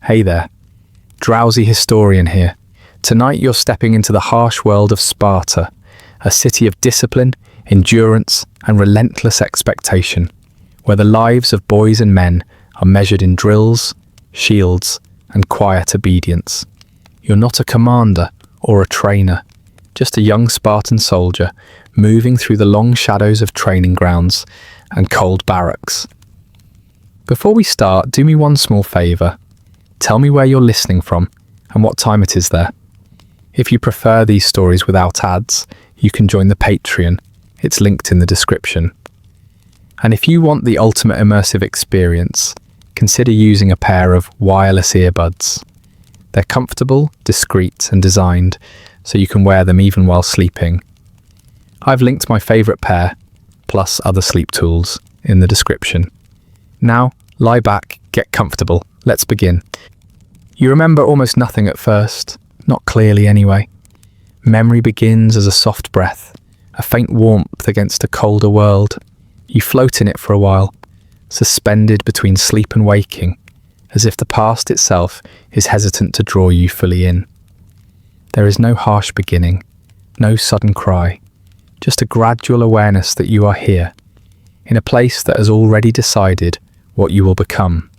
Hey there, Drowsy Historian here. Tonight you're stepping into the harsh world of Sparta, a city of discipline, endurance, and relentless expectation, where the lives of boys and men are measured in drills, shields, and quiet obedience. You're not a commander or a trainer, just a young Spartan soldier moving through the long shadows of training grounds and cold barracks. Before we start, do me one small favour. Tell me where you're listening from and what time it is there. If you prefer these stories without ads, you can join the Patreon. It's linked in the description. And if you want the ultimate immersive experience, consider using a pair of wireless earbuds. They're comfortable, discreet, and designed so you can wear them even while sleeping. I've linked my favourite pair, plus other sleep tools, in the description. Now, lie back, get comfortable. Let's begin. You remember almost nothing at first, not clearly anyway. Memory begins as a soft breath, a faint warmth against a colder world. You float in it for a while, suspended between sleep and waking, as if the past itself is hesitant to draw you fully in. There is no harsh beginning, no sudden cry, just a gradual awareness that you are here, in a place that has already decided what you will become.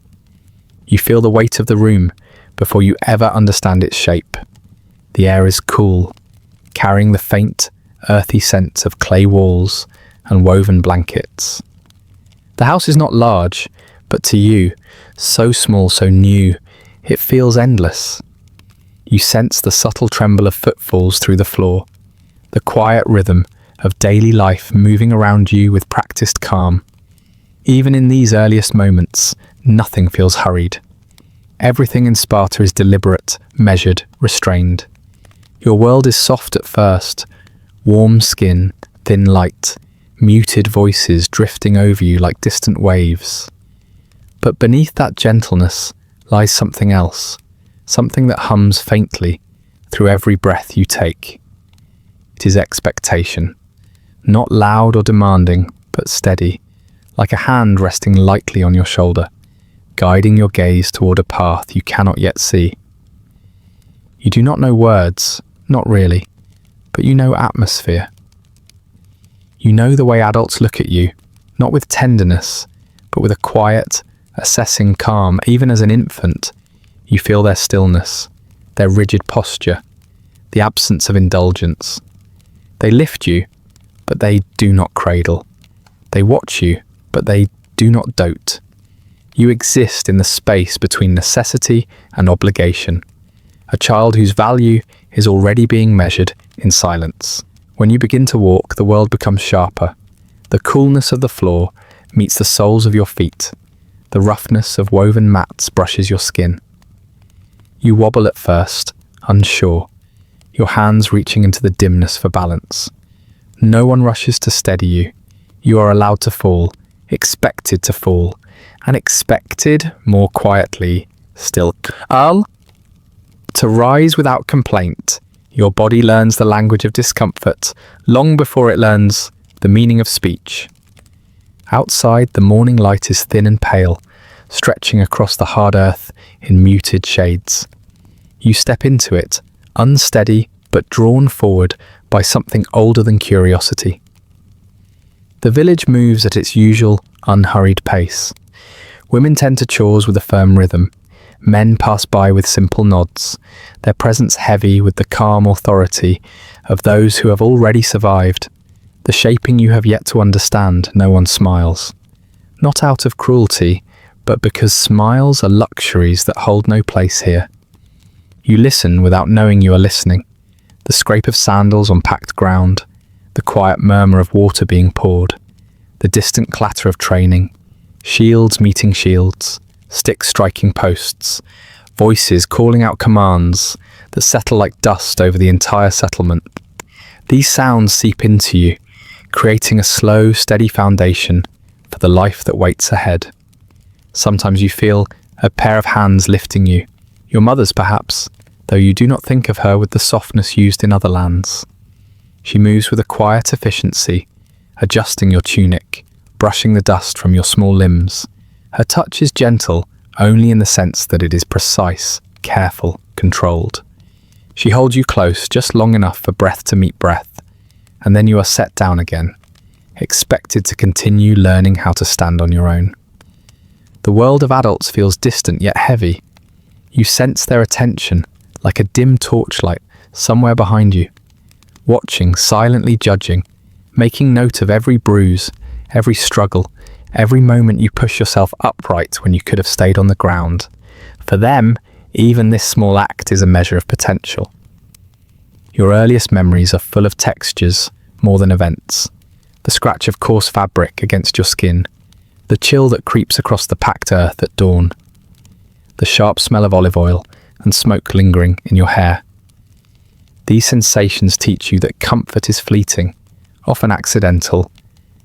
You feel the weight of the room before you ever understand its shape. The air is cool, carrying the faint, earthy scent of clay walls and woven blankets. The house is not large, but to you, so small, so new, it feels endless. You sense the subtle tremble of footfalls through the floor, the quiet rhythm of daily life moving around you with practiced calm. Even in these earliest moments, nothing feels hurried. Everything in Sparta is deliberate, measured, restrained. Your world is soft at first, warm skin, thin light, muted voices drifting over you like distant waves. But beneath that gentleness lies something else, something that hums faintly through every breath you take. It is expectation, not loud or demanding, but steady, like a hand resting lightly on your shoulder, guiding your gaze toward a path you cannot yet see. You do not know words, not really, but you know atmosphere. You know the way adults look at you, not with tenderness, but with a quiet, assessing calm. Even as an infant, you feel their stillness, their rigid posture, the absence of indulgence. They lift you, but they do not cradle. They watch you, but they do not dote. You exist in the space between necessity and obligation, a child whose value is already being measured in silence. When you begin to walk, the world becomes sharper. The coolness of the floor meets the soles of your feet. The roughness of woven mats brushes your skin. You wobble at first, unsure, your hands reaching into the dimness for balance. No one rushes to steady you. You are allowed to fall, expected to fall, and expected, more quietly, still, to rise without complaint. Your body learns the language of discomfort long before it learns the meaning of speech. Outside, the morning light is thin and pale, stretching across the hard earth in muted shades. You step into it, unsteady but drawn forward by something older than curiosity. The village moves at its usual, unhurried pace. Women tend to chores with a firm rhythm. Men pass by with simple nods, their presence heavy with the calm authority of those who have already survived. The shaping you have yet to understand, no one smiles. Not out of cruelty, but because smiles are luxuries that hold no place here. You listen without knowing you are listening. The scrape of sandals on packed ground, the quiet murmur of water being poured, the distant clatter of training, shields meeting shields, sticks striking posts, voices calling out commands that settle like dust over the entire settlement. These sounds seep into you, creating a slow, steady foundation for the life that waits ahead. Sometimes you feel a pair of hands lifting you, your mother's perhaps, though you do not think of her with the softness used in other lands. She moves with a quiet efficiency, adjusting your tunic, brushing the dust from your small limbs. Her touch is gentle, only in the sense that it is precise, careful, controlled. She holds you close just long enough for breath to meet breath, and then you are set down again, expected to continue learning how to stand on your own. The world of adults feels distant yet heavy. You sense their attention, like a dim torchlight somewhere behind you, watching, silently judging, making note of every bruise, every struggle, every moment you push yourself upright when you could have stayed on the ground. For them, even this small act is a measure of potential. Your earliest memories are full of textures more than events. The scratch of coarse fabric against your skin, the chill that creeps across the packed earth at dawn, the sharp smell of olive oil and smoke lingering in your hair. These sensations teach you that comfort is fleeting, often accidental,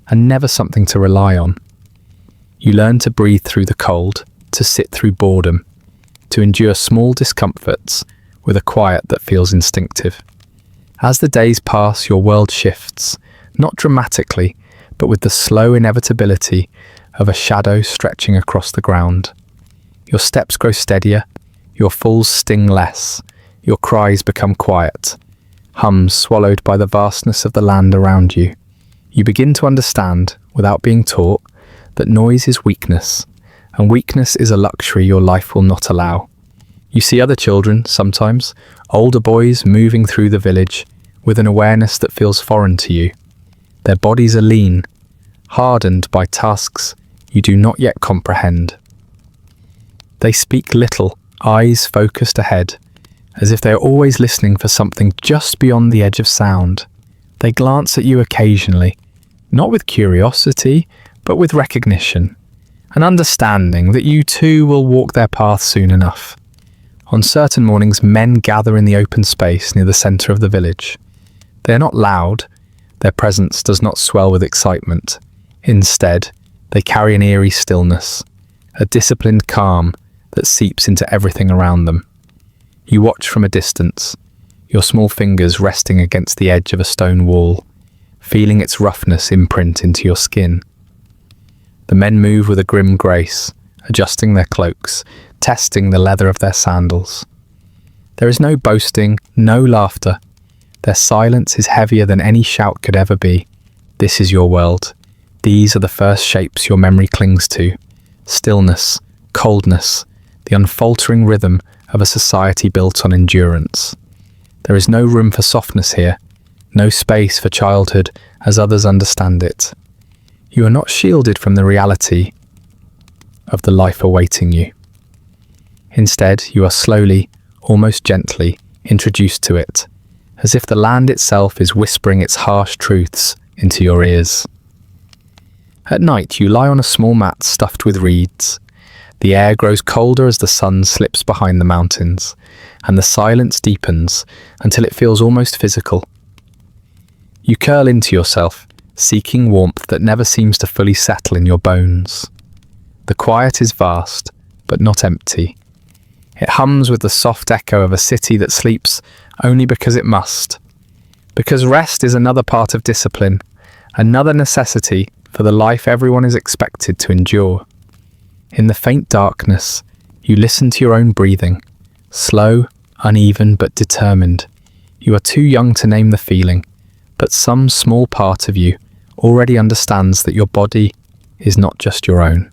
and never something to rely on. You learn to breathe through the cold, to sit through boredom, to endure small discomforts with a quiet that feels instinctive. As the days pass, your world shifts, not dramatically, but with the slow inevitability of a shadow stretching across the ground. Your steps grow steadier, your falls sting less, your cries become quiet, hums swallowed by the vastness of the land around you. You begin to understand, without being taught, that noise is weakness, and weakness is a luxury your life will not allow. You see other children, sometimes, older boys moving through the village, with an awareness that feels foreign to you. Their bodies are lean, hardened by tasks you do not yet comprehend. They speak little, eyes focused ahead, as if they are always listening for something just beyond the edge of sound. They glance at you occasionally, not with curiosity, but with recognition, an understanding that you too will walk their path soon enough. On certain mornings, men gather in the open space near the centre of the village. They are not loud, their presence does not swell with excitement. Instead, they carry an eerie stillness, a disciplined calm that seeps into everything around them. You watch from a distance, your small fingers resting against the edge of a stone wall, feeling its roughness imprint into your skin. The men move with a grim grace, adjusting their cloaks, testing the leather of their sandals. There is no boasting, no laughter. Their silence is heavier than any shout could ever be. This is your world. These are the first shapes your memory clings to. Stillness, coldness, the unfaltering rhythm of a society built on endurance. There is no room for softness here, no space for childhood as others understand it. You are not shielded from the reality of the life awaiting you. Instead, you are slowly, almost gently, introduced to it, as if the land itself is whispering its harsh truths into your ears. At night, you lie on a small mat stuffed with reeds. The air grows colder as the sun slips behind the mountains, and the silence deepens until it feels almost physical. You curl into yourself, seeking warmth that never seems to fully settle in your bones. The quiet is vast, but not empty. It hums with the soft echo of a city that sleeps only because it must. Because rest is another part of discipline, another necessity for the life everyone is expected to endure. In the faint darkness, you listen to your own breathing, slow, uneven but determined. You are too young to name the feeling, but some small part of you already understands that your body is not just your own.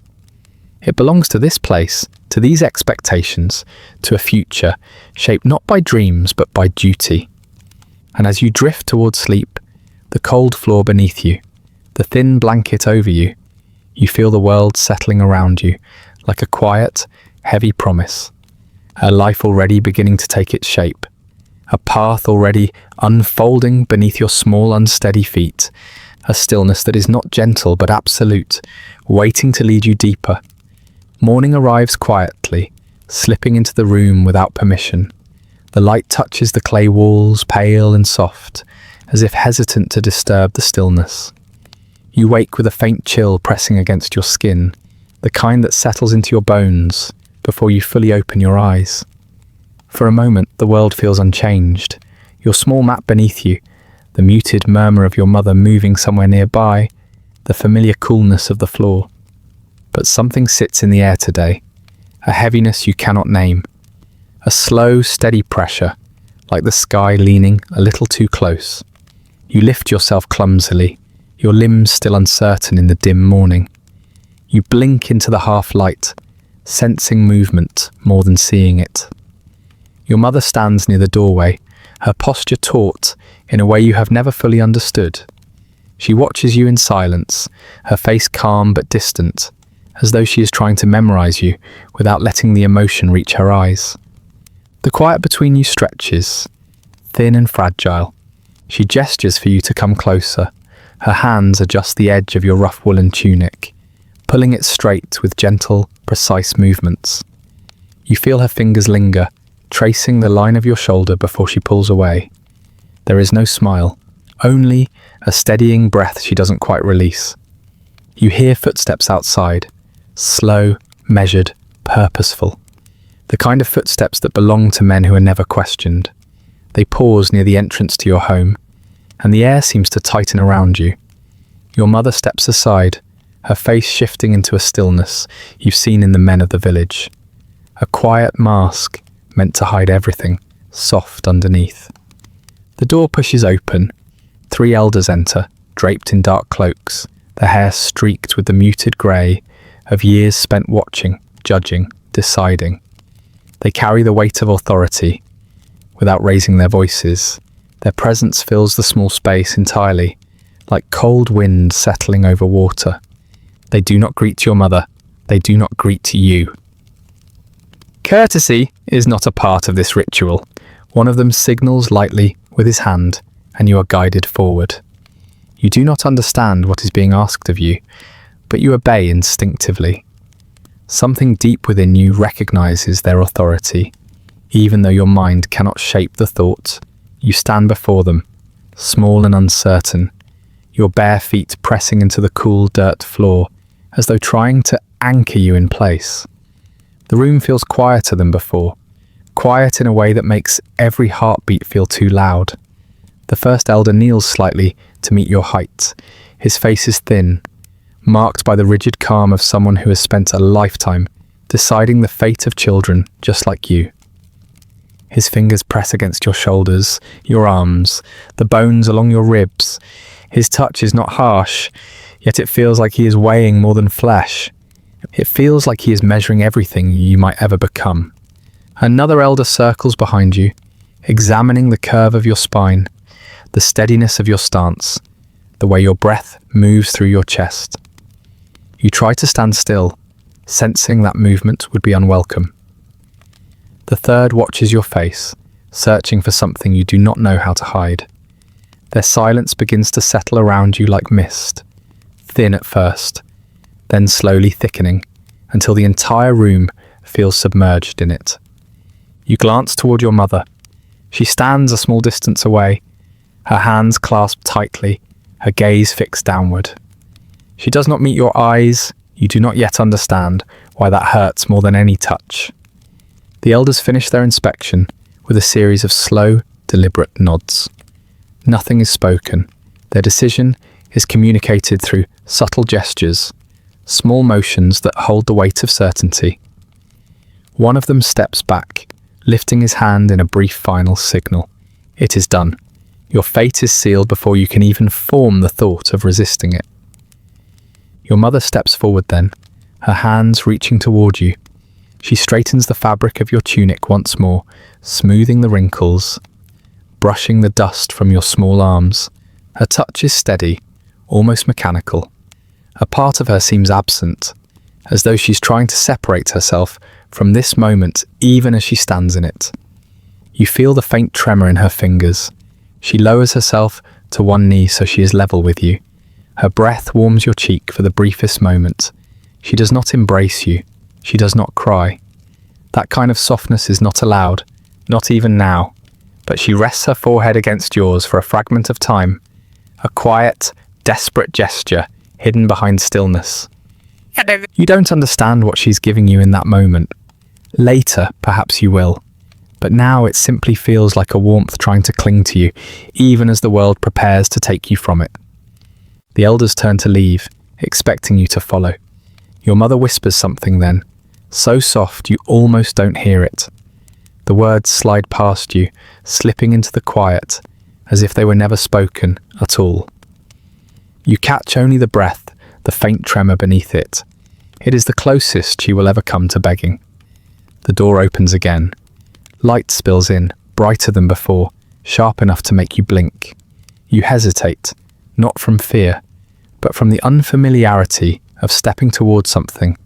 It belongs to this place, to these expectations, to a future shaped not by dreams but by duty. And as you drift towards sleep, the cold floor beneath you, the thin blanket over you, you feel the world settling around you like a quiet, heavy promise, a life already beginning to take its shape, a path already unfolding beneath your small, unsteady feet, a stillness that is not gentle but absolute, waiting to lead you deeper. Morning arrives quietly, slipping into the room without permission. The light touches the clay walls, pale and soft, as if hesitant to disturb the stillness. You wake with a faint chill pressing against your skin, the kind that settles into your bones before you fully open your eyes. For a moment, the world feels unchanged. Your small mat beneath you, the muted murmur of your mother moving somewhere nearby, the familiar coolness of the floor. But something sits in the air today, a heaviness you cannot name, a slow, steady pressure, like the sky leaning a little too close. You lift yourself clumsily, your limbs still uncertain in the dim morning. You blink into the half-light, sensing movement more than seeing it. Your mother stands near the doorway, her posture taut in a way you have never fully understood. She watches you in silence, her face calm but distant, as though she is trying to memorize you without letting the emotion reach her eyes. The quiet between you stretches, thin and fragile. She gestures for you to come closer. Her hands adjust the edge of your rough woolen tunic, pulling it straight with gentle, precise movements. You feel her fingers linger, tracing the line of your shoulder before she pulls away. There is no smile, only a steadying breath she doesn't quite release. You hear footsteps outside, slow, measured, purposeful. The kind of footsteps that belong to men who are never questioned. They pause near the entrance to your home, and the air seems to tighten around you. Your mother steps aside, her face shifting into a stillness you've seen in the men of the village. A quiet mask meant to hide everything, soft underneath. The door pushes open. 3 elders enter, draped in dark cloaks, their hair streaked with the muted grey of years spent watching, judging, deciding. They carry the weight of authority. Without raising their voices, their presence fills the small space entirely, like cold wind settling over water. They do not greet your mother, they do not greet you. Courtesy is not a part of this ritual. One of them signals lightly with his hand, and you are guided forward. You do not understand what is being asked of you, but you obey instinctively. Something deep within you recognizes their authority. Even though your mind cannot shape the thought, you stand before them, small and uncertain, your bare feet pressing into the cool dirt floor, as though trying to anchor you in place. The room feels quieter than before, quiet in a way that makes every heartbeat feel too loud. The first elder kneels slightly to meet your height. His face is thin, marked by the rigid calm of someone who has spent a lifetime deciding the fate of children just like you. His fingers press against your shoulders, your arms, the bones along your ribs. His touch is not harsh, yet it feels like he is weighing more than flesh. It feels like he is measuring everything you might ever become. Another elder circles behind you, examining the curve of your spine, the steadiness of your stance, the way your breath moves through your chest. You try to stand still, sensing that movement would be unwelcome. The third watches your face, searching for something you do not know how to hide. Their silence begins to settle around you like mist, thin at first, then slowly thickening, until the entire room feels submerged in it. You glance toward your mother. She stands a small distance away, her hands clasped tightly, her gaze fixed downward. She does not meet your eyes. You do not yet understand why that hurts more than any touch. The elders finish their inspection with a series of slow, deliberate nods. Nothing is spoken. Their decision is communicated through subtle gestures, small motions that hold the weight of certainty. One of them steps back, lifting his hand in a brief final signal. It is done. Your fate is sealed before you can even form the thought of resisting it. Your mother steps forward then, her hands reaching toward you. She straightens the fabric of your tunic once more, smoothing the wrinkles, brushing the dust from your small arms. Her touch is steady, almost mechanical. A part of her seems absent, as though she's trying to separate herself from this moment even as she stands in it. You feel the faint tremor in her fingers. She lowers herself to one knee so she is level with you. Her breath warms your cheek for the briefest moment. She does not embrace you. She does not cry. That kind of softness is not allowed, not even now. But she rests her forehead against yours for a fragment of time, a quiet, desperate gesture hidden behind stillness. You don't understand what she's giving you in that moment. Later, perhaps you will. But now it simply feels like a warmth trying to cling to you, even as the world prepares to take you from it. The elders turn to leave, expecting you to follow. Your mother whispers something then, so soft you almost don't hear it. The words slide past you, slipping into the quiet, as if they were never spoken at all. You catch only the breath, the faint tremor beneath it. It is the closest she will ever come to begging. The door opens again. Light spills in, brighter than before, sharp enough to make you blink. You hesitate, not from fear, but from the unfamiliarity of stepping towards something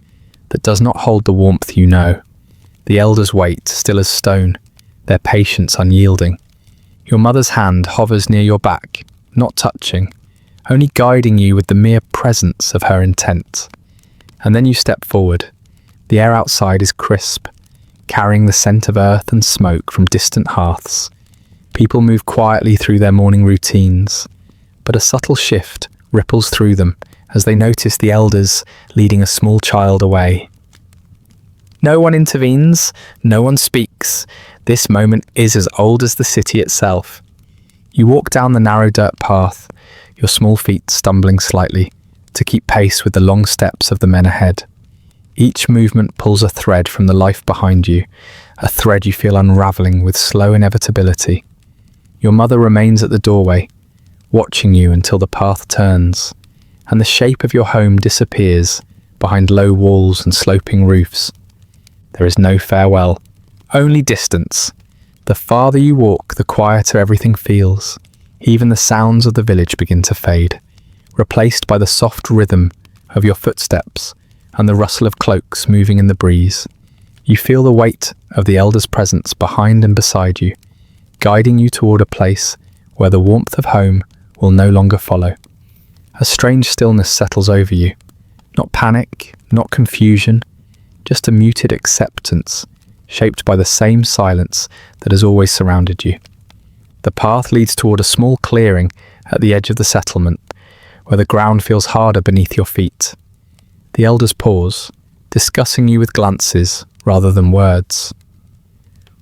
that does not hold the warmth you know. The elders wait, still as stone, their patience unyielding. Your mother's hand hovers near your back, not touching, only guiding you with the mere presence of her intent. And then you step forward. The air outside is crisp, carrying the scent of earth and smoke from distant hearths. People move quietly through their morning routines, but a subtle shift ripples through them as they notice the elders leading a small child away. No one intervenes, no one speaks. This moment is as old as the city itself. You walk down the narrow dirt path, your small feet stumbling slightly to keep pace with the long steps of the men ahead. Each movement pulls a thread from the life behind you, a thread you feel unraveling with slow inevitability. Your mother remains at the doorway, watching you until the path turns, and the shape of your home disappears behind low walls and sloping roofs. There is no farewell, only distance. The farther you walk, the quieter everything feels. Even the sounds of the village begin to fade, replaced by the soft rhythm of your footsteps and the rustle of cloaks moving in the breeze. You feel the weight of the elders' presence behind and beside you, guiding you toward a place where the warmth of home will no longer follow. A strange stillness settles over you. Not panic, not confusion, just a muted acceptance, shaped by the same silence that has always surrounded you. The path leads toward a small clearing at the edge of the settlement, where the ground feels harder beneath your feet. The elders pause, discussing you with glances rather than words.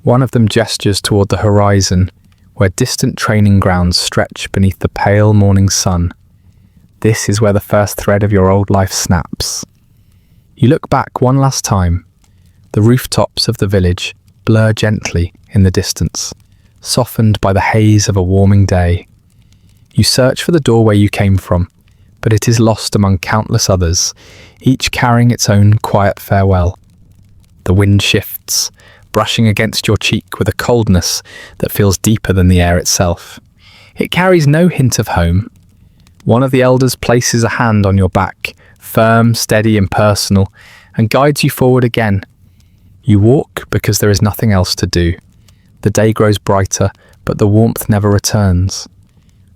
One of them gestures toward the horizon, where distant training grounds stretch beneath the pale morning sun. This is where the first thread of your old life snaps. You look back one last time. The rooftops of the village blur gently in the distance, softened by the haze of a warming day. You search for the doorway you came from, but it is lost among countless others, each carrying its own quiet farewell. The wind shifts, brushing against your cheek with a coldness that feels deeper than the air itself. It carries no hint of home. One of the elders places a hand on your back, firm, steady, impersonal, and guides you forward again. You walk because there is nothing else to do. The day grows brighter, but the warmth never returns.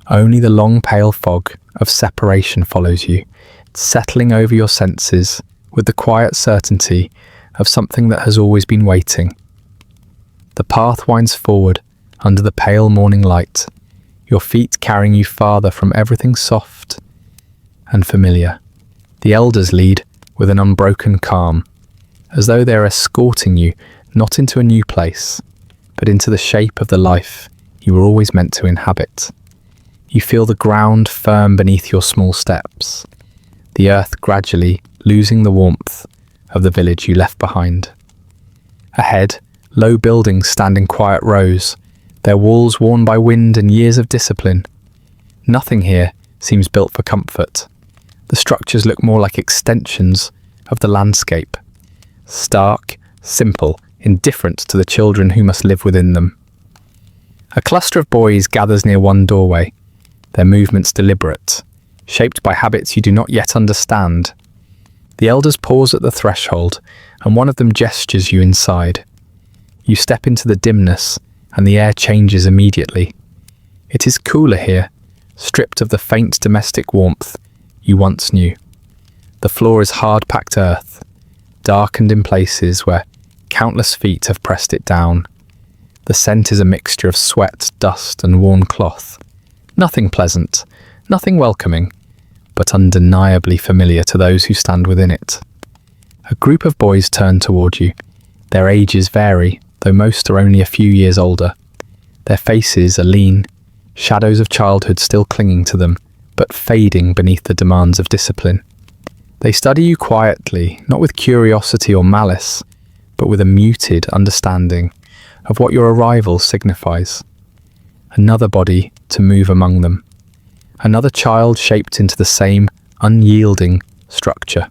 Only the long pale fog of separation follows you, settling over your senses with the quiet certainty of something that has always been waiting. The path winds forward under the pale morning light, your feet carrying you farther from everything soft and familiar. The elders lead with an unbroken calm, as though they're escorting you not into a new place, but into the shape of the life you were always meant to inhabit. You feel the ground firm beneath your small steps, the earth gradually losing the warmth of the village you left behind. Ahead, low buildings stand in quiet rows, their walls worn by wind and years of discipline. Nothing here seems built for comfort. The structures look more like extensions of the landscape, stark, simple, indifferent to the children who must live within them. A cluster of boys gathers near one doorway, their movements deliberate, shaped by habits you do not yet understand. The elders pause at the threshold, and one of them gestures you inside. You step into the dimness, and the air changes immediately. It is cooler here, stripped of the faint domestic warmth you once knew. The floor is hard-packed earth, darkened in places where countless feet have pressed it down. The scent is a mixture of sweat, dust, and worn cloth. Nothing pleasant, nothing welcoming, but undeniably familiar to those who stand within it. A group of boys turn toward you. Their ages vary, though most are only a few years older. Their faces are lean, shadows of childhood still clinging to them, but fading beneath the demands of discipline. They study you quietly, not with curiosity or malice, but with a muted understanding of what your arrival signifies. Another body to move among them. Another child shaped into the same unyielding structure.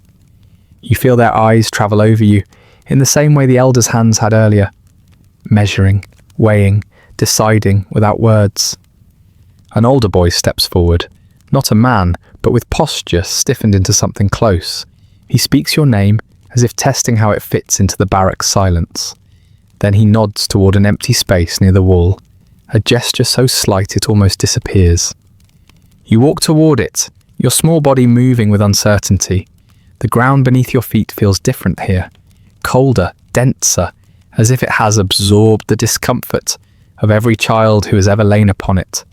You feel their eyes travel over you in the same way the elders' hands had earlier, measuring, weighing, deciding without words. An older boy steps forward, not a man, but with posture stiffened into something close. He speaks your name as if testing how it fits into the barracks silence. Then he nods toward an empty space near the wall, a gesture so slight it almost disappears. You walk toward it, your small body moving with uncertainty. The ground beneath your feet feels different here, colder, denser, as if it has absorbed the discomfort of every child who has ever lain upon it.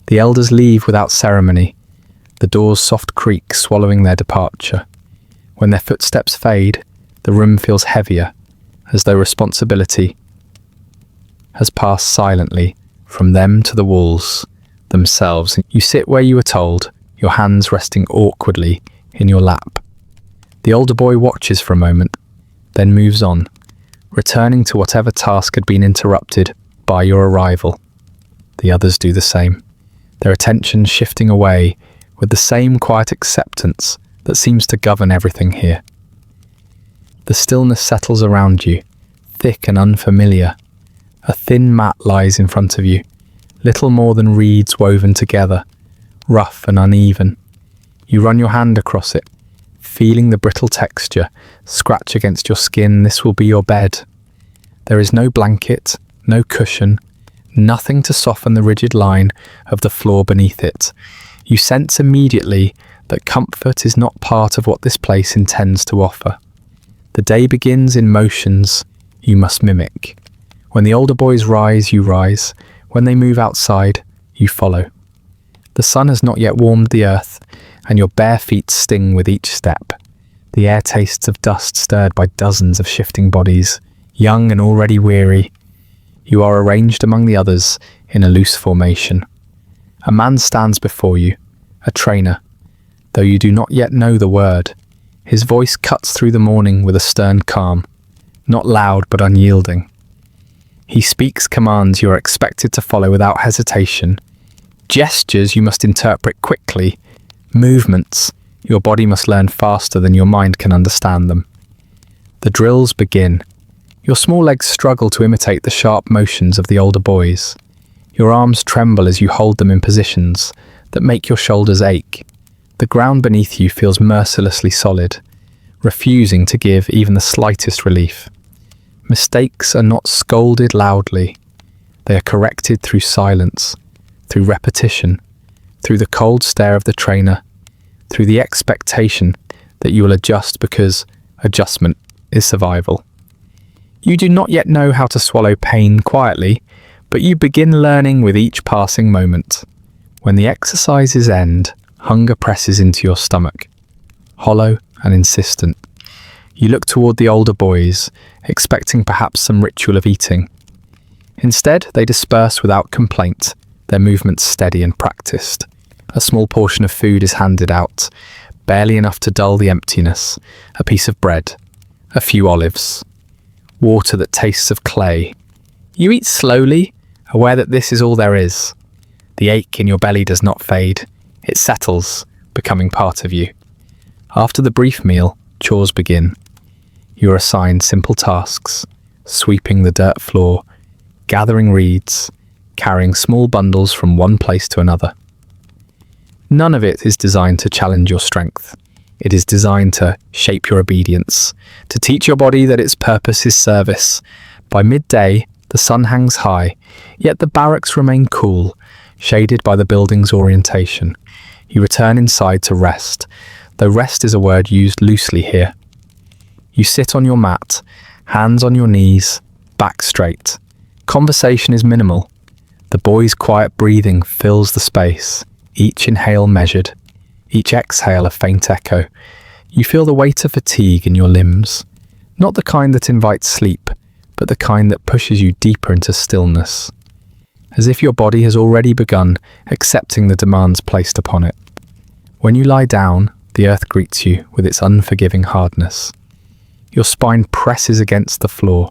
The elders leave without ceremony, the door's soft creak swallowing their departure. When their footsteps fade, the room feels heavier, as though responsibility has passed silently from them to the walls themselves. You sit where you were told, your hands resting awkwardly in your lap. The older boy watches for a moment, then moves on, returning to whatever task had been interrupted by your arrival. The others do the same, their attention shifting away with the same quiet acceptance that seems to govern everything here. The stillness settles around you, thick and unfamiliar. A thin mat lies in front of you, little more than reeds woven together, rough and uneven. You run your hand across it, feeling the brittle texture scratch against your skin. This will be your bed. There is no blanket, no cushion, nothing to soften the rigid line of the floor beneath it. You sense immediately that comfort is not part of what this place intends to offer. The day begins in motions you must mimic. When the older boys rise, you rise. When they move outside, you follow. The sun has not yet warmed the earth, and your bare feet sting with each step. The air tastes of dust stirred by dozens of shifting bodies, young and already weary. You are arranged among the others in a loose formation. A man stands before you, a trainer, though you do not yet know the word. His voice cuts through the morning with a stern calm, not loud but unyielding. He speaks commands you are expected to follow without hesitation, gestures you must interpret quickly, movements your body must learn faster than your mind can understand them. The drills begin. Your small legs struggle to imitate the sharp motions of the older boys. Your arms tremble as you hold them in positions that make your shoulders ache. The ground beneath you feels mercilessly solid, refusing to give even the slightest relief. Mistakes are not scolded loudly. They are corrected through silence, through repetition, through the cold stare of the trainer, through the expectation that you will adjust because adjustment is survival. You do not yet know how to swallow pain quietly, but you begin learning with each passing moment. When the exercises end, hunger presses into your stomach, hollow and insistent. You look toward the older boys, expecting perhaps some ritual of eating. Instead, they disperse without complaint, their movements steady and practiced. A small portion of food is handed out, barely enough to dull the emptiness. A piece of bread, a few olives, water that tastes of clay. You eat slowly, aware that this is all there is. The ache in your belly does not fade. It settles, becoming part of you. After the brief meal, chores begin. You are assigned simple tasks, sweeping the dirt floor, gathering reeds, carrying small bundles from one place to another. None of it is designed to challenge your strength. It is designed to shape your obedience, to teach your body that its purpose is service. By midday, the sun hangs high, yet the barracks remain cool, shaded by the building's orientation. You return inside to rest, though rest is a word used loosely here. You sit on your mat, hands on your knees, back straight. Conversation is minimal. The boys' quiet breathing fills the space, each inhale measured, each exhale a faint echo. You feel the weight of fatigue in your limbs, not the kind that invites sleep, but the kind that pushes you deeper into stillness, as if your body has already begun accepting the demands placed upon it. When you lie down, The earth greets you with its unforgiving hardness. Your spine presses against the floor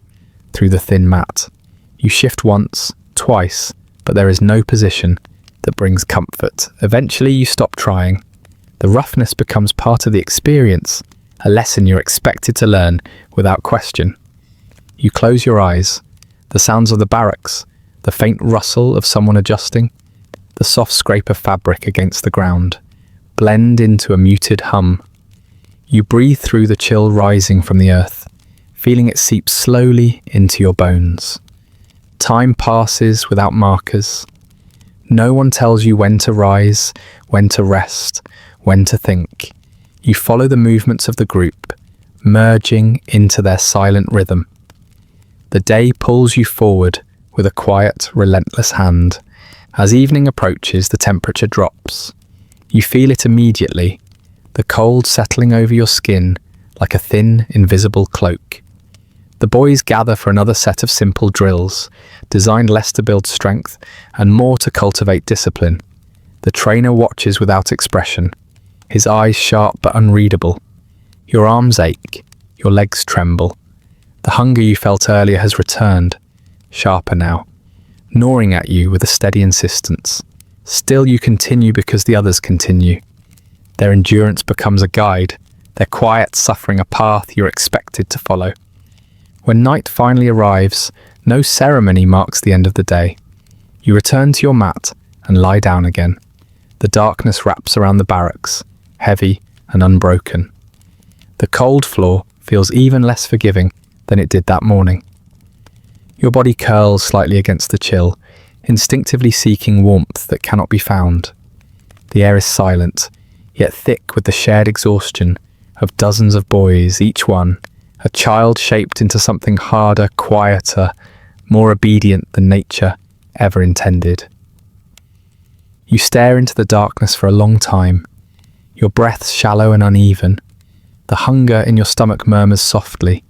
through the thin mat. You shift once, twice, but there is no position that brings comfort. Eventually you stop trying. The roughness becomes part of the experience, a lesson you're expected to learn without question. You close your eyes. The sounds of the barracks, the faint rustle of someone adjusting, the soft scrape of fabric against the ground, blend into a muted hum. You breathe through the chill rising from the earth, feeling it seep slowly into your bones. Time passes without markers. No one tells you when to rise, when to rest, when to think. You follow the movements of the group, merging into their silent rhythm. The day pulls you forward with a quiet, relentless hand. As evening approaches, the temperature drops. You feel it immediately, the cold settling over your skin like a thin, invisible cloak. The boys gather for another set of simple drills, designed less to build strength and more to cultivate discipline. The trainer watches without expression, his eyes sharp but unreadable. Your arms ache, your legs tremble. The hunger you felt earlier has returned, sharper now, gnawing at you with a steady insistence. Still you continue because the others continue. Their endurance becomes a guide, their quiet suffering a path you're expected to follow. When night finally arrives, no ceremony marks the end of the day. You return to your mat and lie down again. The darkness wraps around the barracks, heavy and unbroken. The cold floor feels even less forgiving than it did that morning. Your body curls slightly against the chill, instinctively seeking warmth that cannot be found. The air is silent, yet thick with the shared exhaustion of dozens of boys, each one a child shaped into something harder, quieter, more obedient than nature ever intended. You stare into the darkness for a long time, your breath shallow and uneven. The hunger in your stomach murmurs softly.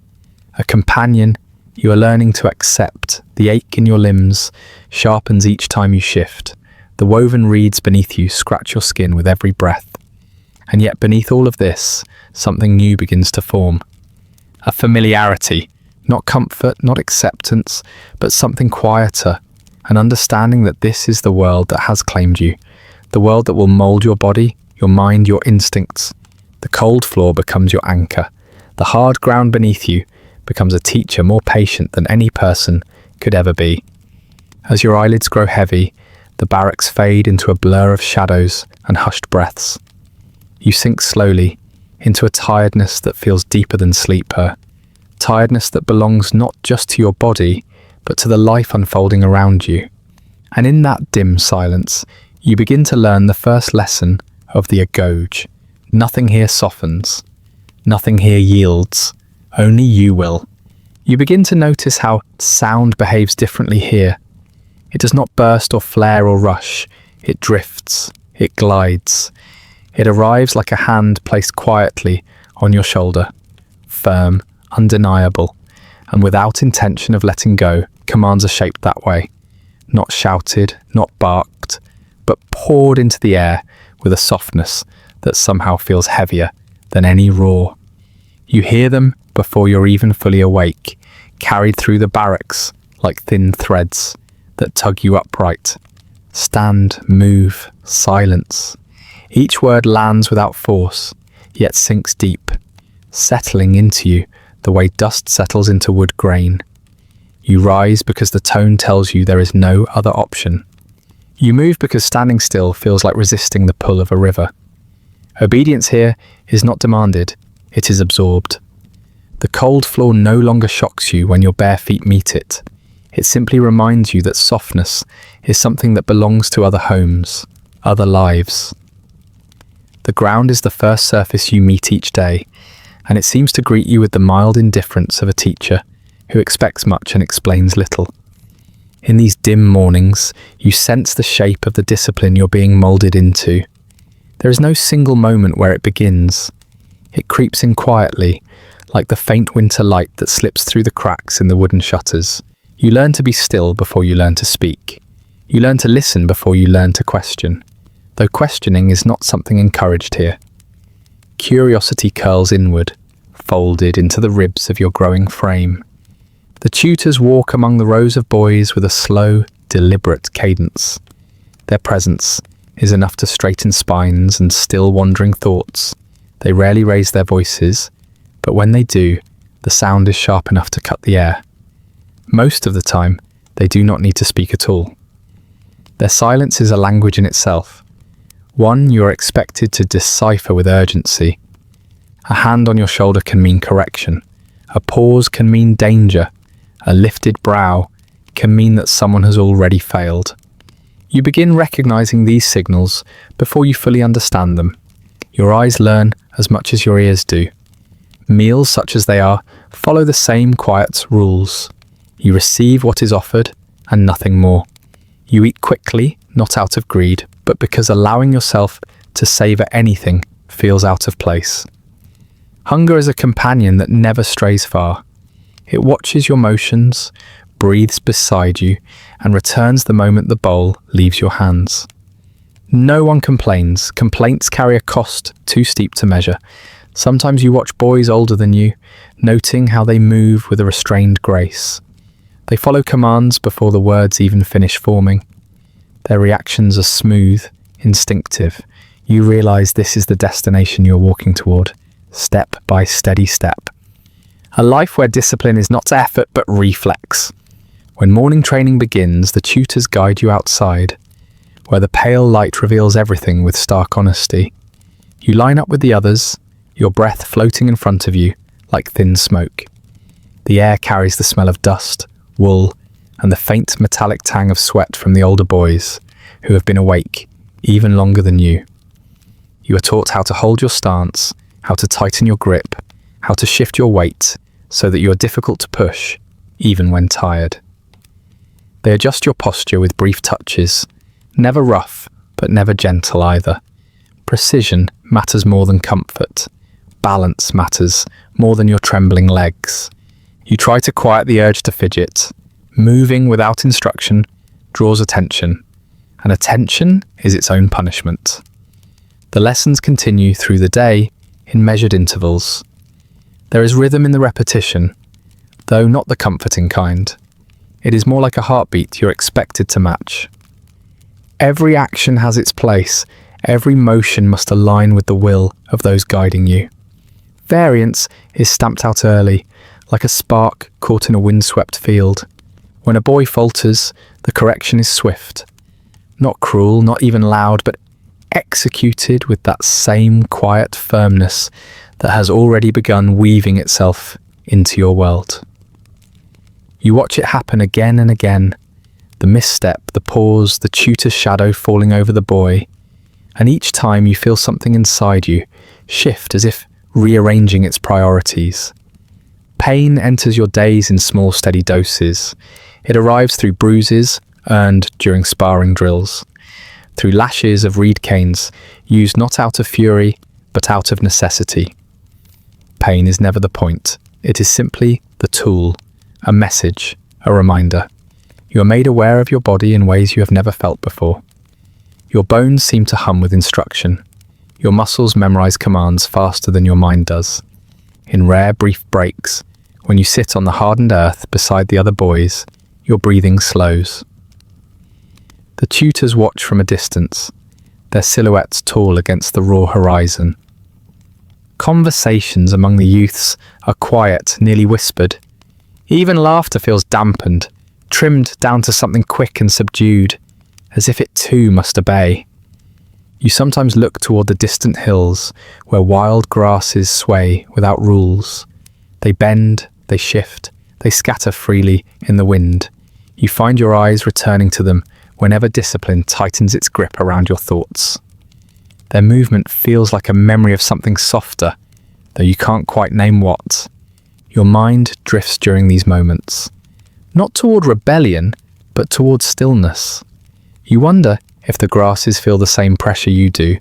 A companion you are learning to accept. The ache in your limbs sharpens each time you shift. The woven reeds beneath you scratch your skin with every breath. And yet beneath all of this, something new begins to form. A familiarity, not comfort, not acceptance, but something quieter. An understanding that this is the world that has claimed you. The world that will mold your body, your mind, your instincts. The cold floor becomes your anchor. The hard ground beneath you becomes a teacher more patient than any person could ever be. As your eyelids grow heavy, the barracks fade into a blur of shadows and hushed breaths. You sink slowly into a tiredness that feels deeper than sleep. Tiredness that belongs not just to your body, but to the life unfolding around you. And in that dim silence, you begin to learn the first lesson of the agoge. Nothing here softens. Nothing here yields. Only you will. You begin to notice how sound behaves differently here. It does not burst or flare or rush. It drifts. It glides. It arrives like a hand placed quietly on your shoulder. Firm, undeniable, and without intention of letting go. Commands are shaped that way. Not shouted, not barked, but poured into the air with a softness that somehow feels heavier than any roar. You hear them before you're even fully awake, carried through the barracks like thin threads that tug you upright. Stand, move, silence. Each word lands without force, yet sinks deep, settling into you the way dust settles into wood grain. You rise because the tone tells you there is no other option. You move because standing still feels like resisting the pull of a river. Obedience here is not demanded, it is absorbed. The cold floor no longer shocks you when your bare feet meet it. It simply reminds you that softness is something that belongs to other homes, other lives. The ground is the first surface you meet each day, and it seems to greet you with the mild indifference of a teacher who expects much and explains little. In these dim mornings, you sense the shape of the discipline you're being molded into. There is no single moment where it begins. It creeps in quietly, like the faint winter light that slips through the cracks in the wooden shutters. You learn to be still before you learn to speak. You learn to listen before you learn to question, though questioning is not something encouraged here. Curiosity curls inward, folded into the ribs of your growing frame. The tutors walk among the rows of boys with a slow, deliberate cadence. Their presence is enough to straighten spines and still wandering thoughts. They rarely raise their voices, but when they do, the sound is sharp enough to cut the air. Most of the time, they do not need to speak at all. Their silence is a language in itself, one you are expected to decipher with urgency. A hand on your shoulder can mean correction. A pause can mean danger. A lifted brow can mean that someone has already failed. You begin recognizing these signals before you fully understand them. Your eyes learn as much as your ears do. Meals, such as they are, follow the same quiet rules. You receive what is offered and nothing more. You eat quickly, not out of greed, but because allowing yourself to savor anything feels out of place. Hunger is a companion that never strays far. It watches your motions, breathes beside you, and returns the moment the bowl leaves your hands. No one complains. Complaints carry a cost too steep to measure. Sometimes you watch boys older than you, noting how they move with a restrained grace. They follow commands before the words even finish forming. Their reactions are smooth, instinctive. You realize this is the destination you're walking toward, step by steady step. A life where discipline is not effort but reflex. When morning training begins, the tutors guide you outside, where the pale light reveals everything with stark honesty. You line up with the others, your breath floating in front of you like thin smoke. The air carries the smell of dust, wool, and the faint metallic tang of sweat from the older boys, who have been awake even longer than you. You are taught how to hold your stance, how to tighten your grip, how to shift your weight so that you are difficult to push, even when tired. They adjust your posture with brief touches, never rough, but never gentle either. Precision matters more than comfort. Balance matters more than your trembling legs. You try to quiet the urge to fidget. Moving without instruction draws attention, and attention is its own punishment. The lessons continue through the day in measured intervals. There is rhythm in the repetition, though not the comforting kind. It is more like a heartbeat you're expected to match. Every action has its place. Every motion must align with the will of those guiding you. Variance is stamped out early, like a spark caught in a windswept field. When a boy falters, the correction is swift. Not cruel, not even loud, but executed with that same quiet firmness that has already begun weaving itself into your world. You watch it happen again and again. The misstep, the pause, the tutor's shadow falling over the boy. And each time you feel something inside you shift as if rearranging its priorities. Pain enters your days in small, steady doses. It arrives through bruises earned during sparring drills, through lashes of reed canes used not out of fury, but out of necessity. Pain is never the point. It is simply the tool, a message, a reminder. You are made aware of your body in ways you have never felt before. Your bones seem to hum with instruction. Your muscles memorize commands faster than your mind does. In rare, brief breaks, when you sit on the hardened earth beside the other boys, your breathing slows. The tutors watch from a distance, their silhouettes tall against the raw horizon. Conversations among the youths are quiet, nearly whispered. Even laughter feels dampened, trimmed down to something quick and subdued, as if it too must obey. You sometimes look toward the distant hills, where wild grasses sway without rules. They bend, they shift, they scatter freely in the wind. You find your eyes returning to them whenever discipline tightens its grip around your thoughts. Their movement feels like a memory of something softer, though you can't quite name what. Your mind drifts during these moments, not toward rebellion, but toward stillness. You wonder if the grasses feel the same pressure you do,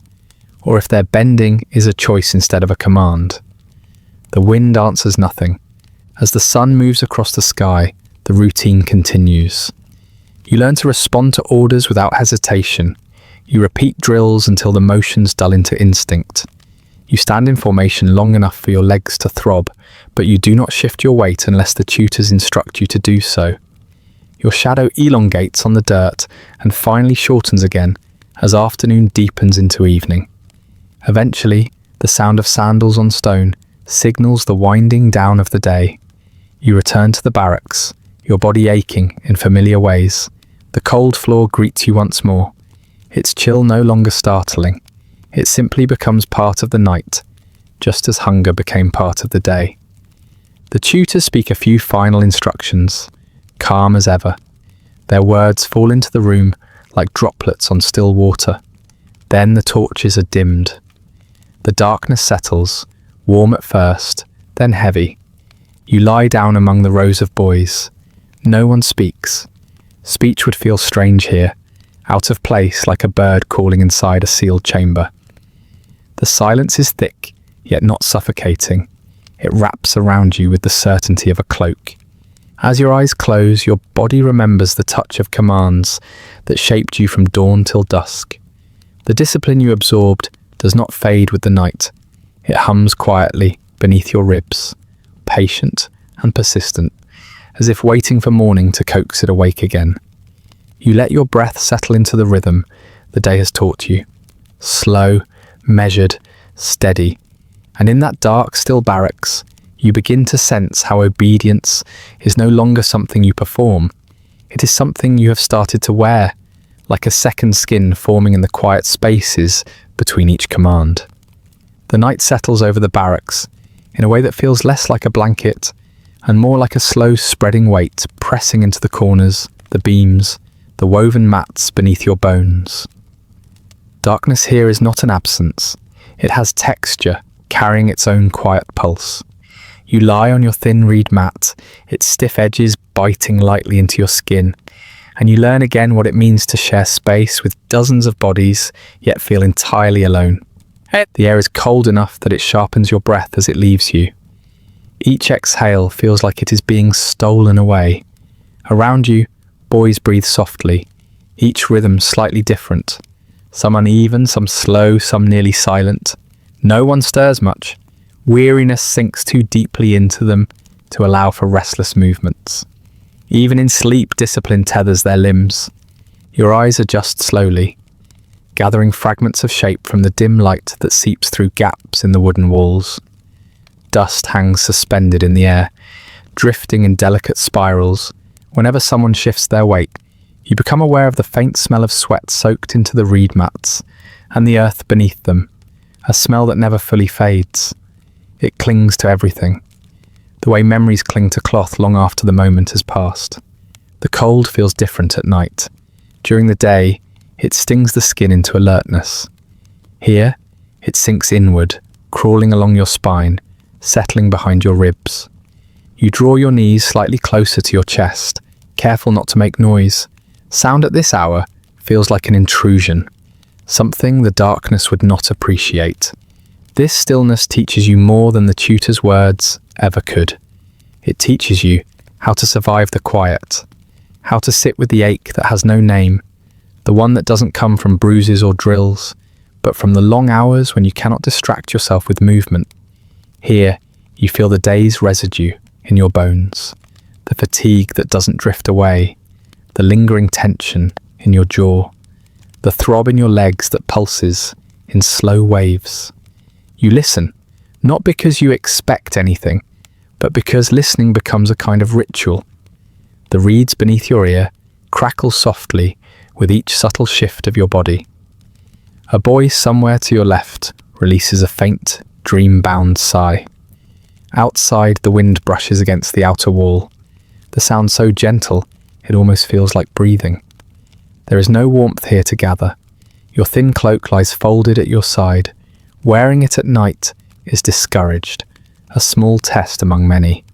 or if their bending is a choice instead of a command. The wind answers nothing. As the sun moves across the sky, the routine continues. You learn to respond to orders without hesitation. You repeat drills until the motions dull into instinct. You stand in formation long enough for your legs to throb, but you do not shift your weight unless the tutors instruct you to do so. Your shadow elongates on the dirt and finally shortens again as afternoon deepens into evening. Eventually, the sound of sandals on stone signals the winding down of the day. You return to the barracks, your body aching in familiar ways. The cold floor greets you once more. Its chill no longer startling. It simply becomes part of the night, just as hunger became part of the day. The tutors speak a few final instructions, calm as ever. Their words fall into the room like droplets on still water. Then the torches are dimmed. The darkness settles, warm at first, then heavy. You lie down among the rows of boys. No one speaks. Speech would feel strange here, out of place like a bird calling inside a sealed chamber. The silence is thick, yet not suffocating. It wraps around you with the certainty of a cloak. As your eyes close, your body remembers the touch of commands that shaped you from dawn till dusk. The discipline you absorbed does not fade with the night. It hums quietly beneath your ribs, patient and persistent, as if waiting for morning to coax it awake again. You let your breath settle into the rhythm the day has taught you. Slow, measured, steady. And in that dark, still barracks, you begin to sense how obedience is no longer something you perform. It is something you have started to wear, like a second skin forming in the quiet spaces between each command. The night settles over the barracks in a way that feels less like a blanket and more like a slow spreading weight pressing into the corners, the beams, the woven mats beneath your bones. Darkness here is not an absence. It has texture, carrying its own quiet pulse. You lie on your thin reed mat, its stiff edges biting lightly into your skin, and you learn again what it means to share space with dozens of bodies, yet feel entirely alone. The air is cold enough that it sharpens your breath as it leaves you. Each exhale feels like it is being stolen away. Around you, boys breathe softly, each rhythm slightly different. Some uneven, some slow, some nearly silent. No one stirs much. Weariness sinks too deeply into them to allow for restless movements. Even in sleep, discipline tethers their limbs. Your eyes adjust slowly, gathering fragments of shape from the dim light that seeps through gaps in the wooden walls. Dust hangs suspended in the air, drifting in delicate spirals. Whenever someone shifts their weight, you become aware of the faint smell of sweat soaked into the reed mats and the earth beneath them, a smell that never fully fades. It clings to everything, the way memories cling to cloth long after the moment has passed. The cold feels different at night. During the day, it stings the skin into alertness. Here, it sinks inward, crawling along your spine, settling behind your ribs. You draw your knees slightly closer to your chest, careful not to make noise. Sound at this hour feels like an intrusion, something the darkness would not appreciate. This stillness teaches you more than the tutor's words ever could. It teaches you how to survive the quiet, how to sit with the ache that has no name, the one that doesn't come from bruises or drills, but from the long hours when you cannot distract yourself with movement. Here, you feel the day's residue in your bones, the fatigue that doesn't drift away, the lingering tension in your jaw, the throb in your legs that pulses in slow waves. You listen, not because you expect anything, but because listening becomes a kind of ritual. The reeds beneath your ear crackle softly with each subtle shift of your body. A boy somewhere to your left releases a faint, dream-bound sigh. Outside, the wind brushes against the outer wall. The sound so gentle, it almost feels like breathing. There is no warmth here to gather. Your thin cloak lies folded at your side. Wearing it at night is discouraged, a small test among many.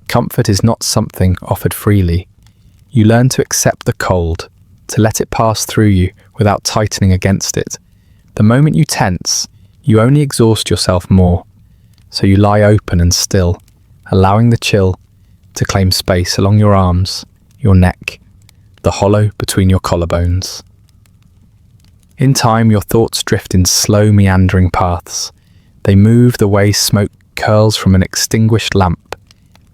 Comfort is not something offered freely. You learn to accept the cold, to let it pass through you without tightening against it. The moment you tense, you only exhaust yourself more. So you lie open and still, allowing the chill to claim space along your arms, your neck, the hollow between your collarbones. In time, your thoughts drift in slow, meandering paths. They move the way smoke curls from an extinguished lamp.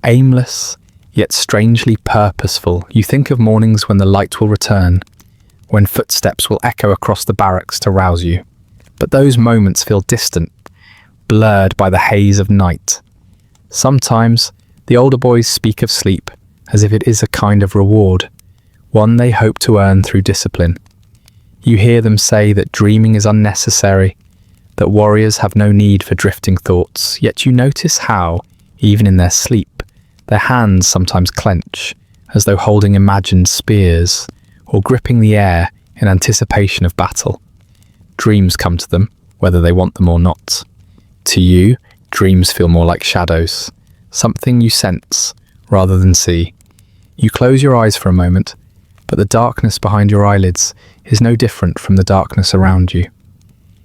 Aimless, yet strangely purposeful. You think of mornings when the light will return, when footsteps will echo across the barracks to rouse you. But those moments feel distant, blurred by the haze of night. Sometimes, the older boys speak of sleep as if it is a kind of reward, one they hope to earn through discipline. You hear them say that dreaming is unnecessary, that warriors have no need for drifting thoughts, yet you notice how, even in their sleep, their hands sometimes clench, as though holding imagined spears, or gripping the air in anticipation of battle. Dreams come to them, whether they want them or not. To you, dreams feel more like shadows, something you sense rather than see. You close your eyes for a moment, but the darkness behind your eyelids is no different from the darkness around you.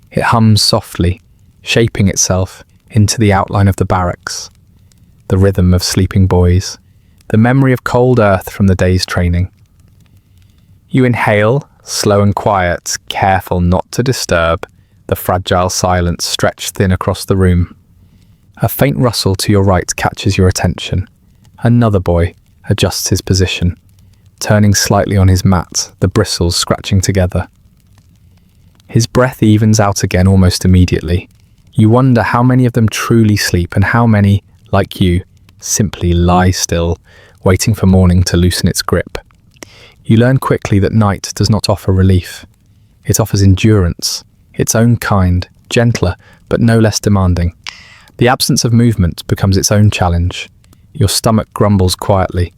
It hums softly, shaping itself into the outline of the barracks, the rhythm of sleeping boys, the memory of cold earth from the day's training. You inhale, slow and quiet, careful not to disturb the fragile silence stretched thin across the room. A faint rustle to your right catches your attention. Another boy adjusts his position, turning slightly on his mat, the bristles scratching together. His breath evens out again almost immediately. You wonder how many of them truly sleep and how many, like you, simply lie still, waiting for morning to loosen its grip. You learn quickly that night does not offer relief. It offers endurance, its own kind, gentler, but no less demanding. The absence of movement becomes its own challenge. Your stomach grumbles quietly,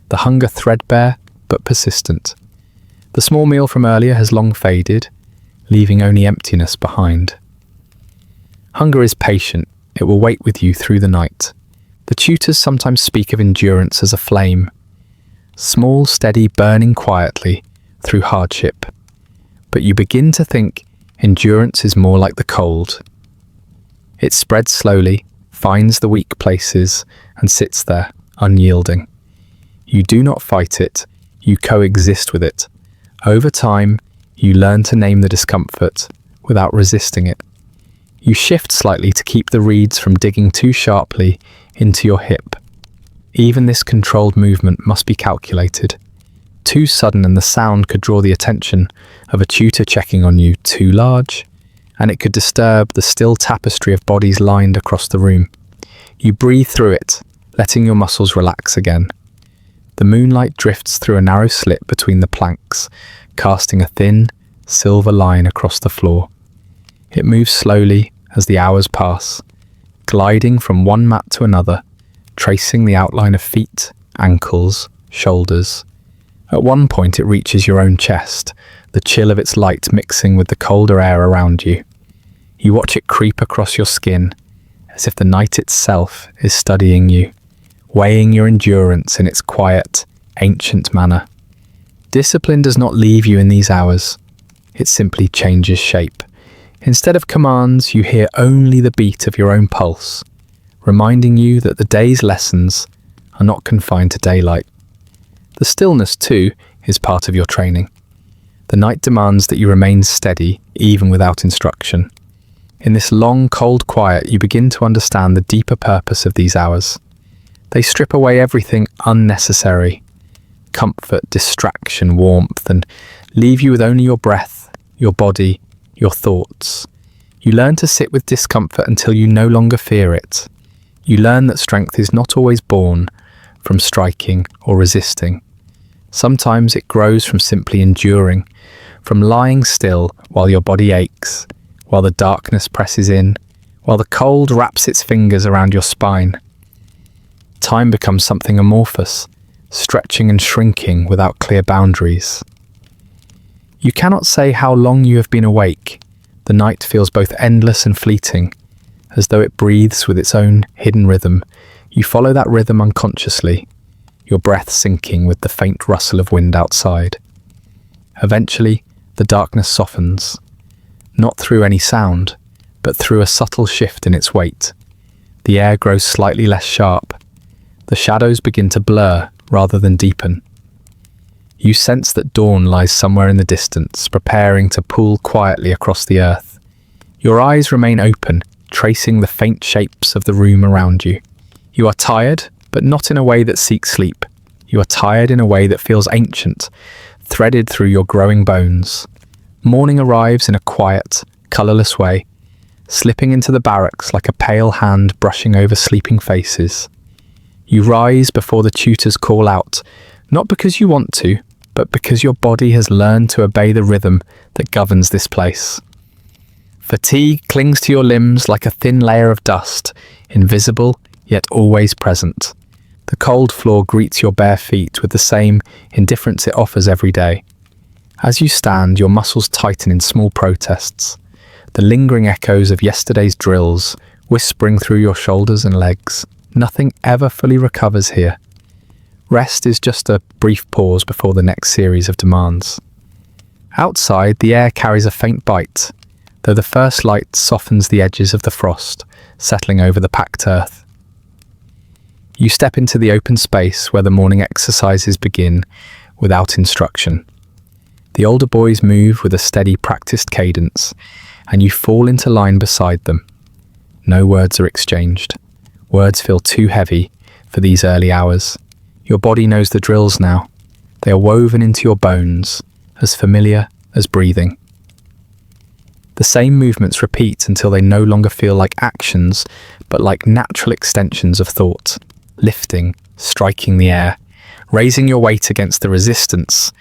the hunger threadbare but persistent. The small meal from earlier has long faded, leaving only emptiness behind. Hunger is patient. It will wait with you through the night. The tutors sometimes speak of endurance as a flame, small, steady, burning quietly through hardship. But you begin to think endurance is more like the cold. It spreads slowly, finds the weak places, and sits there, unyielding. You do not fight it, you coexist with it. Over time, you learn to name the discomfort without resisting it. You shift slightly to keep the reeds from digging too sharply into your hip. Even this controlled movement must be calculated. Too sudden and the sound could draw the attention of a tutor checking on you. Too large, and it could disturb the still tapestry of bodies lined across the room. You breathe through it, letting your muscles relax again. The moonlight drifts through a narrow slit between the planks, casting a thin, silver line across the floor. It moves slowly as the hours pass, gliding from one mat to another, tracing the outline of feet, ankles, shoulders. At one point it reaches your own chest, the chill of its light mixing with the colder air around you. You watch it creep across your skin, as if the night itself is studying you, weighing your endurance in its quiet, ancient manner. Discipline does not leave you in these hours. It simply changes shape. Instead of commands, you hear only the beat of your own pulse, reminding you that the day's lessons are not confined to daylight. The stillness, too, is part of your training. The night demands that you remain steady, even without instruction. In this long, cold quiet, you begin to understand the deeper purpose of these hours. They strip away everything unnecessary, comfort, distraction, warmth, and leave you with only your breath, your body, your thoughts. You learn to sit with discomfort until you no longer fear it. You learn that strength is not always born from striking or resisting. Sometimes it grows from simply enduring, from lying still while your body aches, while the darkness presses in, while the cold wraps its fingers around your spine. Time becomes something amorphous, stretching and shrinking without clear boundaries. You cannot say how long you have been awake. The night feels both endless and fleeting, as though it breathes with its own hidden rhythm. You follow that rhythm unconsciously, your breath sinking with the faint rustle of wind outside. Eventually, the darkness softens, not through any sound, but through a subtle shift in its weight. The air grows slightly less sharp. The shadows begin to blur rather than deepen. You sense that dawn lies somewhere in the distance, preparing to pull quietly across the earth. Your eyes remain open, tracing the faint shapes of the room around you. You are tired, but not in a way that seeks sleep. You are tired in a way that feels ancient, threaded through your growing bones. Morning arrives in a quiet, colourless way, slipping into the barracks like a pale hand brushing over sleeping faces. You rise before the tutors call out, not because you want to, but because your body has learned to obey the rhythm that governs this place. Fatigue clings to your limbs like a thin layer of dust, invisible yet always present. The cold floor greets your bare feet with the same indifference it offers every day. As you stand, your muscles tighten in small protests, the lingering echoes of yesterday's drills whispering through your shoulders and legs. Nothing ever fully recovers here. Rest is just a brief pause before the next series of demands. Outside, the air carries a faint bite, though the first light softens the edges of the frost, settling over the packed earth. You step into the open space where the morning exercises begin without instruction. The older boys move with a steady, practiced cadence, and you fall into line beside them. No words are exchanged. Words feel too heavy for these early hours. Your body knows the drills now. They are woven into your bones, as familiar as breathing. The same movements repeat until they no longer feel like actions, but like natural extensions of thought. Lifting, striking the air, raising your weight against the resistance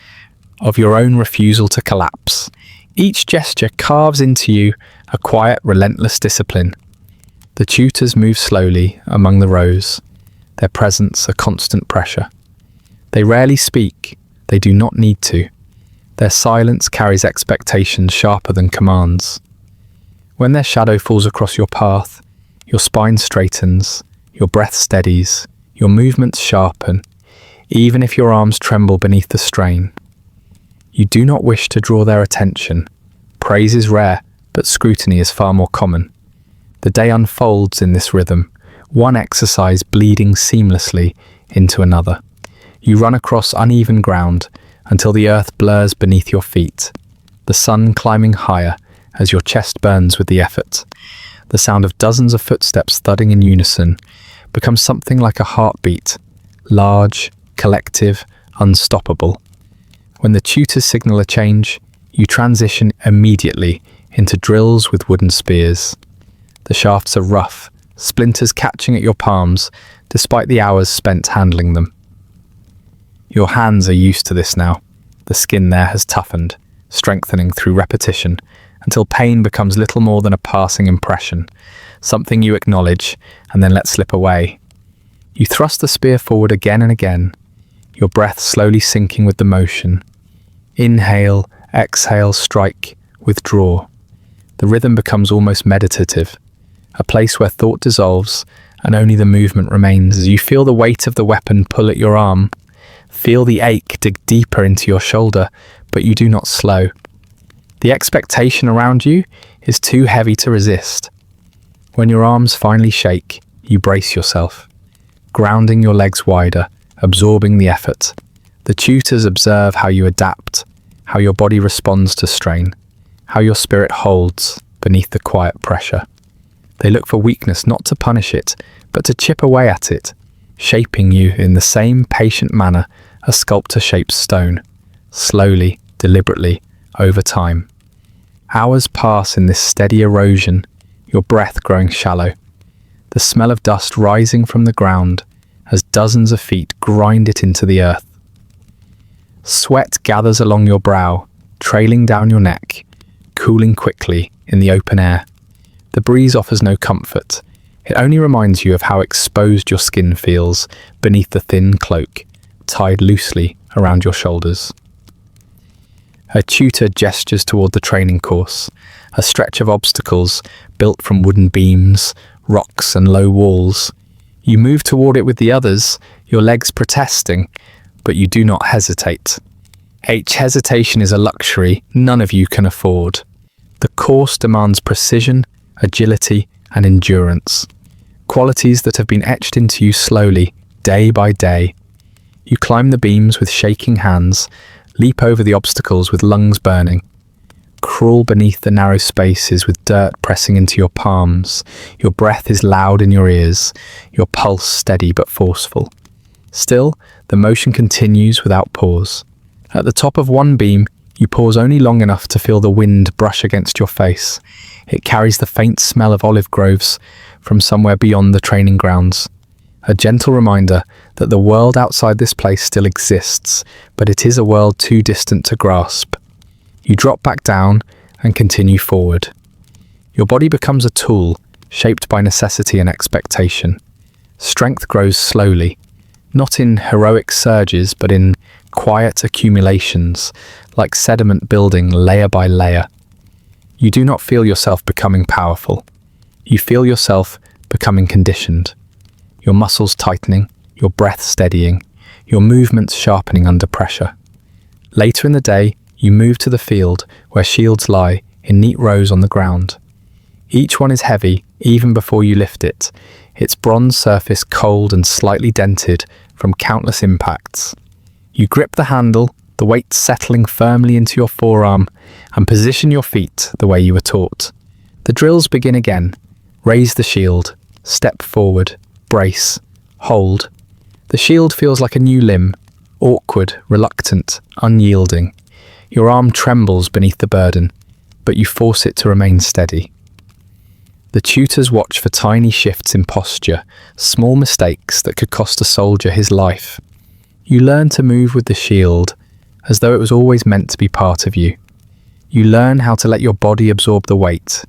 of your own refusal to collapse. Each gesture carves into you a quiet, relentless discipline. The tutors move slowly among the rows, their presence a constant pressure. They rarely speak, they do not need to. Their silence carries expectations sharper than commands. When their shadow falls across your path, your spine straightens, your breath steadies, your movements sharpen, even if your arms tremble beneath the strain. You do not wish to draw their attention. Praise is rare, but scrutiny is far more common. The day unfolds in this rhythm, one exercise bleeding seamlessly into another. You run across uneven ground until the earth blurs beneath your feet, the sun climbing higher as your chest burns with the effort. The sound of dozens of footsteps thudding in unison becomes something like a heartbeat, large, collective, unstoppable. When the tutors signal a change, you transition immediately into drills with wooden spears. The shafts are rough, splinters catching at your palms despite the hours spent handling them. Your hands are used to this now. The skin there has toughened, strengthening through repetition, until pain becomes little more than a passing impression, something you acknowledge and then let slip away. You thrust the spear forward again and again, your breath slowly sinking with the motion. Inhale, exhale, strike, withdraw. The rhythm becomes almost meditative, a place where thought dissolves and only the movement remains as you feel the weight of the weapon pull at your arm. Feel the ache dig deeper into your shoulder, but you do not slow. The expectation around you is too heavy to resist. When your arms finally shake, you brace yourself, grounding your legs wider, absorbing the effort. The tutors observe how you adapt, how your body responds to strain, how your spirit holds beneath the quiet pressure. They look for weakness not to punish it, but to chip away at it, shaping you in the same patient manner a sculptor shapes stone, slowly, deliberately, over time. Hours pass in this steady erosion, your breath growing shallow, the smell of dust rising from the ground as dozens of feet grind it into the earth. Sweat gathers along your brow, trailing down your neck, cooling quickly in the open air. The breeze offers no comfort. It only reminds you of how exposed your skin feels beneath the thin cloak, tied loosely around your shoulders. A tutor gestures toward the training course, a stretch of obstacles built from wooden beams, rocks and low walls. You move toward it with the others, your legs protesting, but you do not hesitate. Hesitation is a luxury none of you can afford. The course demands precision, agility and endurance, qualities that have been etched into you slowly, day by day. You climb the beams with shaking hands, leap over the obstacles with lungs burning, crawl beneath the narrow spaces with dirt pressing into your palms. Your breath is loud in your ears, your pulse steady but forceful. Still, the motion continues without pause. At the top of one beam, you pause only long enough to feel the wind brush against your face. It carries the faint smell of olive groves from somewhere beyond the training grounds. A gentle reminder that the world outside this place still exists, but it is a world too distant to grasp. You drop back down and continue forward. Your body becomes a tool, shaped by necessity and expectation. Strength grows slowly, not in heroic surges, but in quiet accumulations, like sediment building layer by layer. You do not feel yourself becoming powerful. You feel yourself becoming conditioned. Your muscles tightening, your breath steadying, your movements sharpening under pressure. Later in the day, you move to the field where shields lie in neat rows on the ground. Each one is heavy even before you lift it, its bronze surface cold and slightly dented from countless impacts. You grip the handle, the weight settling firmly into your forearm, and position your feet the way you were taught. The drills begin again. Raise the shield, step forward, brace, hold. The shield feels like a new limb, awkward, reluctant, unyielding. Your arm trembles beneath the burden, but you force it to remain steady. The tutors watch for tiny shifts in posture, small mistakes that could cost a soldier his life. You learn to move with the shield as though it was always meant to be part of you. You learn how to let your body absorb the weight,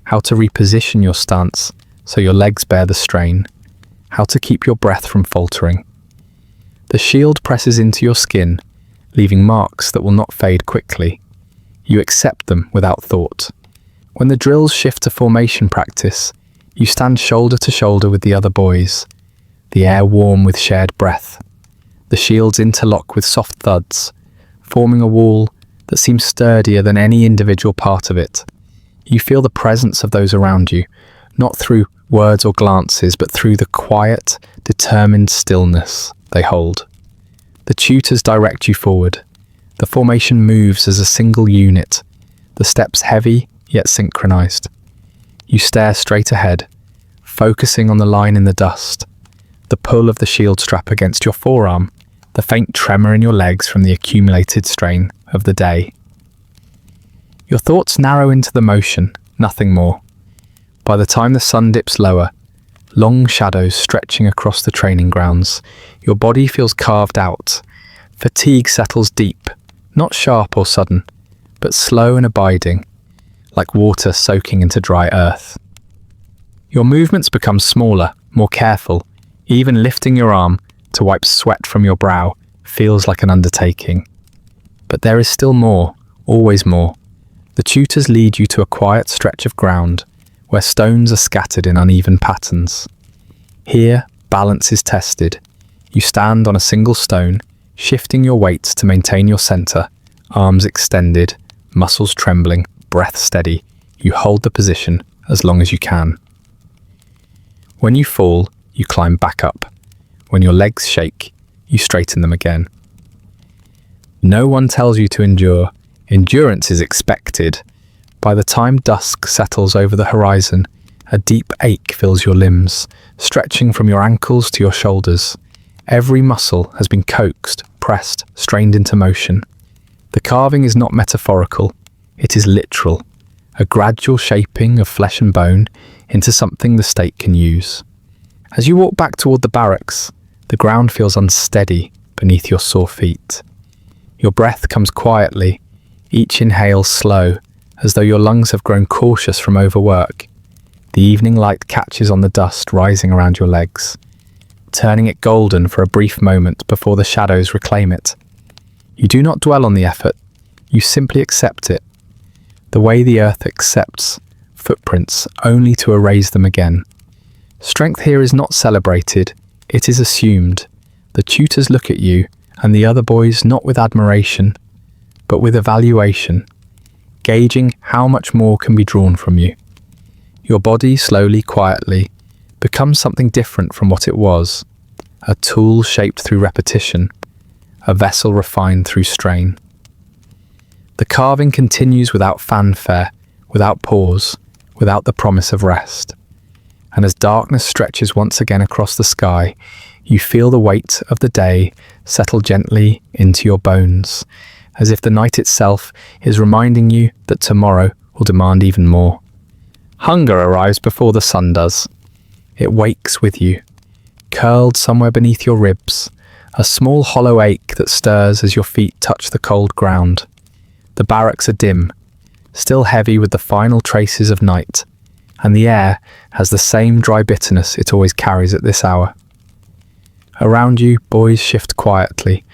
how to reposition your stance so your legs bear the strain, how to keep your breath from faltering. The shield presses into your skin, leaving marks that will not fade quickly. You accept them without thought. When the drills shift to formation practice, you stand shoulder to shoulder with the other boys, the air warm with shared breath. The shields interlock with soft thuds, forming a wall that seems sturdier than any individual part of it. You feel the presence of those around you, not through words or glances, but through the quiet, determined stillness they hold. The tutors direct you forward. The formation moves as a single unit, the steps heavy yet synchronized. You stare straight ahead, focusing on the line in the dust, the pull of the shield strap against your forearm, the faint tremor in your legs from the accumulated strain of the day. Your thoughts narrow into the motion, nothing more. By the time the sun dips lower, long shadows stretching across the training grounds, your body feels carved out. Fatigue settles deep, not sharp or sudden, but slow and abiding, like water soaking into dry earth. Your movements become smaller, more careful. Even lifting your arm to wipe sweat from your brow feels like an undertaking. But there is still more, always more. The tutors lead you to a quiet stretch of ground where stones are scattered in uneven patterns. Here, balance is tested. You stand on a single stone, shifting your weight to maintain your center, arms extended, muscles trembling, breath steady. You hold the position as long as you can. When you fall, you climb back up. When your legs shake, you straighten them again. No one tells you to endure. Endurance is expected. By the time dusk settles over the horizon, a deep ache fills your limbs, stretching from your ankles to your shoulders. Every muscle has been coaxed, pressed, strained into motion. The carving is not metaphorical, it is literal, a gradual shaping of flesh and bone into something the state can use. As you walk back toward the barracks, the ground feels unsteady beneath your sore feet. Your breath comes quietly, each inhale slow, as though your lungs have grown cautious from overwork. The evening light catches on the dust rising around your legs, turning it golden for a brief moment before the shadows reclaim it. You do not dwell on the effort, you simply accept it, the way the earth accepts footprints only to erase them again. Strength here is not celebrated, it is assumed. The tutors look at you and the other boys not with admiration, but with evaluation, gauging how much more can be drawn from you. Your body slowly, quietly, becomes something different from what it was, a tool shaped through repetition, a vessel refined through strain. The carving continues without fanfare, without pause, without the promise of rest. And as darkness stretches once again across the sky, you feel the weight of the day settle gently into your bones, as if the night itself is reminding you that tomorrow will demand even more. Hunger arrives before the sun does. It wakes with you, curled somewhere beneath your ribs, a small hollow ache that stirs as your feet touch the cold ground. The barracks are dim, still heavy with the final traces of night, and the air has the same dry bitterness it always carries at this hour. Around you, boys shift quietly,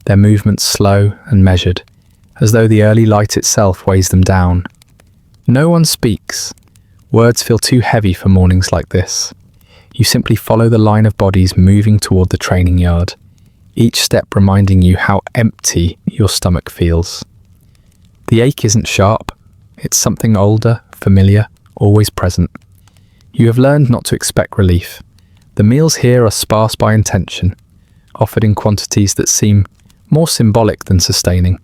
their movements slow and measured, as though the early light itself weighs them down. No one speaks. Words feel too heavy for mornings like this. You simply follow the line of bodies moving toward the training yard, each step reminding you how empty your stomach feels. The ache isn't sharp. It's something older, familiar, always present. You have learned not to expect relief. The meals here are sparse by intention, offered in quantities that seem more symbolic than sustaining.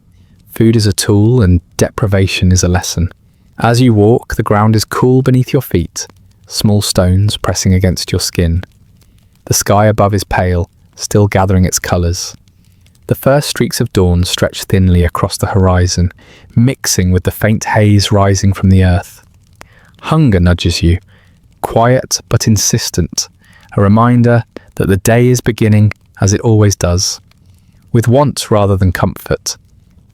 Food is a tool and deprivation is a lesson. As you walk, the ground is cool beneath your feet, small stones pressing against your skin. The sky above is pale, still gathering its colours. The first streaks of dawn stretch thinly across the horizon, mixing with the faint haze rising from the earth. Hunger nudges you, quiet but insistent, a reminder that the day is beginning as it always does. With want rather than comfort,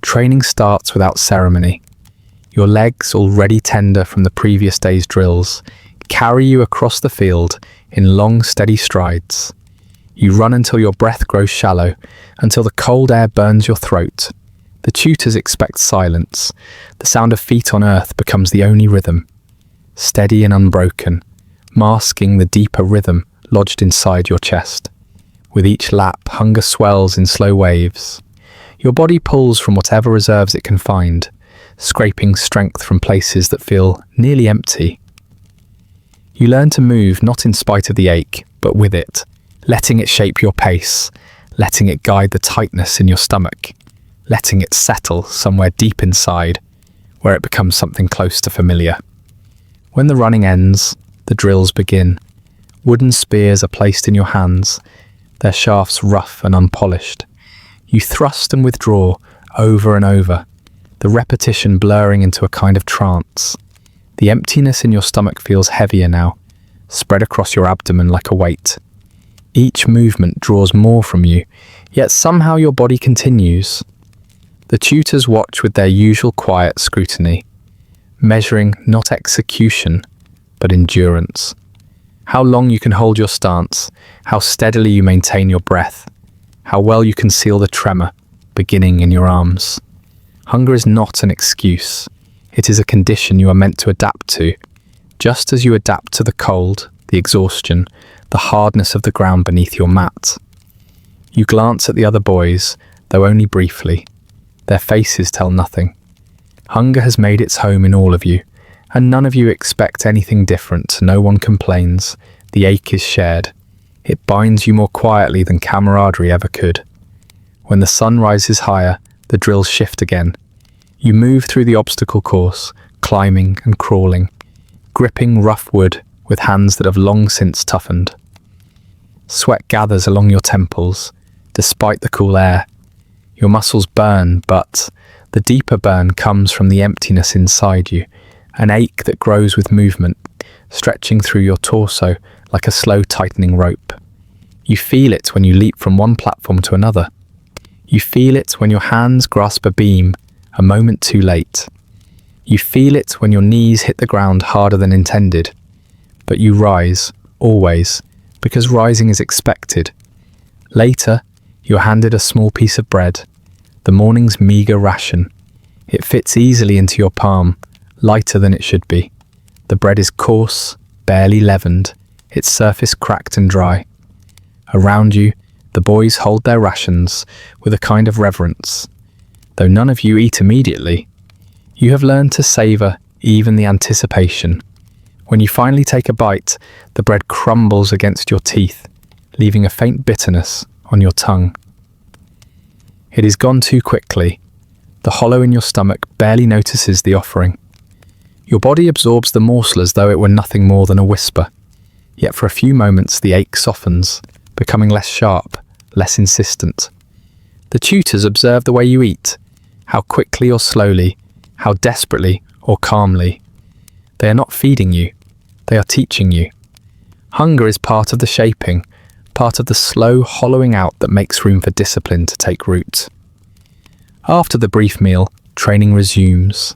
training starts without ceremony. Your legs, already tender from the previous day's drills, carry you across the field in long, steady strides. You run until your breath grows shallow, until the cold air burns your throat. The tutors expect silence. The sound of feet on earth becomes the only rhythm, steady and unbroken, masking the deeper rhythm lodged inside your chest. With each lap, hunger swells in slow waves. Your body pulls from whatever reserves it can find, scraping strength from places that feel nearly empty. You learn to move not in spite of the ache, but with it, letting it shape your pace, letting it guide the tightness in your stomach, letting it settle somewhere deep inside, where it becomes something close to familiar. When the running ends, the drills begin. Wooden spears are placed in your hands, their shafts rough and unpolished. You thrust and withdraw over and over, the repetition blurring into a kind of trance. The emptiness in your stomach feels heavier now, spread across your abdomen like a weight. Each movement draws more from you, yet somehow your body continues. The tutors watch with their usual quiet scrutiny, measuring not execution, but endurance. How long you can hold your stance, how steadily you maintain your breath, how well you conceal the tremor beginning in your arms. Hunger is not an excuse. It is a condition you are meant to adapt to, just as you adapt to the cold, the exhaustion, the hardness of the ground beneath your mat. You glance at the other boys, though only briefly. Their faces tell nothing. Hunger has made its home in all of you, and none of you expect anything different. No one complains. The ache is shared. It binds you more quietly than camaraderie ever could. When the sun rises higher, the drills shift again. You move through the obstacle course, climbing and crawling, gripping rough wood with hands that have long since toughened. Sweat gathers along your temples, despite the cool air. Your muscles burn, but the deeper burn comes from the emptiness inside you, an ache that grows with movement, stretching through your torso like a slow tightening rope. You feel it when you leap from one platform to another. You feel it when your hands grasp a beam, a moment too late. You feel it when your knees hit the ground harder than intended. But you rise, always, because rising is expected. Later, you're handed a small piece of bread, the morning's meagre ration. It fits easily into your palm, lighter than it should be. The bread is coarse, barely leavened, its surface cracked and dry. Around you, the boys hold their rations with a kind of reverence. Though none of you eat immediately, you have learned to savour even the anticipation. When you finally take a bite, the bread crumbles against your teeth, leaving a faint bitterness on your tongue. It is gone too quickly. The hollow in your stomach barely notices the offering. Your body absorbs the morsel as though it were nothing more than a whisper. Yet for a few moments the ache softens, becoming less sharp, less insistent. The tutors observe the way you eat, how quickly or slowly, how desperately or calmly. They are not feeding you, they are teaching you. Hunger is part of the shaping, part of the slow hollowing out that makes room for discipline to take root. After the brief meal, training resumes.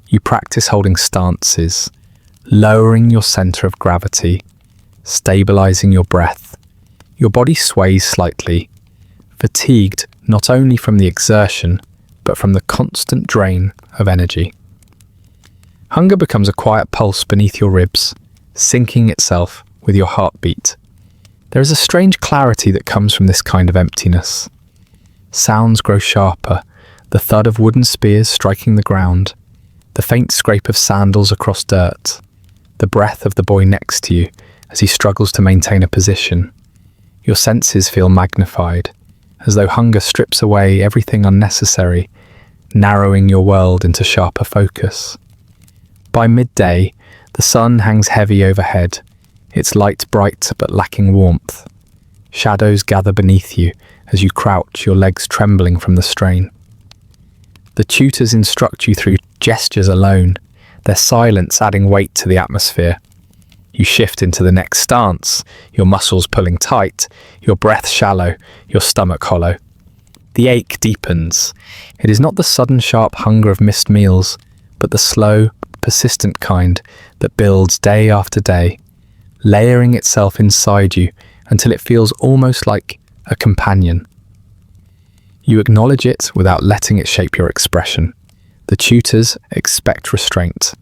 You practice holding stances, lowering your center of gravity, stabilizing your breath. Your body sways slightly, fatigued not only from the exertion, but from the constant drain of energy. Hunger becomes a quiet pulse beneath your ribs, syncing itself with your heartbeat. There is a strange clarity that comes from this kind of emptiness. Sounds grow sharper, the thud of wooden spears striking the ground, the faint scrape of sandals across dirt, the breath of the boy next to you as he struggles to maintain a position. Your senses feel magnified, as though hunger strips away everything unnecessary, narrowing your world into sharper focus. By midday, the sun hangs heavy overhead, its light bright but lacking warmth. Shadows gather beneath you as you crouch, your legs trembling from the strain. The tutors instruct you through gestures alone, their silence adding weight to the atmosphere. You shift into the next stance, your muscles pulling tight, your breath shallow, your stomach hollow. The ache deepens. It is not the sudden sharp hunger of missed meals, but the slow, persistent kind that builds day after day, layering itself inside you until it feels almost like a companion. You acknowledge it without letting it shape your expression. The tutors expect restraint.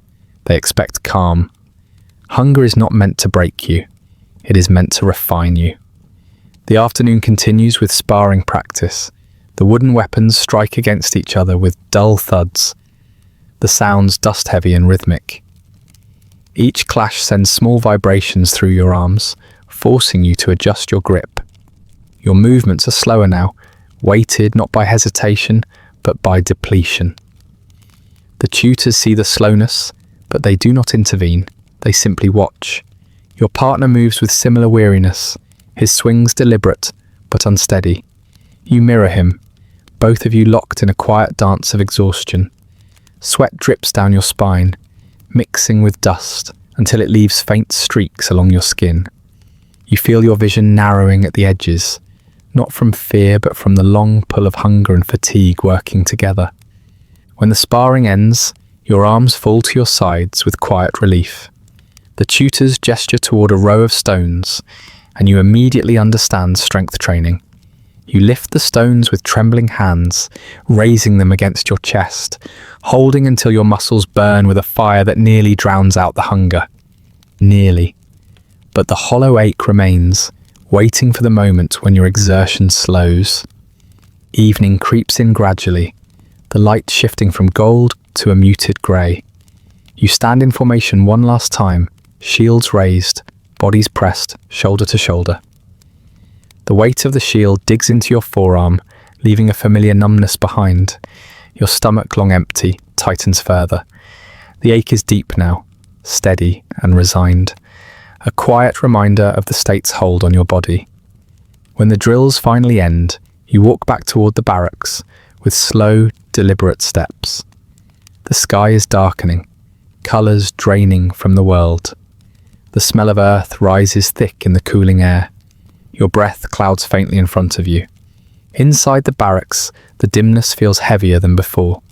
They expect calm. Hunger is not meant to break you. It is meant to refine you. The afternoon continues with sparring practice. The wooden weapons strike against each other with dull thuds. The sounds dust-heavy and rhythmic. Each clash sends small vibrations through your arms, forcing you to adjust your grip. Your movements are slower now, weighted not by hesitation, but by depletion. The tutors see the slowness, but they do not intervene. They simply watch. Your partner moves with similar weariness, his swings deliberate, but unsteady. You mirror him, both of you locked in a quiet dance of exhaustion. Sweat drips down your spine, mixing with dust until it leaves faint streaks along your skin. You feel your vision narrowing at the edges, not from fear but from the long pull of hunger and fatigue working together. When the sparring ends, your arms fall to your sides with quiet relief. The tutors gesture toward a row of stones, and you immediately understand strength training. You lift the stones with trembling hands, raising them against your chest, holding until your muscles burn with a fire that nearly drowns out the hunger. Nearly. But the hollow ache remains, waiting for the moment when your exertion slows. Evening creeps in gradually, the light shifting from gold to a muted grey. You stand in formation one last time, shields raised, bodies pressed, shoulder to shoulder. The weight of the shield digs into your forearm, leaving a familiar numbness behind. Your stomach, long empty, tightens further. The ache is deep now, steady and resigned. A quiet reminder of the state's hold on your body. When the drills finally end, you walk back toward the barracks with slow, deliberate steps. The sky is darkening, colours draining from the world. The smell of earth rises thick in the cooling air. Your breath clouds faintly in front of you. Inside the barracks, the dimness feels heavier than before.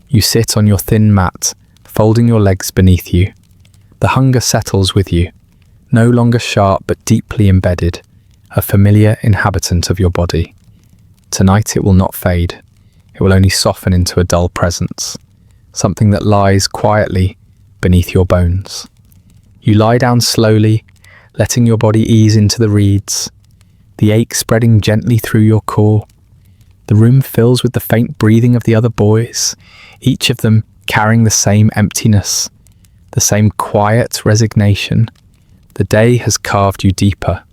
You sit on your thin mat, folding your legs beneath you. The hunger settles with you, no longer sharp but deeply embedded, a familiar inhabitant of your body. Tonight it will not fade. It will only soften into a dull presence, something that lies quietly beneath your bones. You lie down slowly, letting your body ease into the reeds, the ache spreading gently through your core. The room fills with the faint breathing of the other boys, each of them carrying the same emptiness, the same quiet resignation. The day has carved you deeper,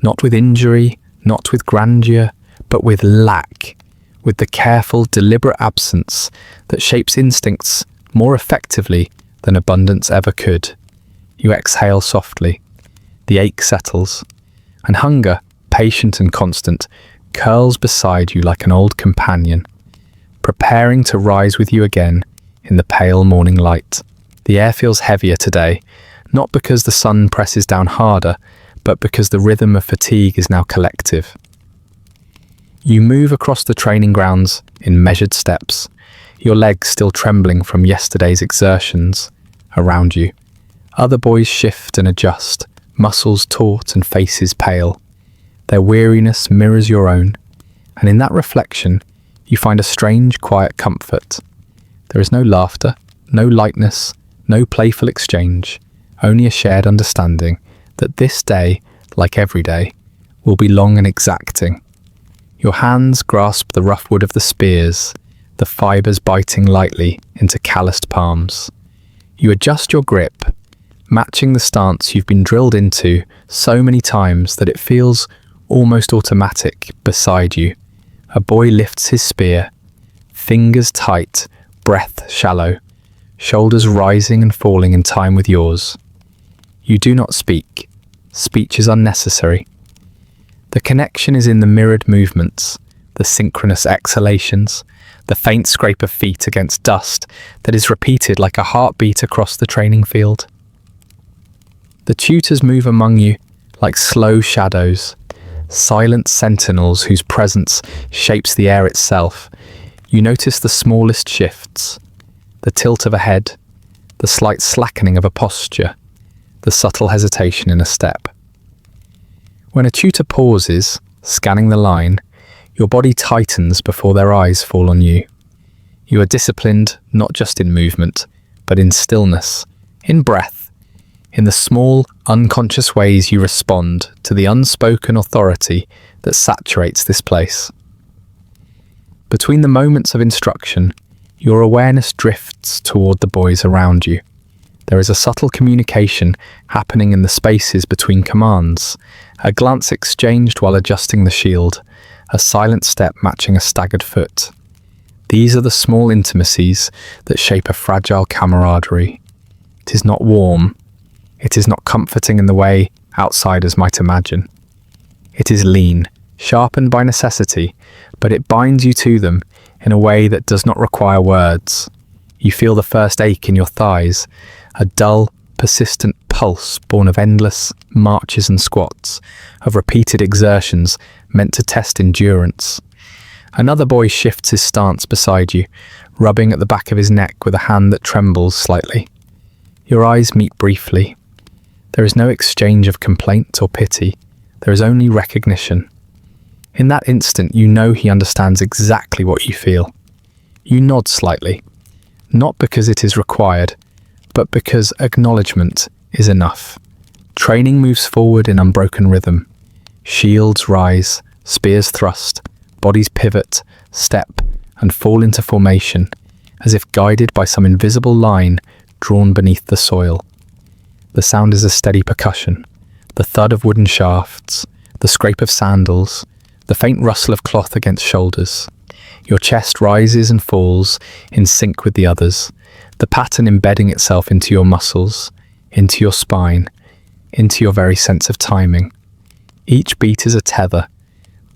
not with injury, not with grandeur, but with lack, with the careful, deliberate absence that shapes instincts more effectively than abundance ever could. You exhale softly. The ache settles, and hunger, patient and constant, curls beside you like an old companion, preparing to rise with you again in the pale morning light. The air feels heavier today, not because the sun presses down harder, but because the rhythm of fatigue is now collective. You move across the training grounds in measured steps, your legs still trembling from yesterday's exertions. Around you, other boys shift and adjust, muscles taut and faces pale. Their weariness mirrors your own, and in that reflection, you find a strange, quiet comfort. There is no laughter, no lightness, no playful exchange, only a shared understanding that this day, like every day, will be long and exacting. Your hands grasp the rough wood of the spears, the fibers biting lightly into calloused palms. You adjust your grip, matching the stance you've been drilled into so many times that it feels almost automatic beside you. A boy lifts his spear, fingers tight, breath shallow, shoulders rising and falling in time with yours. You do not speak. Speech is unnecessary. The connection is in the mirrored movements, the synchronous exhalations, the faint scrape of feet against dust that is repeated like a heartbeat across the training field. The tutors move among you like slow shadows, silent sentinels whose presence shapes the air itself. You notice the smallest shifts, the tilt of a head, the slight slackening of a posture, the subtle hesitation in a step. When a tutor pauses, scanning the line, your body tightens before their eyes fall on you. You are disciplined not just in movement, but in stillness, in breath, in the small, unconscious ways you respond to the unspoken authority that saturates this place. Between the moments of instruction, your awareness drifts toward the boys around you. There is a subtle communication happening in the spaces between commands, a glance exchanged while adjusting the shield, a silent step matching a staggered foot. These are the small intimacies that shape a fragile camaraderie. It is not warm. It is not comforting in the way outsiders might imagine. It is lean, sharpened by necessity, but it binds you to them in a way that does not require words. You feel the first ache in your thighs, a dull, persistent pulse born of endless marches and squats, of repeated exertions meant to test endurance. Another boy shifts his stance beside you, rubbing at the back of his neck with a hand that trembles slightly. Your eyes meet briefly. There is no exchange of complaint or pity. There is only recognition. In that instant, you know he understands exactly what you feel. You nod slightly, not because it is required, but because acknowledgement is enough. Training moves forward in unbroken rhythm. Shields rise, spears thrust, bodies pivot, step, and fall into formation, as if guided by some invisible line drawn beneath the soil. The sound is a steady percussion, the thud of wooden shafts, the scrape of sandals, the faint rustle of cloth against shoulders. Your chest rises and falls in sync with the others, the pattern embedding itself into your muscles, into your spine, into your very sense of timing. Each beat is a tether,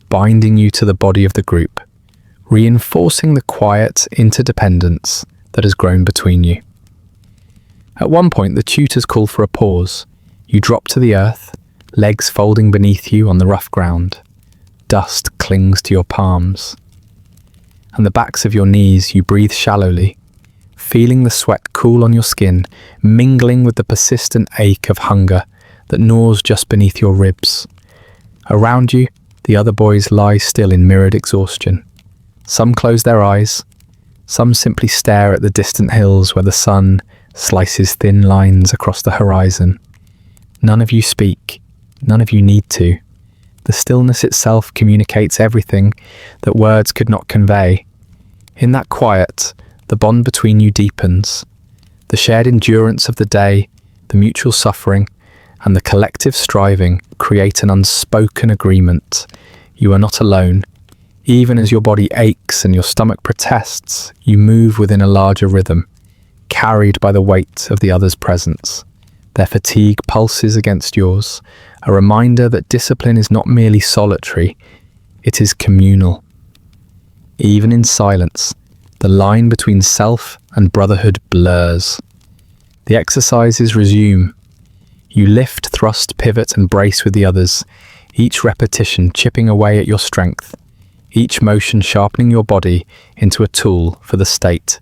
binding you to the body of the group, reinforcing the quiet interdependence that has grown between you. At one point, the tutors call for a pause. You drop to the earth, legs folding beneath you on the rough ground. Dust clings to your palms. And the backs of your knees, you breathe shallowly, feeling the sweat cool on your skin, mingling with the persistent ache of hunger that gnaws just beneath your ribs. Around you, the other boys lie still in mirrored exhaustion. Some close their eyes, some simply stare at the distant hills where the sun slices thin lines across the horizon. None of you speak, none of you need to. The stillness itself communicates everything that words could not convey. In that quiet, the bond between you deepens. The shared endurance of the day, the mutual suffering, and the collective striving create an unspoken agreement. You are not alone. Even as your body aches and your stomach protests, you move within a larger rhythm, carried by the weight of the other's presence. Their fatigue pulses against yours, a reminder that discipline is not merely solitary, it is communal. Even in silence, the line between self and brotherhood blurs. The exercises resume. You lift, thrust, pivot, and brace with the others, each repetition chipping away at your strength, each motion sharpening your body into a tool for the state.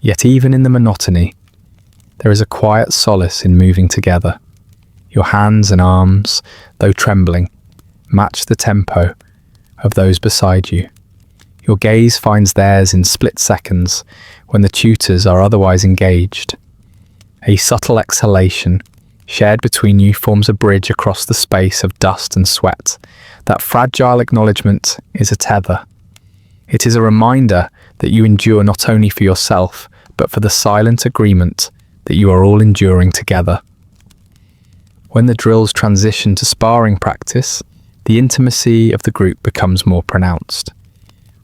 Yet even in the monotony, there is a quiet solace in moving together. Your hands and arms, though trembling, match the tempo of those beside you. Your gaze finds theirs in split seconds when the tutors are otherwise engaged. A subtle exhalation shared between you forms a bridge across the space of dust and sweat. That fragile acknowledgement is a tether. It is a reminder that you endure not only for yourself, but for the silent agreement that you are all enduring together. When the drills transition to sparring practice, the intimacy of the group becomes more pronounced.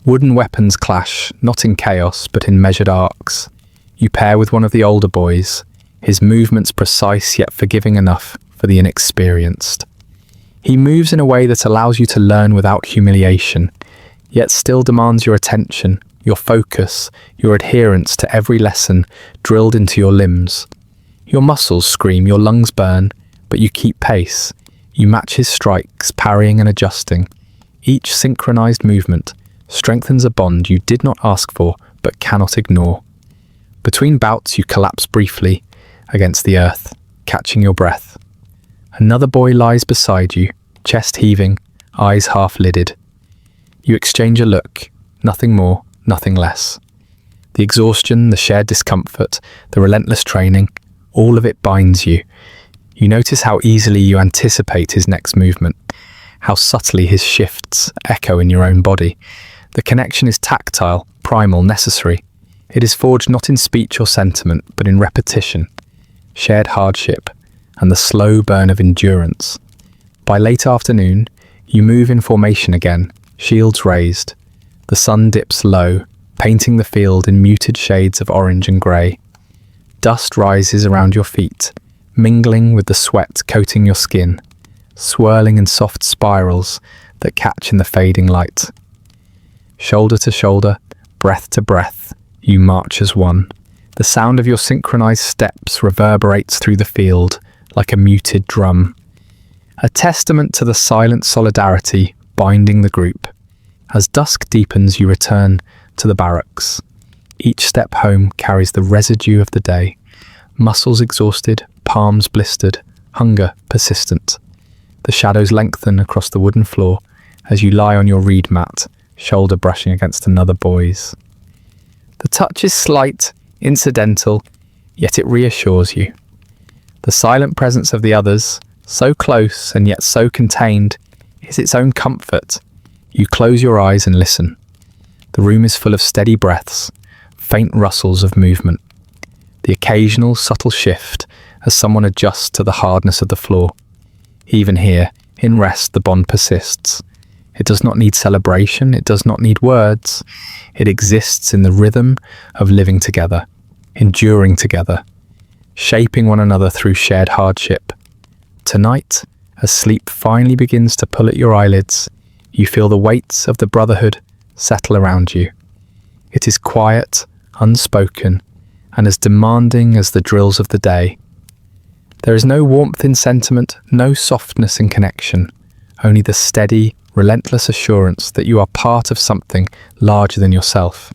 Wooden weapons clash, not in chaos, but in measured arcs. You pair with one of the older boys, his movements precise yet forgiving enough for the inexperienced. He moves in a way that allows you to learn without humiliation, yet still demands your attention, your focus, your adherence to every lesson drilled into your limbs. Your muscles scream, your lungs burn, but you keep pace. You match his strikes, parrying and adjusting. Each synchronized movement strengthens a bond you did not ask for but cannot ignore. Between bouts you collapse briefly against the earth, catching your breath. Another boy lies beside you, chest heaving, eyes half-lidded. You exchange a look, nothing more, nothing less. The exhaustion, the shared discomfort, the relentless training, all of it binds you. You notice how easily you anticipate his next movement, how subtly his shifts echo in your own body. The connection is tactile, primal, necessary. It is forged not in speech or sentiment, but in repetition, shared hardship, and the slow burn of endurance. By late afternoon, you move in formation again, shields raised. The sun dips low, painting the field in muted shades of orange and grey. Dust rises around your feet, mingling with the sweat coating your skin, swirling in soft spirals that catch in the fading light. Shoulder to shoulder, breath to breath, you march as one. The sound of your synchronized steps reverberates through the field like a muted drum, a testament to the silent solidarity binding the group. As dusk deepens, you return to the barracks. Each step home carries the residue of the day, muscles exhausted, palms blistered, hunger persistent. The shadows lengthen across the wooden floor as you lie on your reed mat, shoulder brushing against another boy's. The touch is slight, incidental, yet it reassures you. The silent presence of the others, so close and yet so contained, is its own comfort. You close your eyes and listen. The room is full of steady breaths, faint rustles of movement, the occasional subtle shift as someone adjusts to the hardness of the floor. Even here, in rest, the bond persists. It does not need celebration, it does not need words. It exists in the rhythm of living together, enduring together, shaping one another through shared hardship. Tonight, as sleep finally begins to pull at your eyelids, you feel the weight of the brotherhood settle around you. It is quiet, unspoken, and as demanding as the drills of the day. There is no warmth in sentiment, no softness in connection, only the steady, relentless assurance that you are part of something larger than yourself.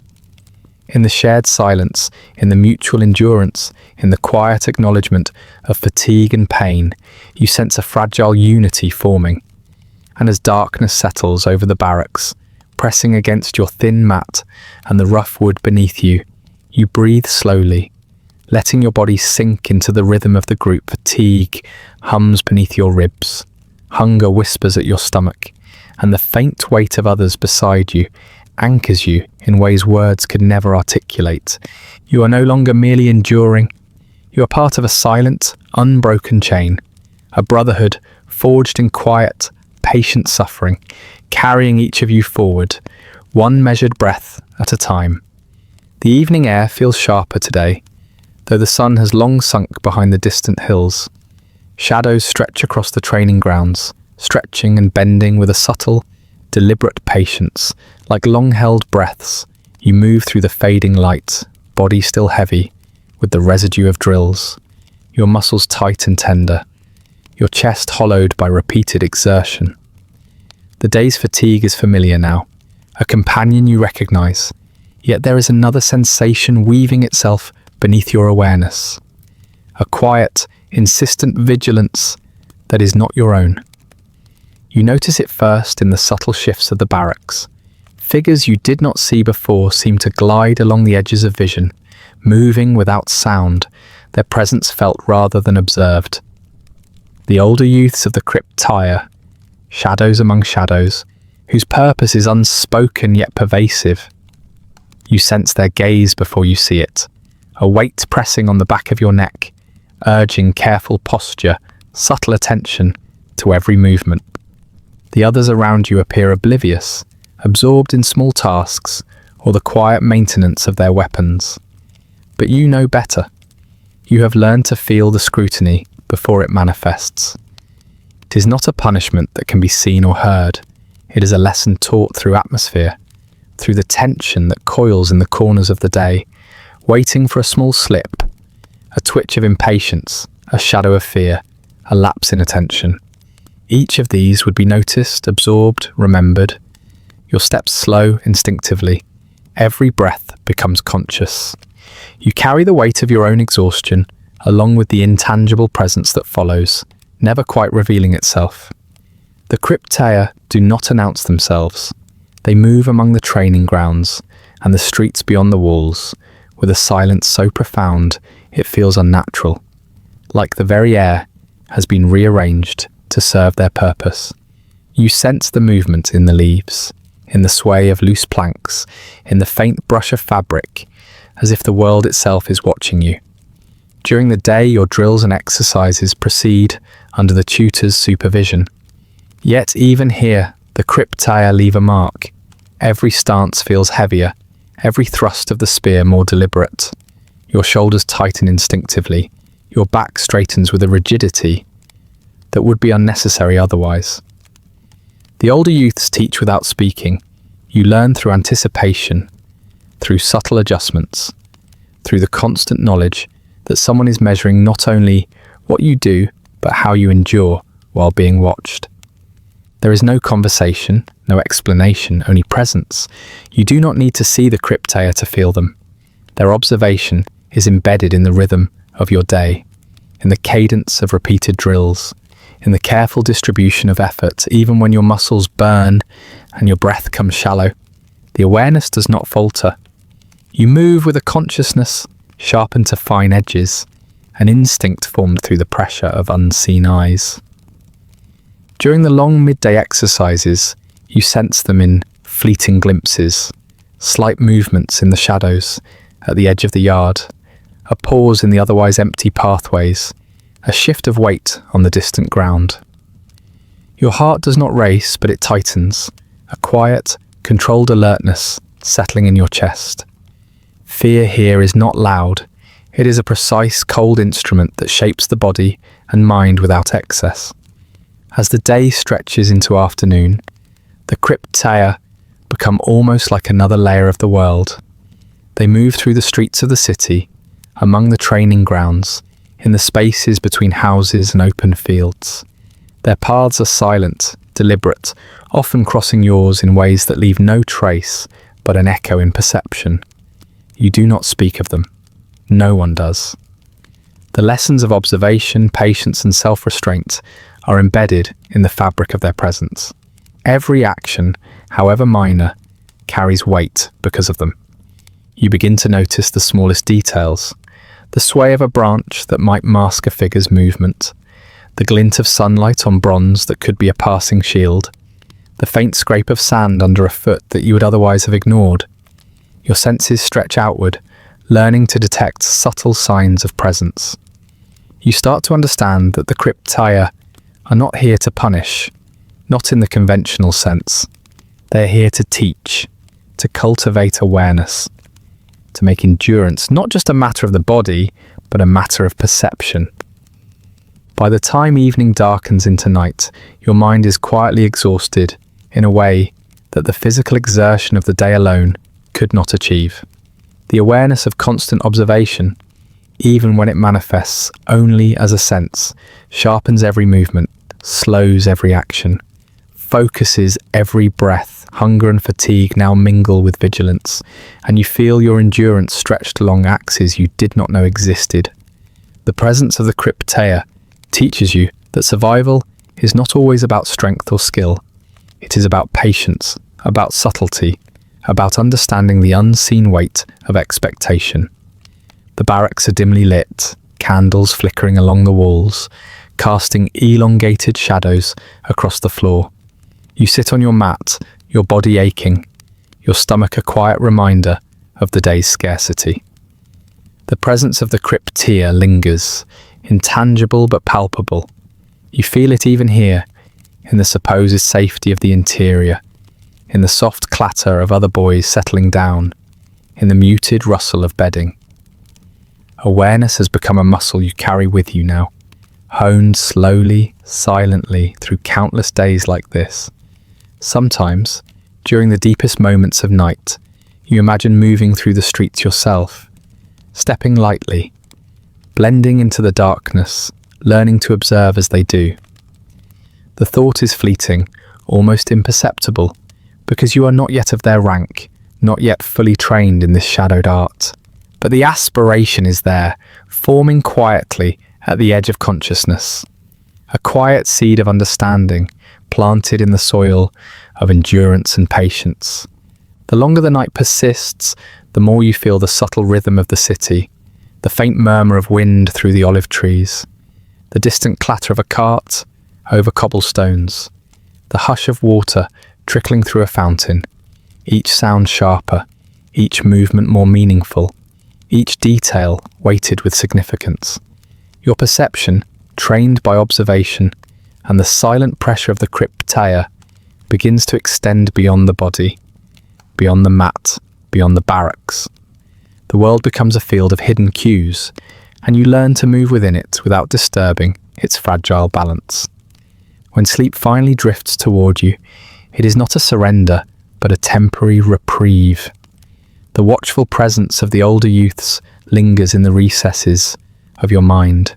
In the shared silence, in the mutual endurance, in the quiet acknowledgement of fatigue and pain, you sense a fragile unity forming. And as darkness settles over the barracks, pressing against your thin mat and the rough wood beneath you, you breathe slowly, letting your body sink into the rhythm of the group. Fatigue hums beneath your ribs, hunger whispers at your stomach, and the faint weight of others beside you anchors you in ways words could never articulate. You are no longer merely enduring, you are part of a silent, unbroken chain, a brotherhood forged in quiet, patient suffering, carrying each of you forward, one measured breath at a time. The evening air feels sharper today, though the sun has long sunk behind the distant hills. Shadows stretch across the training grounds, stretching and bending with a subtle, deliberate patience. Like long-held breaths, you move through the fading light, body still heavy, with the residue of drills, your muscles tight and tender, your chest hollowed by repeated exertion. The day's fatigue is familiar now, a companion you recognize, yet there is another sensation weaving itself beneath your awareness. A quiet, insistent vigilance that is not your own. You notice it first in the subtle shifts of the barracks. Figures you did not see before seem to glide along the edges of vision, moving without sound, their presence felt rather than observed. The older youths of the crypta, shadows among shadows, whose purpose is unspoken yet pervasive. You sense their gaze before you see it, a weight pressing on the back of your neck, urging careful posture, subtle attention to every movement. The others around you appear oblivious, absorbed in small tasks or the quiet maintenance of their weapons. But you know better. You have learned to feel the scrutiny before it manifests. It is not a punishment that can be seen or heard. It is a lesson taught through atmosphere, through the tension that coils in the corners of the day, waiting for a small slip, a twitch of impatience, a shadow of fear, a lapse in attention. Each of these would be noticed, absorbed, remembered. Your steps slow instinctively. Every breath becomes conscious. You carry the weight of your own exhaustion, along with the intangible presence that follows, never quite revealing itself. The crypta do not announce themselves. They move among the training grounds and the streets beyond the walls, with a silence so profound it feels unnatural, like the very air has been rearranged to serve their purpose. You sense the movement in the leaves, in the sway of loose planks, in the faint brush of fabric, as if the world itself is watching you. During the day, your drills and exercises proceed under the tutor's supervision. Yet even here, the crypta leave a mark. Every stance feels heavier, every thrust of the spear more deliberate. Your shoulders tighten instinctively, your back straightens with a rigidity that would be unnecessary otherwise. The older youths teach without speaking. You learn through anticipation, through subtle adjustments, through the constant knowledge that someone is measuring not only what you do, but how you endure while being watched. There is no conversation, no explanation, only presence. You do not need to see the crypta to feel them. Their observation is embedded in the rhythm of your day, in the cadence of repeated drills, in the careful distribution of effort, even when your muscles burn and your breath comes shallow. The awareness does not falter. You move with a consciousness sharpened to fine edges, an instinct formed through the pressure of unseen eyes. During the long midday exercises, you sense them in fleeting glimpses, slight movements in the shadows at the edge of the yard, a pause in the otherwise empty pathways, a shift of weight on the distant ground. Your heart does not race, but it tightens, a quiet, controlled alertness settling in your chest. Fear here is not loud. It is a precise, cold instrument that shapes the body and mind without excess. As the day stretches into afternoon, the crypta become almost like another layer of the world. They move through the streets of the city, among the training grounds, in the spaces between houses and open fields. Their paths are silent, deliberate, often crossing yours in ways that leave no trace but an echo in perception. You do not speak of them. No one does. The lessons of observation, patience, and self-restraint are embedded in the fabric of their presence. Every action, however minor, carries weight because of them. You begin to notice the smallest details, the sway of a branch that might mask a figure's movement, the glint of sunlight on bronze that could be a passing shield, the faint scrape of sand under a foot that you would otherwise have ignored. Your senses stretch outward, learning to detect subtle signs of presence. You start to understand that the crypta are not here to punish, not in the conventional sense. They are here to teach, to cultivate awareness, to make endurance not just a matter of the body, but a matter of perception. By the time evening darkens into night, your mind is quietly exhausted in a way that the physical exertion of the day alone could not achieve. The awareness of constant observation, even when it manifests only as a sense, sharpens every movement, slows every action, focuses every breath. Hunger and fatigue now mingle with vigilance, and you feel your endurance stretched along axes you did not know existed. The presence of the crypta teaches you that survival is not always about strength or skill. It is about patience, about subtlety, about understanding the unseen weight of expectation. The barracks are dimly lit, candles flickering along the walls, casting elongated shadows across the floor. You sit on your mat, your body aching, your stomach a quiet reminder of the day's scarcity. The presence of the crypta lingers, intangible but palpable. You feel it even here, in the supposed safety of the interior, in the soft clatter of other boys settling down, in the muted rustle of bedding. Awareness has become a muscle you carry with you now, honed slowly, silently through countless days like this. Sometimes, during the deepest moments of night, you imagine moving through the streets yourself, stepping lightly, blending into the darkness, learning to observe as they do. The thought is fleeting, almost imperceptible, because you are not yet of their rank, not yet fully trained in this shadowed art. But the aspiration is there, forming quietly at the edge of consciousness. A quiet seed of understanding, planted in the soil of endurance and patience. The longer the night persists, the more you feel the subtle rhythm of the city, the faint murmur of wind through the olive trees, the distant clatter of a cart over cobblestones, the hush of water trickling through a fountain, each sound sharper, each movement more meaningful, each detail weighted with significance. Your perception, trained by observation, and the silent pressure of the crypta begins to extend beyond the body, beyond the mat, beyond the barracks. The world becomes a field of hidden cues, and you learn to move within it without disturbing its fragile balance. When sleep finally drifts toward you, it is not a surrender, but a temporary reprieve. The watchful presence of the older youths lingers in the recesses of your mind,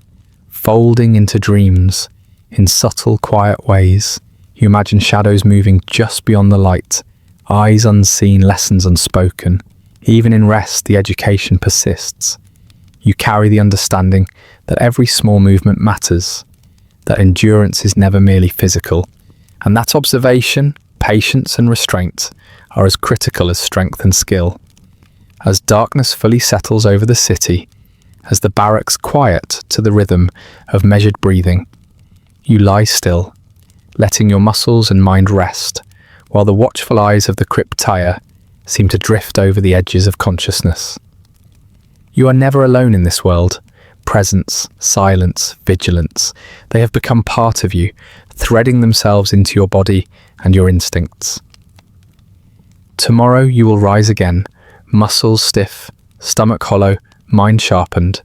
folding into dreams. In subtle, quiet ways, you imagine shadows moving just beyond the light, eyes unseen, lessons unspoken. Even in rest, the education persists. You carry the understanding that every small movement matters, that endurance is never merely physical, and that observation, patience and restraint are as critical as strength and skill. As darkness fully settles over the city, as the barracks quiet to the rhythm of measured breathing, you lie still, letting your muscles and mind rest, while the watchful eyes of the crypta seem to drift over the edges of consciousness. You are never alone in this world. Presence, silence, vigilance, they have become part of you, threading themselves into your body and your instincts. Tomorrow you will rise again, muscles stiff, stomach hollow, mind sharpened.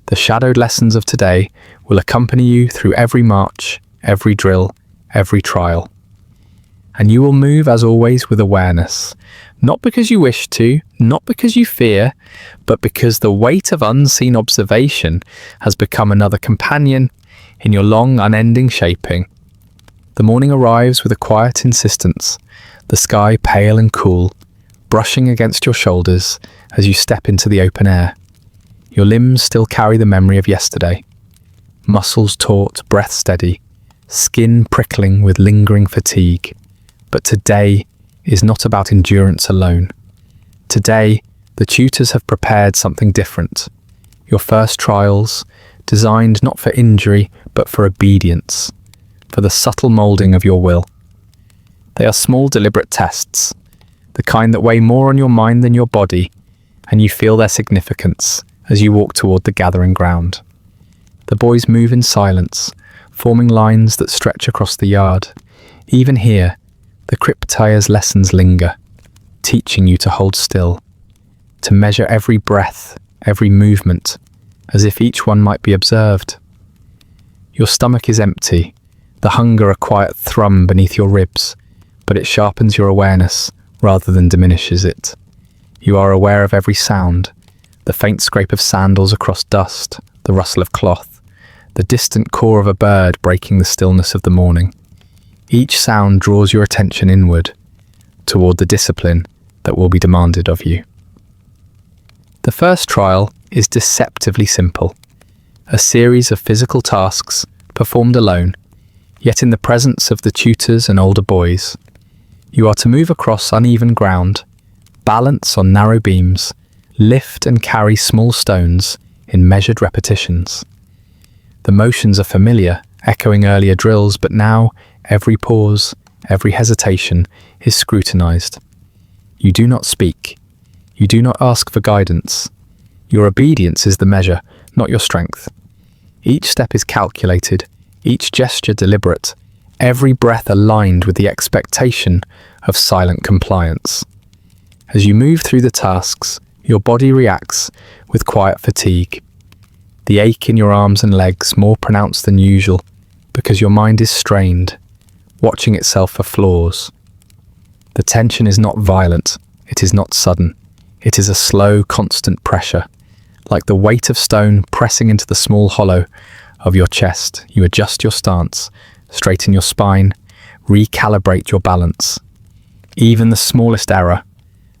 The shadowed lessons of today will accompany you through every march, every drill, every trial. And you will move as always with awareness, not because you wish to, not because you fear, but because the weight of unseen observation has become another companion in your long, unending shaping. The morning arrives with a quiet insistence, the sky pale and cool, brushing against your shoulders as you step into the open air. Your limbs still carry the memory of yesterday. Muscles taut, breath steady, skin prickling with lingering fatigue. But today is not about endurance alone. Today, the tutors have prepared something different. Your first trials, designed not for injury, but for obedience, for the subtle moulding of your will. They are small, deliberate tests, the kind that weigh more on your mind than your body, and you feel their significance as you walk toward the gathering ground. The boys move in silence, forming lines that stretch across the yard. Even here, the crypta's lessons linger. teaching you to hold still, to measure every breath, every movement, as if each one might be observed. Your stomach is empty, the hunger a quiet thrum beneath your ribs, but it sharpens your awareness rather than diminishes it. You are aware of every sound, the faint scrape of sandals across dust, the rustle of cloth, the distant caw of a bird breaking the stillness of the morning. Each sound draws your attention inward, toward the discipline that will be demanded of you. The first trial is deceptively simple, a series of physical tasks performed alone, yet in the presence of the tutors and older boys. You are to move across uneven ground, balance on narrow beams, lift and carry small stones in measured repetitions. The motions are familiar, echoing earlier drills, but now every pause, every hesitation is scrutinized. You do not speak. You do not ask for guidance. Your obedience is the measure, not your strength. Each step is calculated, each gesture deliberate, every breath aligned with the expectation of silent compliance. As you move through the tasks, your body reacts with quiet fatigue. The ache in your arms and legs more pronounced than usual because your mind is strained, watching itself for flaws. The tension is not violent, it is not sudden. It is a slow, constant pressure. Like the weight of stone pressing into the small hollow of your chest, you adjust your stance, straighten your spine, recalibrate your balance. Even the smallest error,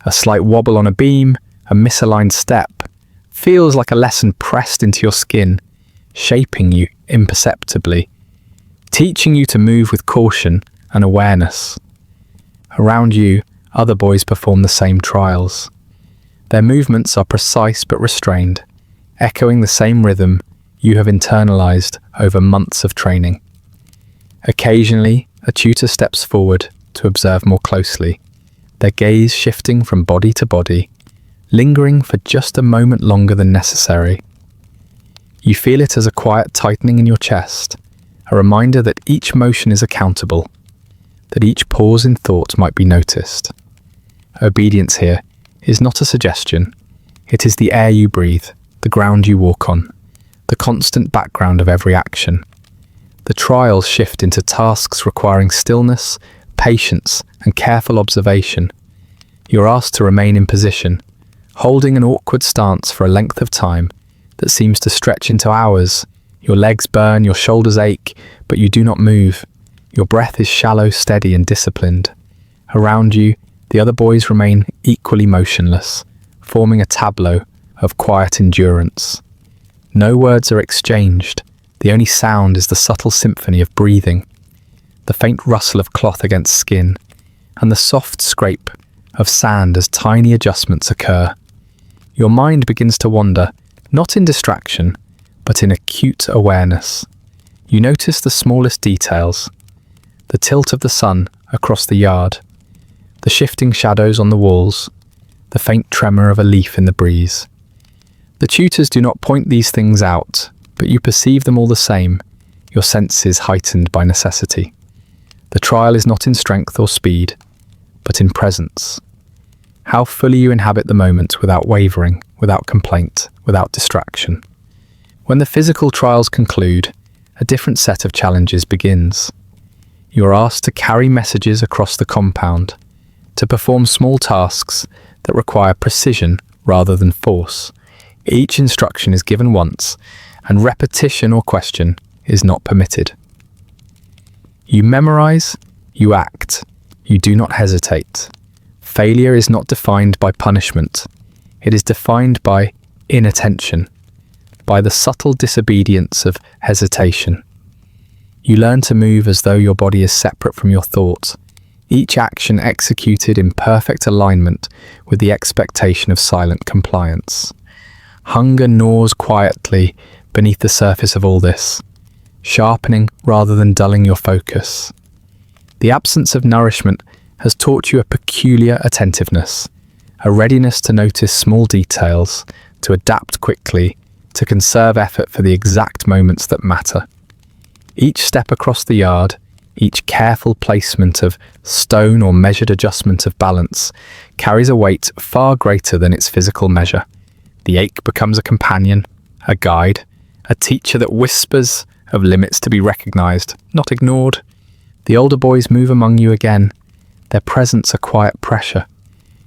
a slight wobble on a beam, a misaligned step, feels like a lesson pressed into your skin, shaping you imperceptibly, teaching you to move with caution and awareness. Around you, other boys perform the same trials. Their movements are precise but restrained, echoing the same rhythm you have internalized over months of training. Occasionally, a tutor steps forward to observe more closely, their gaze shifting from body to body, lingering for just a moment longer than necessary. You feel it as a quiet tightening in your chest, a reminder that each motion is accountable, that each pause in thought might be noticed. Obedience here is not a suggestion. It is the air you breathe, the ground you walk on, the constant background of every action. The trials shift into tasks requiring stillness, patience, and careful observation. You're asked to remain in position, holding an awkward stance for a length of time that seems to stretch into hours. Your legs burn, your shoulders ache, but you do not move. Your breath is shallow, steady, and disciplined. Around you, the other boys remain equally motionless, forming a tableau of quiet endurance. No words are exchanged. The only sound is the subtle symphony of breathing, the faint rustle of cloth against skin, and the soft scrape of sand as tiny adjustments occur. Your mind begins to wander, not in distraction, but in acute awareness. You notice the smallest details, the tilt of the sun across the yard, the shifting shadows on the walls, the faint tremor of a leaf in the breeze. The tutors do not point these things out, but you perceive them all the same, your senses heightened by necessity. The trial is not in strength or speed, but in presence. How fully you inhabit the moment without wavering, without complaint, without distraction. When the physical trials conclude, a different set of challenges begins. You are asked to carry messages across the compound, to perform small tasks that require precision rather than force. Each instruction is given once, and repetition or question is not permitted. You memorize, you act, you do not hesitate. Failure is not defined by punishment. It is defined by inattention, by the subtle disobedience of hesitation. You learn to move as though your body is separate from your thoughts, each action executed in perfect alignment with the expectation of silent compliance. Hunger gnaws quietly beneath the surface of all this, sharpening rather than dulling your focus. The absence of nourishment has taught you a peculiar attentiveness, a readiness to notice small details, to adapt quickly, to conserve effort for the exact moments that matter. Each step across the yard, Each careful placement of stone or measured adjustment of balance carries a weight far greater than its physical measure. The ache becomes a companion, a guide, a teacher that whispers of limits to be recognized, not ignored. The older boys move among you again, their presence a quiet pressure.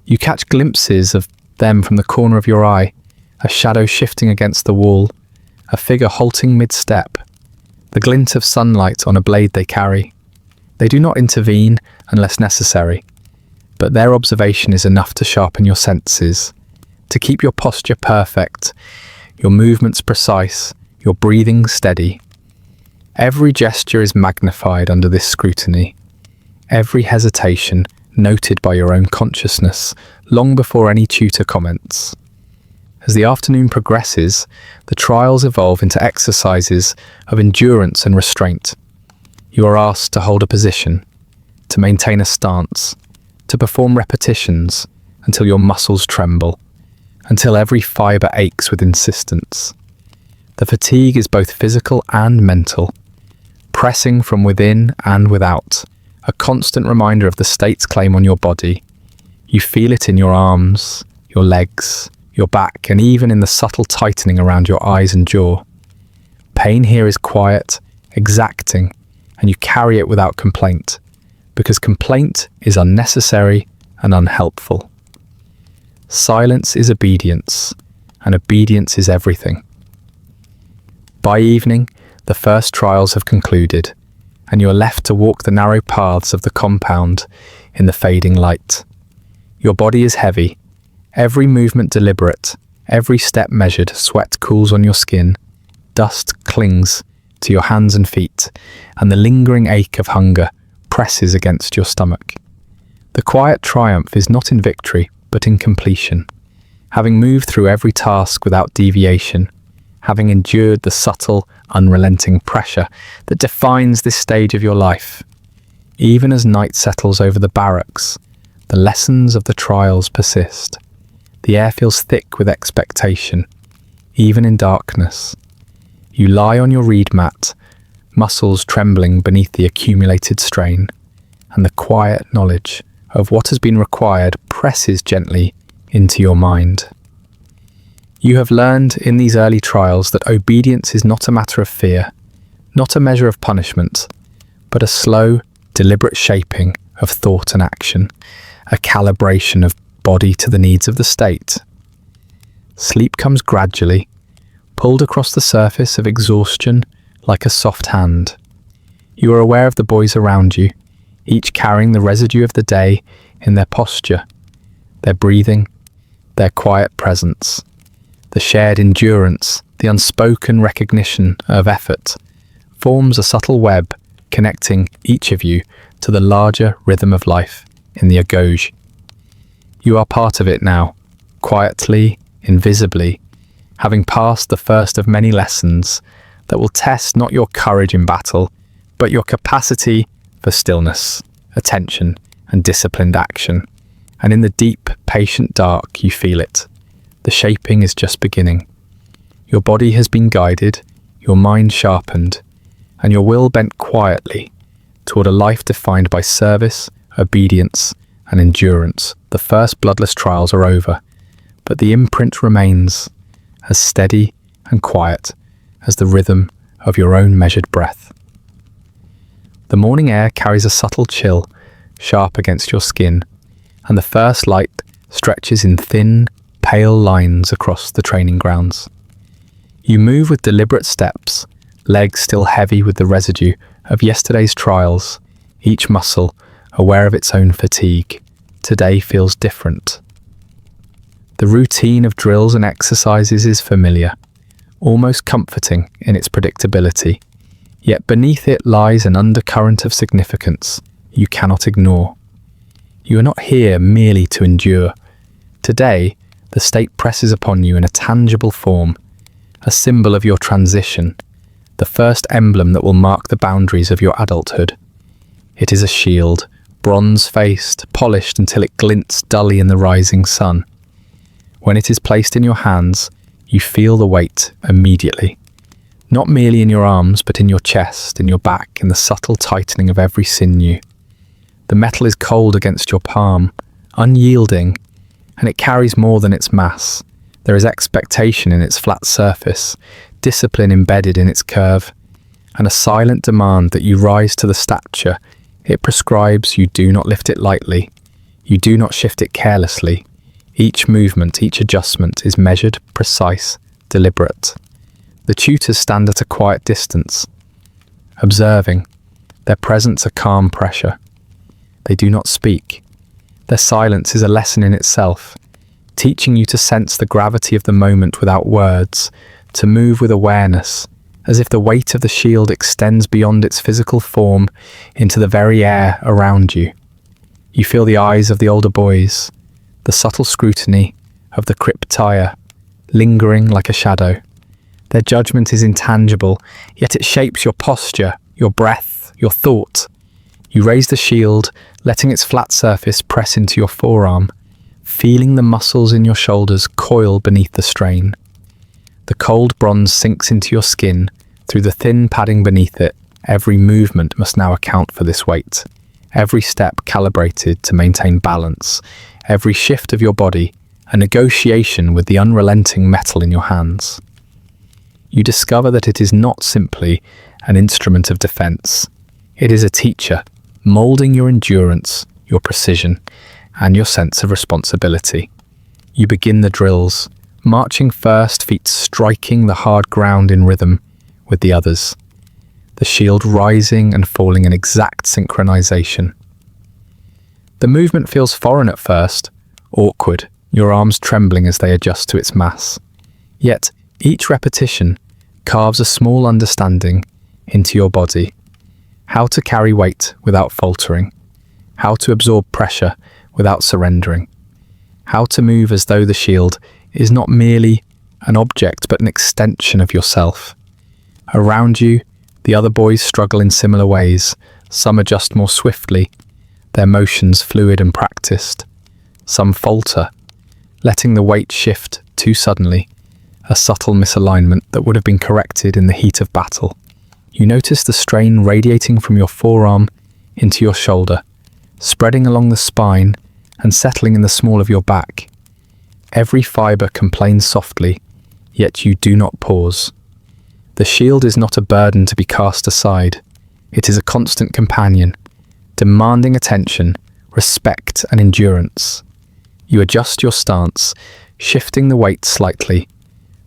You catch glimpses of them from the corner of your eye, a shadow shifting against the wall, a figure halting mid-step, the glint of sunlight on a blade they carry. They do not intervene unless necessary, but their observation is enough to sharpen your senses, to keep your posture perfect, your movements precise, your breathing steady. Every gesture is magnified under this scrutiny, every hesitation noted by your own consciousness long before any tutor comments. As the afternoon progresses, the trials evolve into exercises of endurance and restraint. You are asked to hold a position, to maintain a stance, to perform repetitions until your muscles tremble, until every fibre aches with insistence. The fatigue is both physical and mental, pressing from within and without, a constant reminder of the state's claim on your body. You feel it in your arms, your legs, your back, and even in the subtle tightening around your eyes and jaw. Pain here is quiet, exacting, and you carry it without complaint, because complaint is unnecessary and unhelpful. Silence is obedience, and obedience is everything. By evening, the first trials have concluded, and you are left to walk the narrow paths of the compound in the fading light. Your body is heavy, every movement deliberate, every step measured. Sweat cools on your skin, dust clings to your hands and feet, and the lingering ache of hunger presses against your stomach. The quiet triumph is not in victory, but in completion. Having moved through every task without deviation, having endured the subtle, unrelenting pressure that defines this stage of your life. Even as night settles over the barracks, the lessons of the trials persist. The air feels thick with expectation, even in darkness. You lie on your reed mat, muscles trembling beneath the accumulated strain, and the quiet knowledge of what has been required presses gently into your mind. You have learned in these early trials that obedience is not a matter of fear, not a measure of punishment, but a slow, deliberate shaping of thought and action, a calibration of body to the needs of the state. Sleep comes gradually, pulled across the surface of exhaustion like a soft hand. You are aware of the boys around you, each carrying the residue of the day in their posture, their breathing, their quiet presence. The shared endurance, the unspoken recognition of effort, forms a subtle web connecting each of you to the larger rhythm of life in the agoj. You are part of it now, quietly, invisibly, having passed the first of many lessons that will test not your courage in battle, but your capacity for stillness, attention, and disciplined action. And in the deep, patient dark, you feel it. The shaping is just beginning. Your body has been guided, your mind sharpened, and your will bent quietly toward a life defined by service, obedience, and endurance. The first bloodless trials are over, but the imprint remains, as steady and quiet as the rhythm of your own measured breath. The morning air carries a subtle chill, sharp against your skin, and the first light stretches in thin, pale lines across the training grounds. You move with deliberate steps, legs still heavy with the residue of yesterday's trials, each muscle aware of its own fatigue. Today feels different. The routine of drills and exercises is familiar, almost comforting in its predictability, yet beneath it lies an undercurrent of significance you cannot ignore. You are not here merely to endure. Today, the state presses upon you in a tangible form, a symbol of your transition, the first emblem that will mark the boundaries of your adulthood. It is a shield, bronze-faced, polished until it glints dully in the rising sun. When it is placed in your hands, you feel the weight immediately. not merely in your arms, but in your chest, in your back, in the subtle tightening of every sinew. The metal is cold against your palm, unyielding, and it carries more than its mass. There is expectation in its flat surface, discipline embedded in its curve, and a silent demand that you rise to the stature it prescribes. You do not lift it lightly. You do not shift it carelessly. Each movement, each adjustment is measured, precise, deliberate. The tutors stand at a quiet distance, observing, their presence a calm pressure. They do not speak. Their silence is a lesson in itself, teaching you to sense the gravity of the moment without words, to move with awareness, as if the weight of the shield extends beyond its physical form into the very air around you. You feel the eyes of the older boys, the subtle scrutiny of the crypta lingering like a shadow. Their judgment is intangible, yet it shapes your posture, your breath, your thought. You raise the shield, letting its flat surface press into your forearm, feeling the muscles in your shoulders coil beneath the strain. The cold bronze sinks into your skin through the thin padding beneath it. Every movement must now account for this weight. Every step calibrated to maintain balance. Every shift of your body, a negotiation with the unrelenting metal in your hands. You discover that it is not simply an instrument of defense. It is a teacher, molding your endurance, your precision, and your sense of responsibility. You begin the drills, marching first, feet striking the hard ground in rhythm with the others, the shield rising and falling in exact synchronization. The movement feels foreign at first, awkward, your arms trembling as they adjust to its mass. Yet, each repetition carves a small understanding into your body. How to carry weight without faltering. How to absorb pressure without surrendering. How to move as though the shield is not merely an object but an extension of yourself. Around you, the other boys struggle in similar ways. Some adjust more swiftly, their motions fluid and practiced. Some falter, letting the weight shift too suddenly, a subtle misalignment that would have been corrected in the heat of battle. You notice the strain radiating from your forearm into your shoulder, spreading along the spine and settling in the small of your back. Every fibre complains softly, yet you do not pause. The shield is not a burden to be cast aside. It is a constant companion, demanding attention, respect and endurance. You adjust your stance, shifting the weight slightly,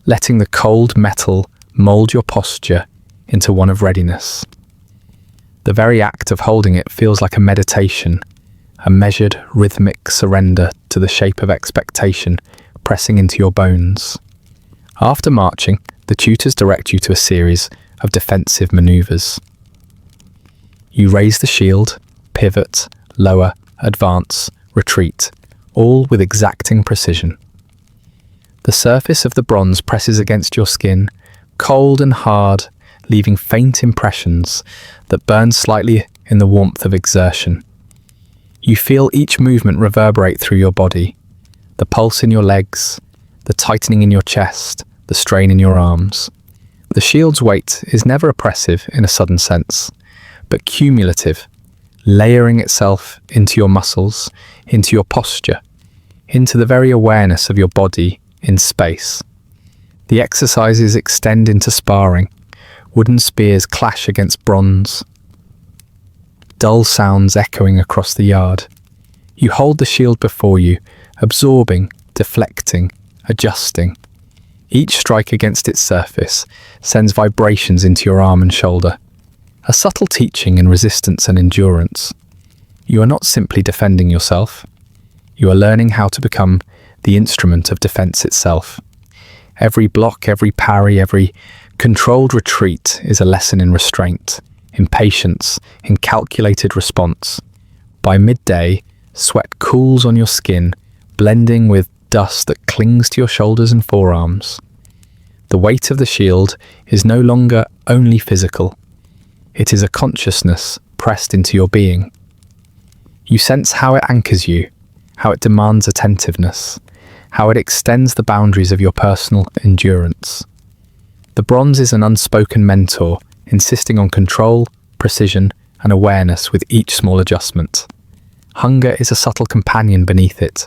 letting the cold metal mould your posture into one of readiness. The very act of holding it feels like a meditation, a measured, rhythmic surrender to the shape of expectation pressing into your bones. After marching, the tutors direct you to a series of defensive maneuvers. You raise the shield, pivot, lower, advance, retreat, all with exacting precision. The surface of the bronze presses against your skin, cold and hard, leaving faint impressions that burn slightly in the warmth of exertion. You feel each movement reverberate through your body, the pulse in your legs, the tightening in your chest, the strain in your arms. The shield's weight is never oppressive in a sudden sense, but cumulative, layering itself into your muscles, into your posture, into the very awareness of your body in space. The exercises extend into sparring. Wooden spears clash against bronze, dull sounds echoing across the yard. You hold the shield before you, absorbing, deflecting, adjusting. Each strike against its surface sends vibrations into your arm and shoulder, a subtle teaching in resistance and endurance. You are not simply defending yourself. You are learning how to become the instrument of defense itself. Every block, every parry, every controlled retreat is a lesson in restraint, in patience, in calculated response. By midday, sweat cools on your skin, blending with dust that clings to your shoulders and forearms. The weight of the shield is no longer only physical. It is a consciousness pressed into your being. You sense how it anchors you, how it demands attentiveness, how it extends the boundaries of your personal endurance. The bronze is an unspoken mentor, insisting on control, precision, and awareness with each small adjustment. Hunger is a subtle companion beneath it,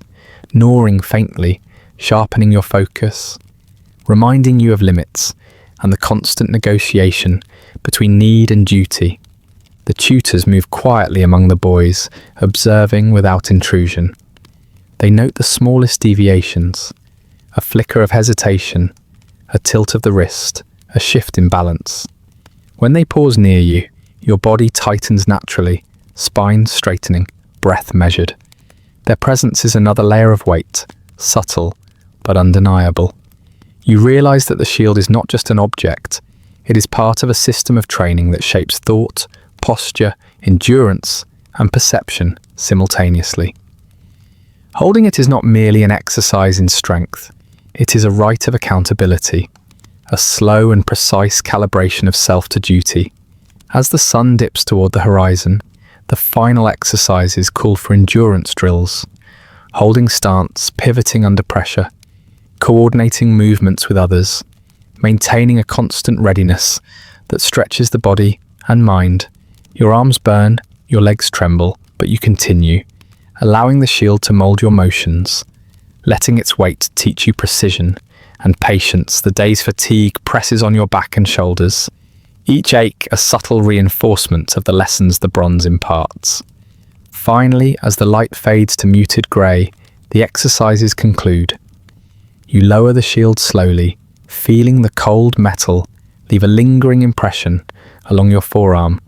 gnawing faintly, sharpening your focus, reminding you of limits and the constant negotiation between need and duty. The tutors move quietly among the boys, observing without intrusion. They note the smallest deviations, a flicker of hesitation, a tilt of the wrist, a shift in balance. When they pause near you, your body tightens naturally, spine straightening, breath measured. Their presence is another layer of weight, subtle but undeniable. You realize that the shield is not just an object, it is part of a system of training that shapes thought, posture, endurance, and perception simultaneously. Holding it is not merely an exercise in strength, it is a rite of accountability, a slow and precise calibration of self to duty. As the sun dips toward the horizon, the final exercises call for endurance drills, holding stance, pivoting under pressure, coordinating movements with others, maintaining a constant readiness that stretches the body and mind. Your arms burn, your legs tremble, but you continue, allowing the shield to mold your motions, letting its weight teach you precision and patience. The day's fatigue presses on your back and shoulders, each ache a subtle reinforcement of the lessons the bronze imparts. Finally, as the light fades to muted grey, the exercises conclude. You lower the shield slowly, feeling the cold metal leave a lingering impression along your forearm.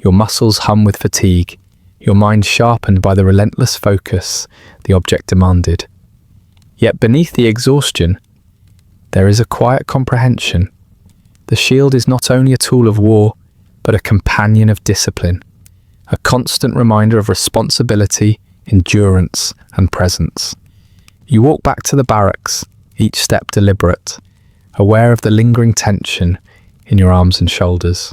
Your muscles hum with fatigue, your mind sharpened by the relentless focus the object demanded. Yet beneath the exhaustion, there is a quiet comprehension. The shield is not only a tool of war, but a companion of discipline, a constant reminder of responsibility, endurance, and presence. You walk back to the barracks, each step deliberate, aware of the lingering tension in your arms and shoulders.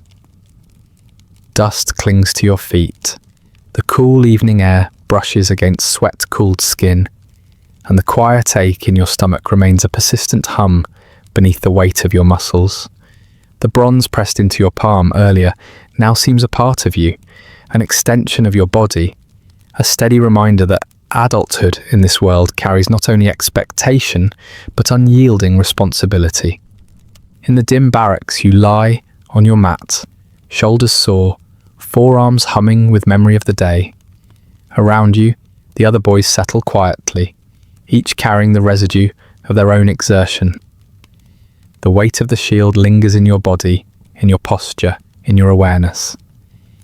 Dust clings to your feet. The cool evening air brushes against sweat-cooled skin, and the quiet ache in your stomach remains a persistent hum beneath the weight of your muscles. The bronze pressed into your palm earlier now seems a part of you, an extension of your body, a steady reminder that adulthood in this world carries not only expectation, but unyielding responsibility. In the dim barracks, you lie on your mat, shoulders sore, forearms humming with memory of the day. Around you, the other boys settle quietly, each carrying the residue of their own exertion. The weight of the shield lingers in your body, in your posture, in your awareness.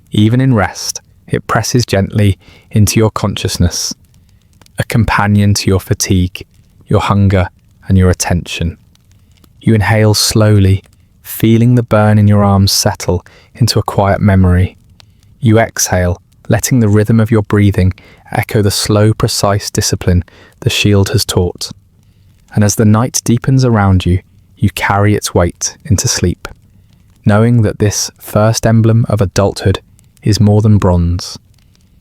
Even in rest, it presses gently into your consciousness, a companion to your fatigue, your hunger, and your attention. You inhale slowly, feeling the burn in your arms settle into a quiet memory. You exhale, letting the rhythm of your breathing echo the slow, precise discipline the shield has taught. And as the night deepens around you, you carry its weight into sleep, knowing that this first emblem of adulthood is more than bronze.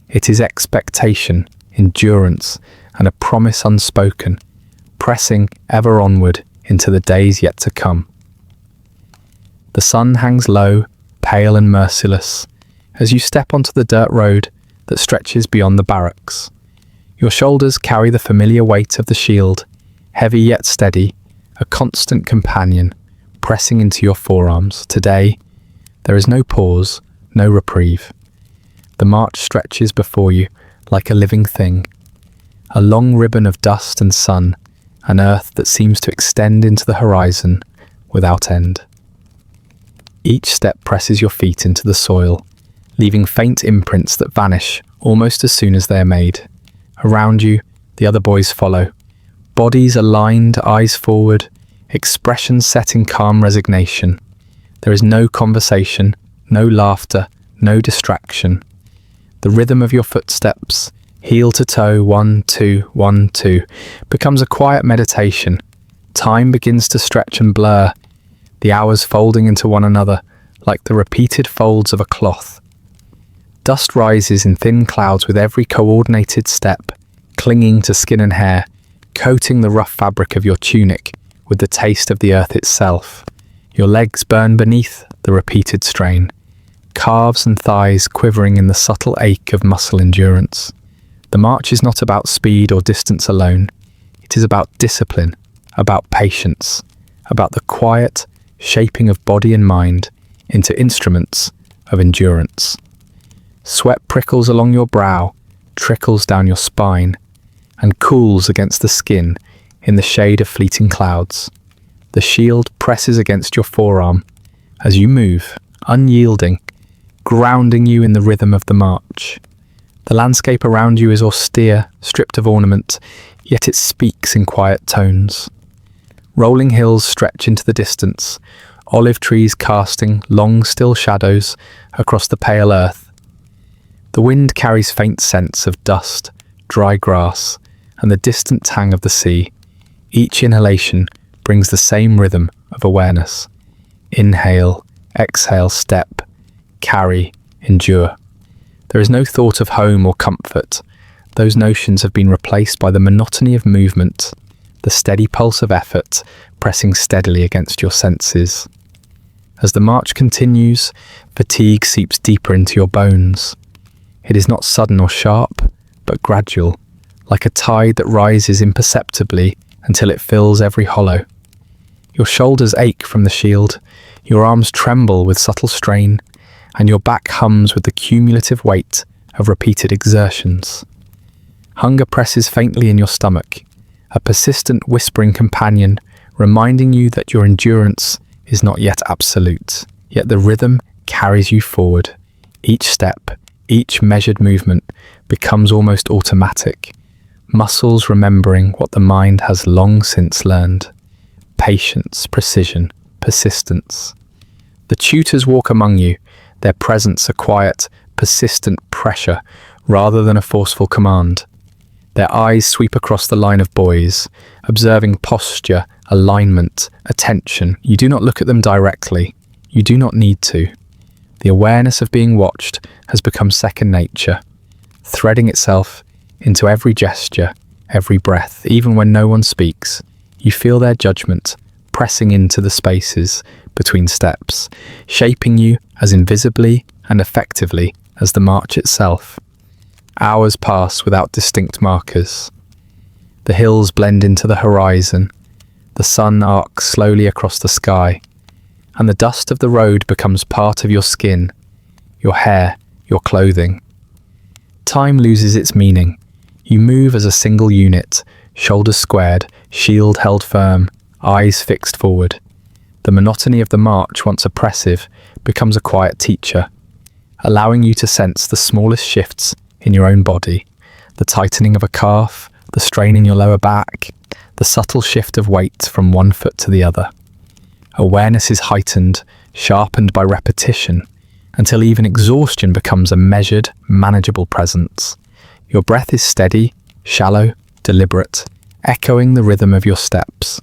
It is expectation, endurance, and a promise unspoken, pressing ever onward into the days yet to come. The sun hangs low, pale and merciless, as you step onto the dirt road that stretches beyond the barracks. Your shoulders carry the familiar weight of the shield, heavy yet steady, a constant companion, pressing into your forearms. Today, there is no pause, no reprieve. The march stretches before you like a living thing, a long ribbon of dust and sun, an earth that seems to extend into the horizon without end. Each step presses your feet into the soil, leaving faint imprints that vanish almost as soon as they are made. Around you, the other boys follow, bodies aligned, eyes forward, expressions set in calm resignation. There is no conversation, no laughter, no distraction. The rhythm of your footsteps, heel to toe, 1, 2, 1, 2, becomes a quiet meditation. Time begins to stretch and blur, the hours folding into one another like the repeated folds of a cloth. Dust rises in thin clouds with every coordinated step, clinging to skin and hair, coating the rough fabric of your tunic with the taste of the earth itself. Your legs burn beneath the repeated strain, calves and thighs quivering in the subtle ache of muscle endurance. The march is not about speed or distance alone. It is about discipline, about patience, about the quiet shaping of body and mind into instruments of endurance. Sweat prickles along your brow, trickles down your spine, and cools against the skin in the shade of fleeting clouds. The shield presses against your forearm as you move, unyielding, grounding you in the rhythm of the march. The landscape around you is austere, stripped of ornament, yet it speaks in quiet tones. Rolling hills stretch into the distance, olive trees casting long, still shadows across the pale earth. The wind carries faint scents of dust, dry grass, and the distant tang of the sea. Each inhalation brings the same rhythm of awareness. Inhale, exhale, step, carry, endure. There is no thought of home or comfort. Those notions have been replaced by the monotony of movement, the steady pulse of effort pressing steadily against your senses. As the march continues, fatigue seeps deeper into your bones. It is not sudden or sharp, but gradual, like a tide that rises imperceptibly until it fills every hollow. Your shoulders ache from the shield, your arms tremble with subtle strain, and your back hums with the cumulative weight of repeated exertions. Hunger presses faintly in your stomach, a persistent whispering companion reminding you that your endurance is not yet absolute, yet the rhythm carries you forward. Each step, each measured movement becomes almost automatic, muscles remembering what the mind has long since learned. Patience, precision, persistence. The tutors walk among you, their presence a quiet, persistent pressure rather than a forceful command. Their eyes sweep across the line of boys, observing posture, alignment, attention. You do not look at them directly. You do not need to. The awareness of being watched has become second nature, threading itself into every gesture, every breath. Even when no one speaks, you feel their judgment pressing into the spaces between steps, shaping you as invisibly and effectively as the march itself. Hours pass without distinct markers. The hills blend into the horizon, the sun arcs slowly across the sky, and the dust of the road becomes part of your skin, your hair, your clothing. Time loses its meaning. You move as a single unit, shoulders squared, shield held firm, eyes fixed forward. The monotony of the march, once oppressive, becomes a quiet teacher, allowing you to sense the smallest shifts in your own body, the tightening of a calf, the strain in your lower back, the subtle shift of weight from one foot to the other. Awareness is heightened, sharpened by repetition, until even exhaustion becomes a measured, manageable presence. Your breath is steady, shallow, deliberate, echoing the rhythm of your steps.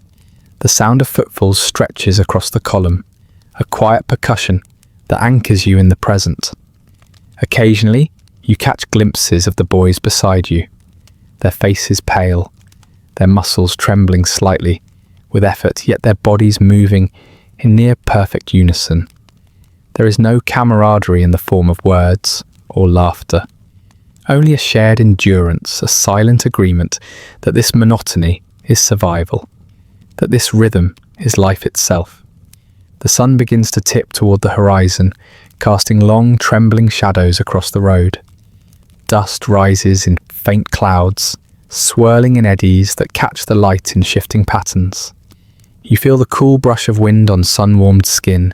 The sound of footfalls stretches across the column, a quiet percussion that anchors you in the present. Occasionally, you catch glimpses of the boys beside you, their faces pale, their muscles trembling slightly with effort, yet their bodies moving in near perfect unison. There is no camaraderie in the form of words or laughter, only a shared endurance, a silent agreement that this monotony is survival, that this rhythm is life itself. The sun begins to tip toward the horizon, casting long, trembling shadows across the road. Dust rises in faint clouds, swirling in eddies that catch the light in shifting patterns. You feel the cool brush of wind on sun-warmed skin,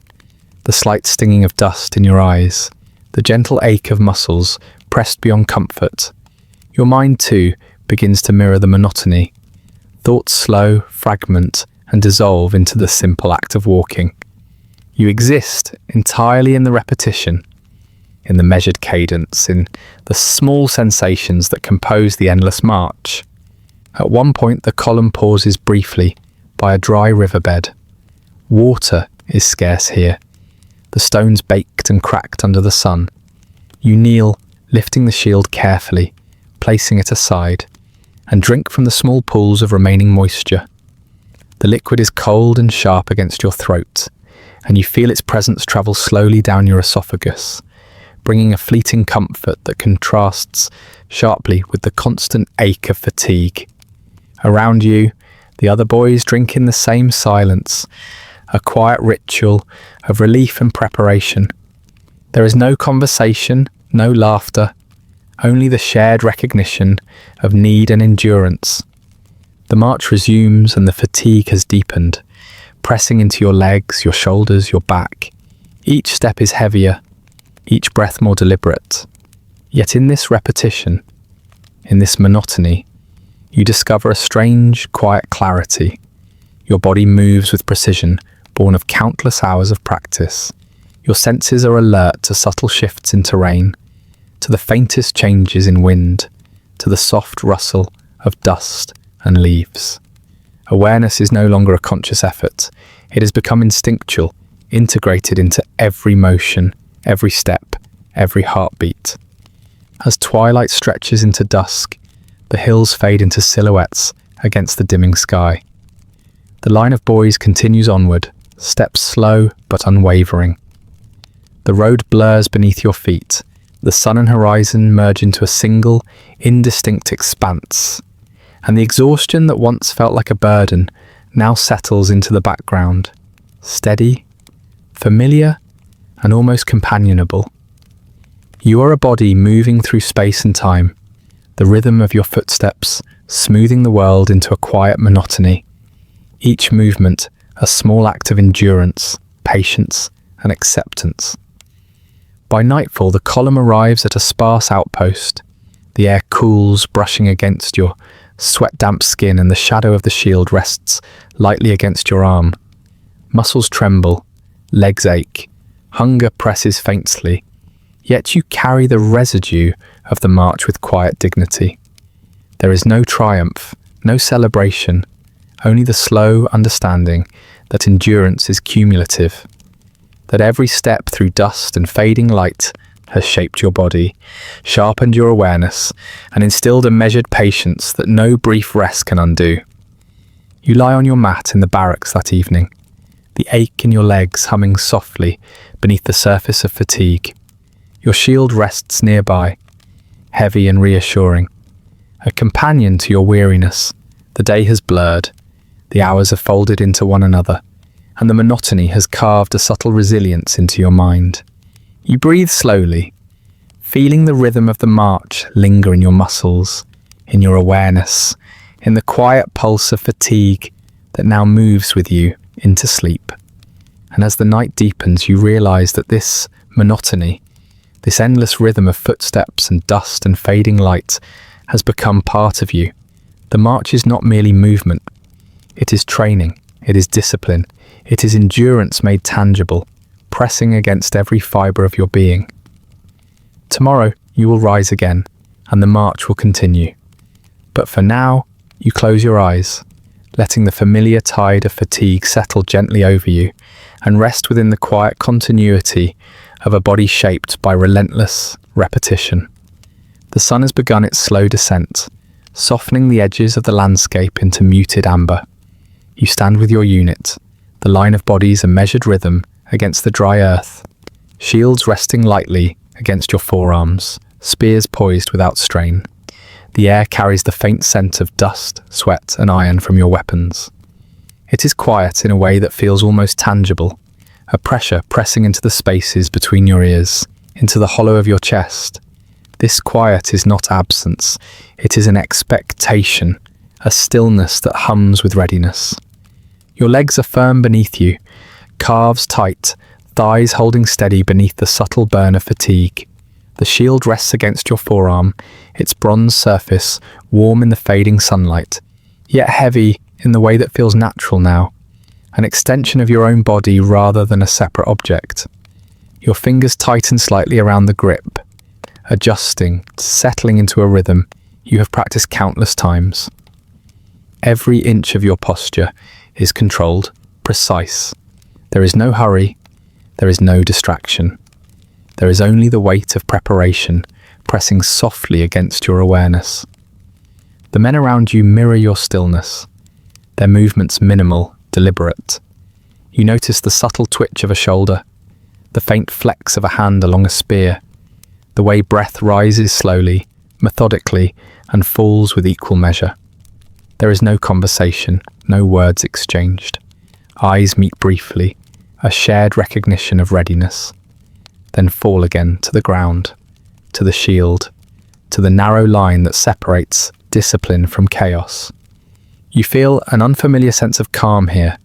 the slight stinging of dust in your eyes, the gentle ache of muscles pressed beyond comfort. Your mind, too, begins to mirror the monotony. Thoughts slow, fragment, and dissolve into the simple act of walking. You exist entirely in the repetition, in the measured cadence, in the small sensations that compose the endless march. At one point, the column pauses briefly by a dry riverbed. Water is scarce here, the stones baked and cracked under the sun. You kneel, lifting the shield carefully, placing it aside, and drink from the small pools of remaining moisture. The liquid is cold and sharp against your throat, and you feel its presence travel slowly down your esophagus, bringing a fleeting comfort that contrasts sharply with the constant ache of fatigue. Around you, the other boys drink in the same silence, a quiet ritual of relief and preparation. There is no conversation, no laughter, only the shared recognition of need and endurance. The march resumes and the fatigue has deepened, pressing into your legs, your shoulders, your back. Each step is heavier, each breath more deliberate. Yet in this repetition, in this monotony, you discover a strange, quiet clarity. Your body moves with precision, born of countless hours of practice. Your senses are alert to subtle shifts in terrain, to the faintest changes in wind, to the soft rustle of dust and leaves. Awareness is no longer a conscious effort. It has become instinctual, integrated into every motion, every step, every heartbeat. As twilight stretches into dusk, the hills fade into silhouettes against the dimming sky. The line of boys continues onward, steps slow but unwavering. The road blurs beneath your feet. The sun and horizon merge into a single, indistinct expanse, and the exhaustion that once felt like a burden now settles into the background, steady, familiar, and almost companionable. You are a body moving through space and time, the rhythm of your footsteps smoothing the world into a quiet monotony. Each movement a small act of endurance, patience, and acceptance. By nightfall, the column arrives at a sparse outpost. The air cools, brushing against your sweat-damp skin, and the shadow of the shield rests lightly against your arm. Muscles tremble, legs ache, hunger presses faintly, yet you carry the residue of the march with quiet dignity. There is no triumph, no celebration, only the slow understanding that endurance is cumulative, that every step through dust and fading light has shaped your body, sharpened your awareness, and instilled a measured patience that no brief rest can undo. You lie on your mat in the barracks that evening, the ache in your legs humming softly beneath the surface of fatigue. Your shield rests nearby, heavy and reassuring, a companion to your weariness. The day has blurred, the hours have folded into one another, and the monotony has carved a subtle resilience into your mind. You breathe slowly, feeling the rhythm of the march linger in your muscles, in your awareness, in the quiet pulse of fatigue that now moves with you into sleep. And as the night deepens, you realize that this monotony, this endless rhythm of footsteps and dust and fading light, has become part of you. The march is not merely movement. It is training. It is discipline. It is endurance made tangible, pressing against every fibre of your being. Tomorrow you will rise again, and the march will continue. But for now, you close your eyes, letting the familiar tide of fatigue settle gently over you, and rest within the quiet continuity of a body shaped by relentless repetition. The sun has begun its slow descent, softening the edges of the landscape into muted amber. You stand with your unit, the line of bodies a measured rhythm against the dry earth, shields resting lightly against your forearms, spears poised without strain. The air carries the faint scent of dust, sweat, and iron from your weapons. It is quiet in a way that feels almost tangible, a pressure pressing into the spaces between your ears, into the hollow of your chest. This quiet is not absence, it is an expectation, a stillness that hums with readiness. Your legs are firm beneath you, calves tight, thighs holding steady beneath the subtle burn of fatigue. The shield rests against your forearm, its bronze surface warm in the fading sunlight, yet heavy in the way that feels natural now, an extension of your own body rather than a separate object. Your fingers tighten slightly around the grip, adjusting, settling into a rhythm you have practiced countless times. Every inch of your posture is controlled, precise. There is no hurry, there is no distraction. There is only the weight of preparation pressing softly against your awareness. The men around you mirror your stillness, their movements minimal, deliberate. You notice the subtle twitch of a shoulder, the faint flex of a hand along a spear, the way breath rises slowly, methodically, and falls with equal measure. There is no conversation, no words exchanged. Eyes meet briefly, a shared recognition of readiness, then fall again to the ground, to the shield, to the narrow line that separates discipline from chaos. You feel an unfamiliar sense of calm here,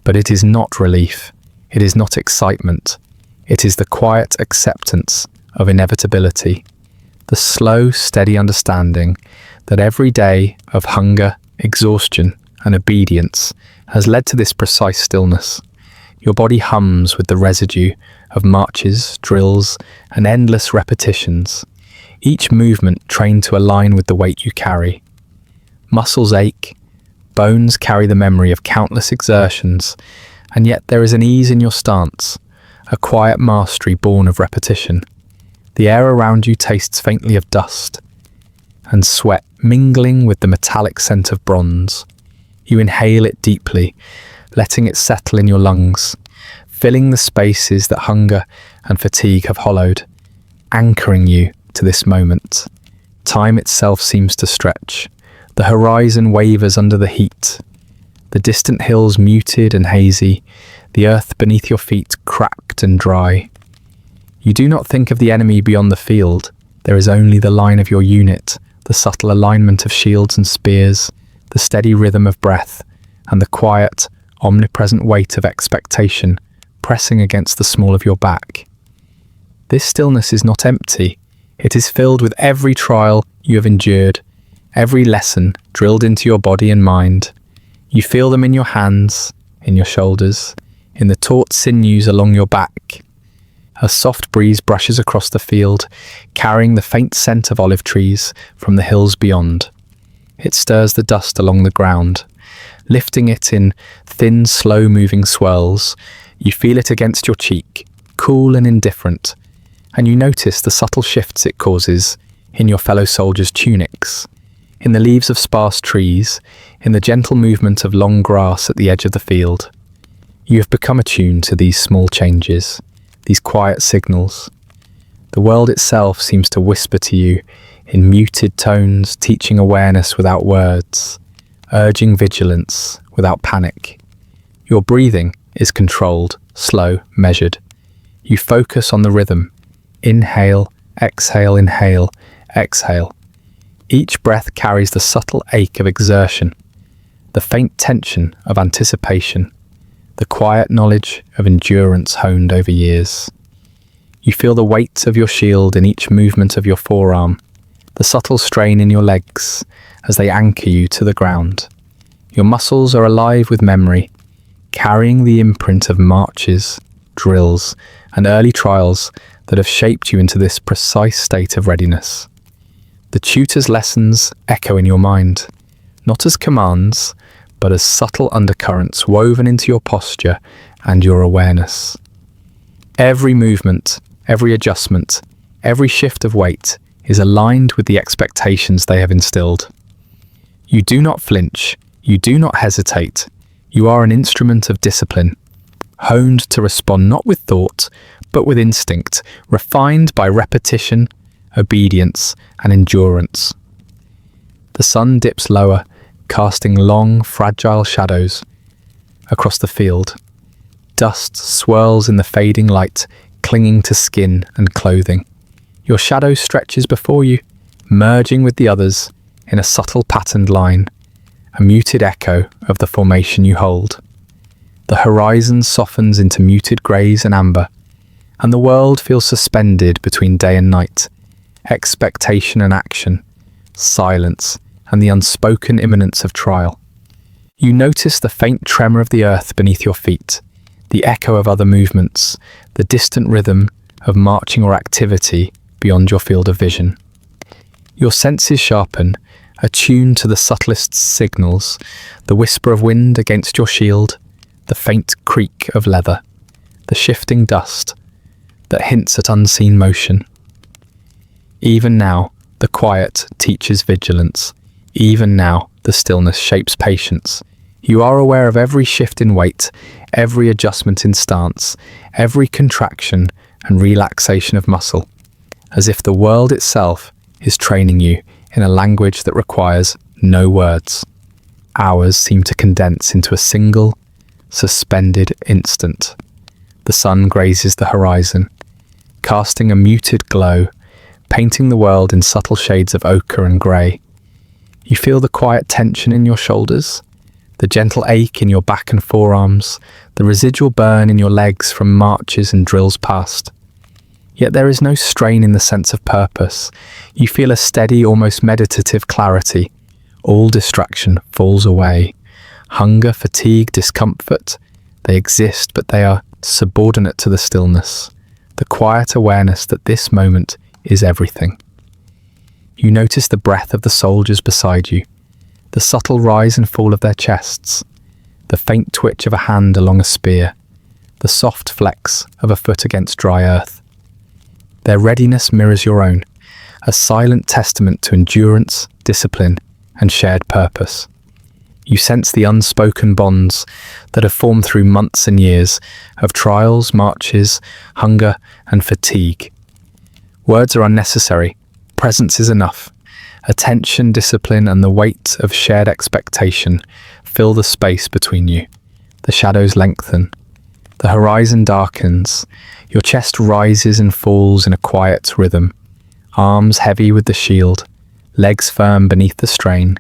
but it is not relief, it is not excitement, it is the quiet acceptance of inevitability, the slow, steady understanding that every day of hunger, exhaustion, and obedience has led to this precise stillness. Your body hums with the residue of marches, drills, and endless repetitions, each movement trained to align with the weight you carry. Muscles ache, bones carry the memory of countless exertions, and yet there is an ease in your stance, a quiet mastery born of repetition. The air around you tastes faintly of dust and sweat mingling with the metallic scent of bronze. You inhale it deeply, letting it settle in your lungs, filling the spaces that hunger and fatigue have hollowed, anchoring you to this moment. Time itself seems to stretch. The horizon wavers under the heat. The distant hills muted and hazy, the earth beneath your feet cracked and dry. You do not think of the enemy beyond the field. There is only the line of your unit, the subtle alignment of shields and spears, the steady rhythm of breath, and the quiet, omnipresent weight of expectation pressing against the small of your back. This stillness is not empty. It is filled with every trial you have endured, every lesson drilled into your body and mind. You feel them in your hands, in your shoulders, in the taut sinews along your back. A soft breeze brushes across the field, carrying the faint scent of olive trees from the hills beyond. It stirs the dust along the ground, lifting it in thin, slow-moving swirls. You feel it against your cheek, cool and indifferent, and you notice the subtle shifts it causes in your fellow soldiers' tunics, in the leaves of sparse trees, in the gentle movement of long grass at the edge of the field. You have become attuned to these small changes, these quiet signals. The world itself seems to whisper to you in muted tones, teaching awareness without words, urging vigilance without panic. Your breathing is controlled, slow, measured. You focus on the rhythm. Inhale, exhale, inhale, exhale. Each breath carries the subtle ache of exertion, the faint tension of anticipation, the quiet knowledge of endurance honed over years. You feel the weight of your shield in each movement of your forearm, the subtle strain in your legs as they anchor you to the ground. Your muscles are alive with memory, carrying the imprint of marches, drills, and early trials that have shaped you into this precise state of readiness. The tutor's lessons echo in your mind, not as commands, but as subtle undercurrents woven into your posture and your awareness. Every movement, every adjustment, every shift of weight is aligned with the expectations they have instilled. You do not flinch, you do not hesitate. You are an instrument of discipline, honed to respond not with thought, but with instinct, refined by repetition, obedience, and endurance. The sun dips lower, casting long, fragile shadows across the field. Dust swirls in the fading light, clinging to skin and clothing. Your shadow stretches before you, merging with the others in a subtle patterned line, a muted echo of the formation you hold. The horizon softens into muted greys and amber, and the world feels suspended between day and night, expectation and action, silence, and the unspoken imminence of trial. You notice the faint tremor of the earth beneath your feet, the echo of other movements, the distant rhythm of marching or activity beyond your field of vision. Your senses sharpen, attuned to the subtlest signals, the whisper of wind against your shield, the faint creak of leather, the shifting dust that hints at unseen motion. Even now, the quiet teaches vigilance. Even now, the stillness shapes patience. You are aware of every shift in weight, every adjustment in stance, every contraction and relaxation of muscle, as if the world itself is training you in a language that requires no words. Hours seem to condense into a single, suspended instant. The sun grazes the horizon, casting a muted glow, painting the world in subtle shades of ochre and grey. You feel the quiet tension in your shoulders, the gentle ache in your back and forearms, the residual burn in your legs from marches and drills past. Yet there is no strain in the sense of purpose. You feel a steady, almost meditative clarity. All distraction falls away. Hunger, fatigue, discomfort, they exist, but they are subordinate to the stillness, the quiet awareness that this moment is everything. You notice the breath of the soldiers beside you, the subtle rise and fall of their chests, the faint twitch of a hand along a spear, the soft flex of a foot against dry earth. Their readiness mirrors your own, a silent testament to endurance, discipline, and shared purpose. You sense the unspoken bonds that have formed through months and years of trials, marches, hunger, and fatigue. Words are unnecessary. Presence is enough. Attention, discipline, and the weight of shared expectation fill the space between you. The shadows lengthen. The horizon darkens. Your chest rises and falls in a quiet rhythm. Arms heavy with the shield, legs firm beneath the strain,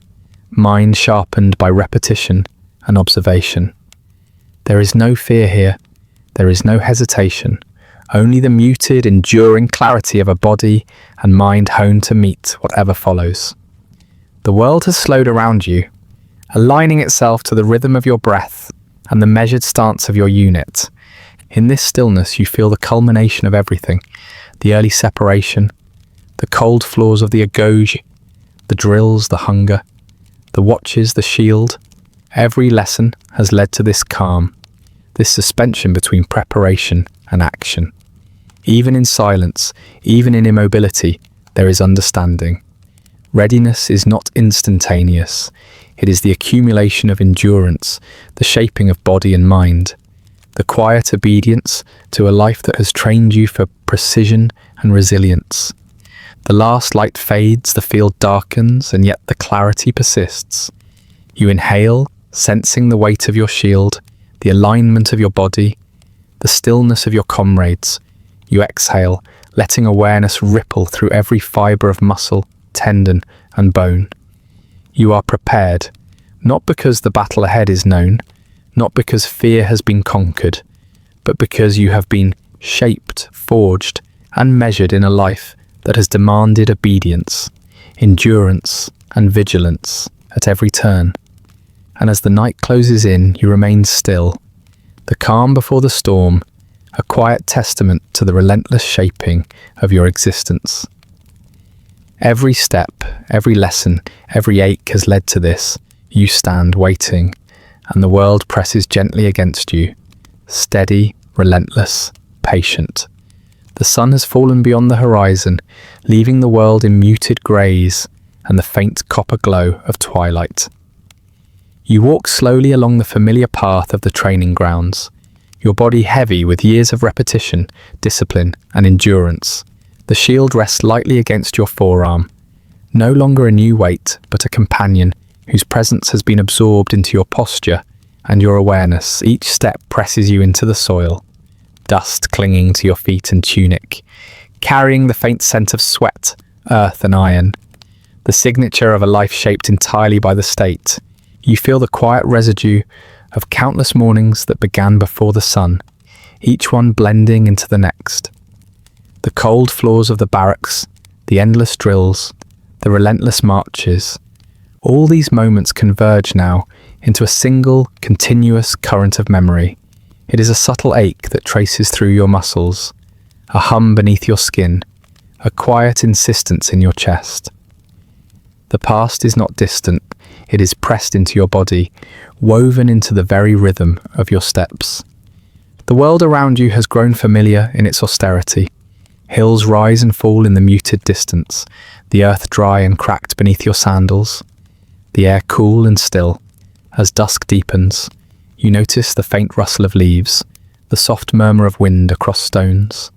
mind sharpened by repetition and observation. There is no fear here. There is no hesitation. Only the muted, enduring clarity of a body and mind honed to meet whatever follows. The world has slowed around you, aligning itself to the rhythm of your breath and the measured stance of your unit. In this stillness, you feel the culmination of everything: the early separation, the cold floors of the agauge, the drills, the hunger, the watches, the shield. Every lesson has led to this calm, this suspension between preparation and action. Even in silence, even in immobility, there is understanding. Readiness is not instantaneous. It is the accumulation of endurance, the shaping of body and mind, the quiet obedience to a life that has trained you for precision and resilience. The last light fades, the field darkens, and yet the clarity persists. You inhale, sensing the weight of your shield, the alignment of your body, the stillness of your comrades. You exhale, letting awareness ripple through every fibre of muscle, tendon, and bone. You are prepared, not because the battle ahead is known, not because fear has been conquered, but because you have been shaped, forged, and measured in a life that has demanded obedience, endurance, and vigilance at every turn. And as the night closes in, you remain still, the calm before the storm, a quiet testament to the relentless shaping of your existence. Every step, every lesson, every ache has led to this. You stand waiting, and the world presses gently against you, steady, relentless, patient. The sun has fallen beyond the horizon, leaving the world in muted greys and the faint copper glow of twilight. You walk slowly along the familiar path of the training grounds, your body heavy with years of repetition, discipline, and endurance. The shield rests lightly against your forearm, no longer a new weight, but a companion whose presence has been absorbed into your posture and your awareness. Each step presses you into the soil, dust clinging to your feet and tunic, carrying the faint scent of sweat, earth, and iron, the signature of a life shaped entirely by the state. You feel the quiet residue of countless mornings that began before the sun, each one blending into the next. The cold floors of the barracks, the endless drills, the relentless marches, all these moments converge now into a single, continuous current of memory. It is a subtle ache that traces through your muscles, a hum beneath your skin, a quiet insistence in your chest. The past is not distant, it is pressed into your body, woven into the very rhythm of your steps. The world around you has grown familiar in its austerity. Hills rise and fall in the muted distance, the earth dry and cracked beneath your sandals, the air cool and still. As dusk deepens, You notice the faint rustle of leaves, the soft murmur of wind across stones,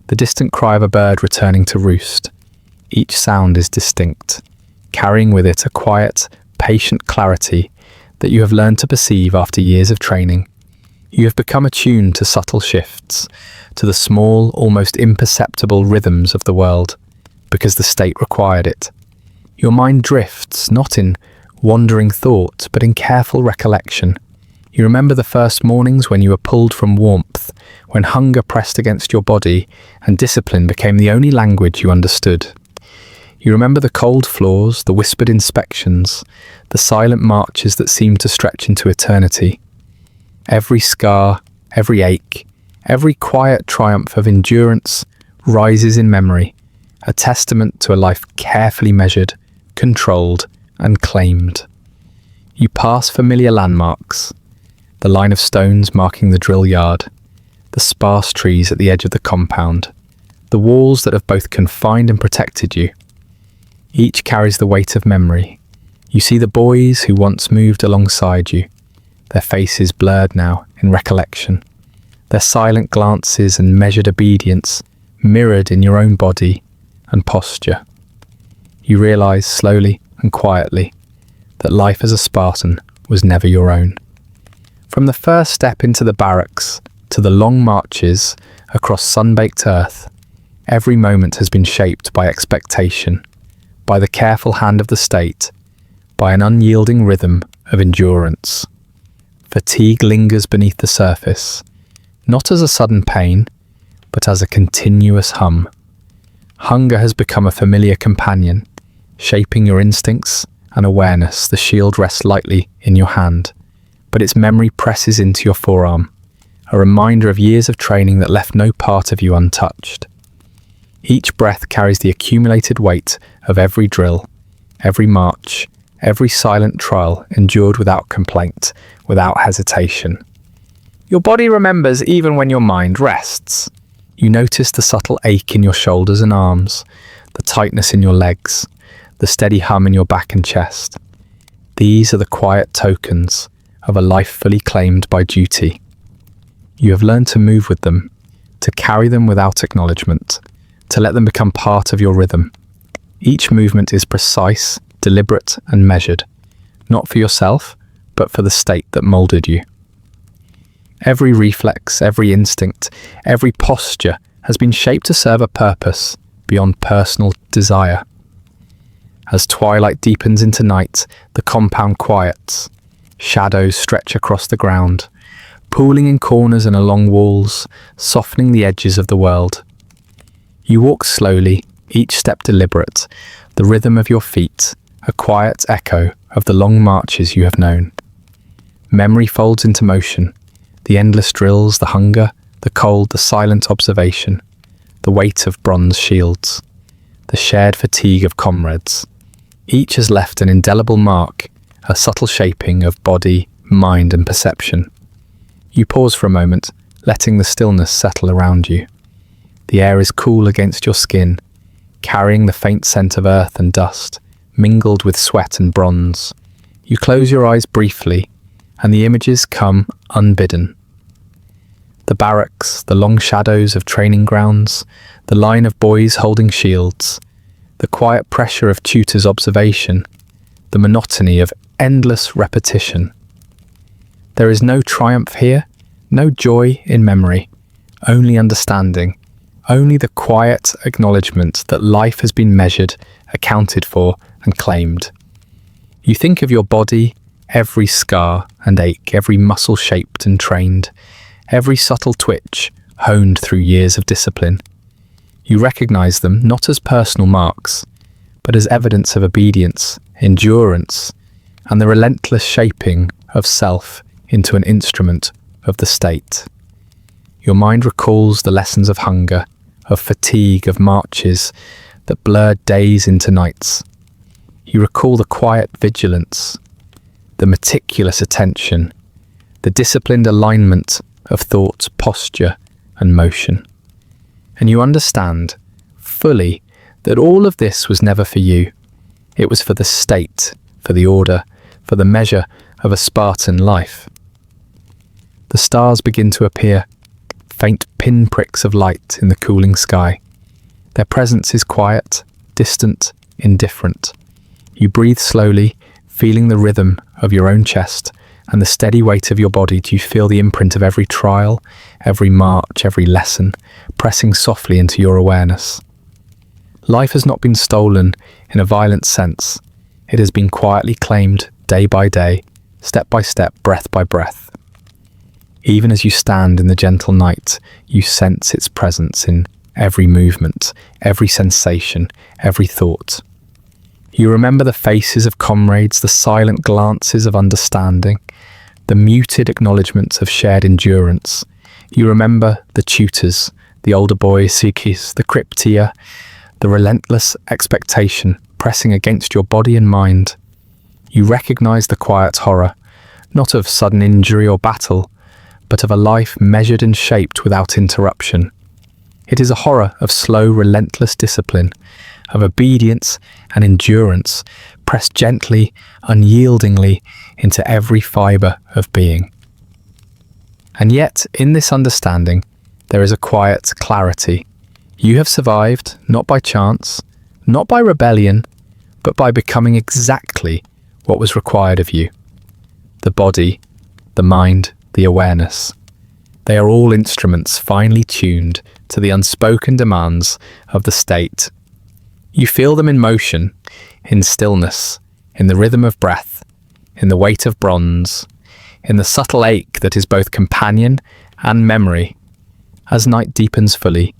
the distant cry of a bird returning to roost. Each sound is distinct, carrying with it a quiet, patient clarity that you have learned to perceive after years of training. You have become attuned to subtle shifts, to the small, almost imperceptible rhythms of the world, because the state required it. Your mind drifts, not in wandering thought, but in careful recollection. You remember the first mornings when you were pulled from warmth, when hunger pressed against your body and discipline became the only language you understood. You remember the cold floors, the whispered inspections, the silent marches that seemed to stretch into eternity. Every scar, every ache, every quiet triumph of endurance rises in memory, a testament to a life carefully measured, controlled, and claimed. You pass familiar landmarks, the line of stones marking the drill yard, the sparse trees at the edge of the compound, the walls that have both confined and protected you. Each carries the weight of memory. You see the boys who once moved alongside you, their faces blurred now in recollection, their silent glances and measured obedience mirrored in your own body and posture. You realize slowly and quietly that life as a Spartan was never your own. From the first step into the barracks to the long marches across sun-baked earth, every moment has been shaped by expectation, by the careful hand of the state, by an unyielding rhythm of endurance. Fatigue lingers beneath the surface, not as a sudden pain, but as a continuous hum. Hunger has become a familiar companion, shaping your instincts and awareness. The shield rests lightly in your hand, but its memory presses into your forearm, a reminder of years of training that left no part of you untouched. Each breath carries the accumulated weight of every drill, every march, every silent trial endured without complaint, without hesitation. Your body remembers even when your mind rests. You notice the subtle ache in your shoulders and arms, the tightness in your legs, the steady hum in your back and chest. These are the quiet tokens of a life fully claimed by duty. You have learned to move with them, to carry them without acknowledgement, to let them become part of your rhythm. Each movement is precise, deliberate, and measured, not for yourself, but for the state that molded you. Every reflex, every instinct, every posture has been shaped to serve a purpose beyond personal desire. As twilight deepens into night, the compound quiets. Shadows stretch across the ground, pooling in corners and along walls, softening the edges of the world. You walk slowly, each step deliberate, the rhythm of your feet, a quiet echo of the long marches you have known. Memory folds into motion, the endless drills, the hunger, the cold, the silent observation, the weight of bronze shields, the shared fatigue of comrades. Each has left an indelible mark, a subtle shaping of body, mind, and perception. You pause for a moment, letting the stillness settle around you. The air is cool against your skin, carrying the faint scent of earth and dust, mingled with sweat and bronze. You close your eyes briefly, and the images come unbidden. The barracks, the long shadows of training grounds, the line of boys holding shields, the quiet pressure of tutors' observation, the monotony of endless repetition. There is no triumph here, no joy in memory, only understanding, only the quiet acknowledgement that life has been measured, accounted for, and claimed. You think of your body, every scar and ache, every muscle shaped and trained, every subtle twitch honed through years of discipline. You recognize them not as personal marks, but as evidence of obedience, endurance, and the relentless shaping of self into an instrument of the state. Your mind recalls the lessons of hunger, of fatigue, of marches that blurred days into nights. You recall the quiet vigilance, the meticulous attention, the disciplined alignment of thought, posture, and motion. And you understand fully that all of this was never for you. It was for the state, for the order, for the measure of a Spartan life. The stars begin to appear, faint pinpricks of light in the cooling sky. Their presence is quiet, distant, indifferent. You breathe slowly, feeling the rhythm of your own chest and the steady weight of your body. Do you feel the imprint of every trial, every march, every lesson, pressing softly into your awareness? Life has not been stolen in a violent sense. It has been quietly claimed day by day, step by step, breath by breath. Even as you stand in the gentle night, you sense its presence in every movement, every sensation, every thought. You remember the faces of comrades, the silent glances of understanding, the muted acknowledgements of shared endurance. You remember the tutors, the older boys, Sikhis, the crypta, the relentless expectation pressing against your body and mind. You recognize the quiet horror, not of sudden injury or battle, but of a life measured and shaped without interruption. It is a horror of slow, relentless discipline, of obedience and endurance, pressed gently, unyieldingly into every fibre of being. And yet, in this understanding, there is a quiet clarity. You have survived, not by chance, not by rebellion, but by becoming exactly what was required of you. The body, the mind, the awareness. They are all instruments finely tuned to the unspoken demands of the state. You feel them in motion, in stillness, in the rhythm of breath, in the weight of bronze, in the subtle ache that is both companion and memory. As night deepens fully,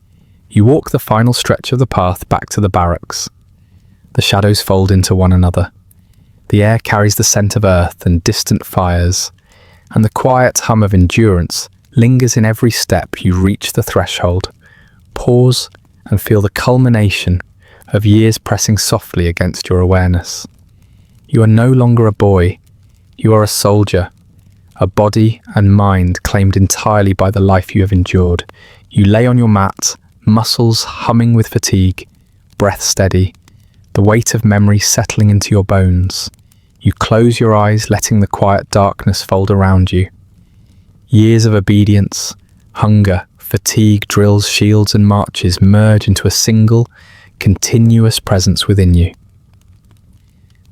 you walk the final stretch of the path back to the barracks. The shadows fold into one another. The air carries the scent of earth and distant fires, and the quiet hum of endurance lingers in every step you reach the threshold. Pause and feel the culmination of years pressing softly against your awareness. You are no longer a boy. You are a soldier, a body and mind claimed entirely by the life you have endured. You lay on your mat, muscles humming with fatigue, breath steady, the weight of memory settling into your bones. You close your eyes, letting the quiet darkness fold around you. Years of obedience, hunger, fatigue, drills, shields and marches merge into a single, continuous presence within you.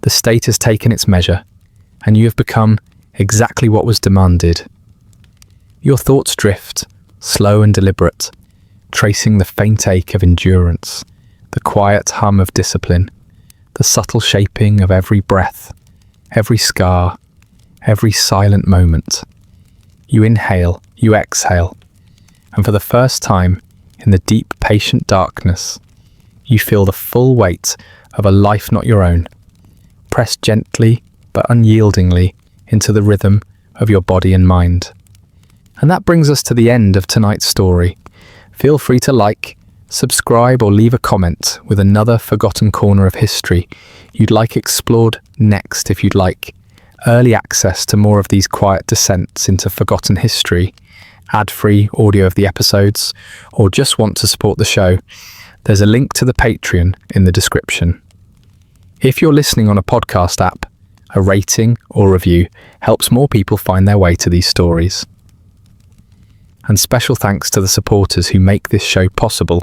The state has taken its measure, and you have become exactly what was demanded. Your thoughts drift, slow and deliberate, tracing the faint ache of endurance, the quiet hum of discipline, the subtle shaping of every breath, every scar, every silent moment. You inhale, you exhale, and for the first time, in the deep, patient darkness, you feel the full weight of a life not your own, pressed gently but unyieldingly into the rhythm of your body and mind. And that brings us to the end of tonight's story. Feel free to like, subscribe or leave a comment with another forgotten corner of history you'd like explored next. If you'd like early access to more of these quiet descents into forgotten history, ad-free audio of the episodes, or just want to support the show, there's a link to the Patreon in the description. If you're listening on a podcast app, a rating or review helps more people find their way to these stories. And special thanks to the supporters who make this show possible,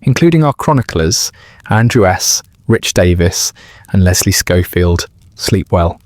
including our chroniclers, Andrew S., Rich Davis, and Leslie Schofield. Sleep well.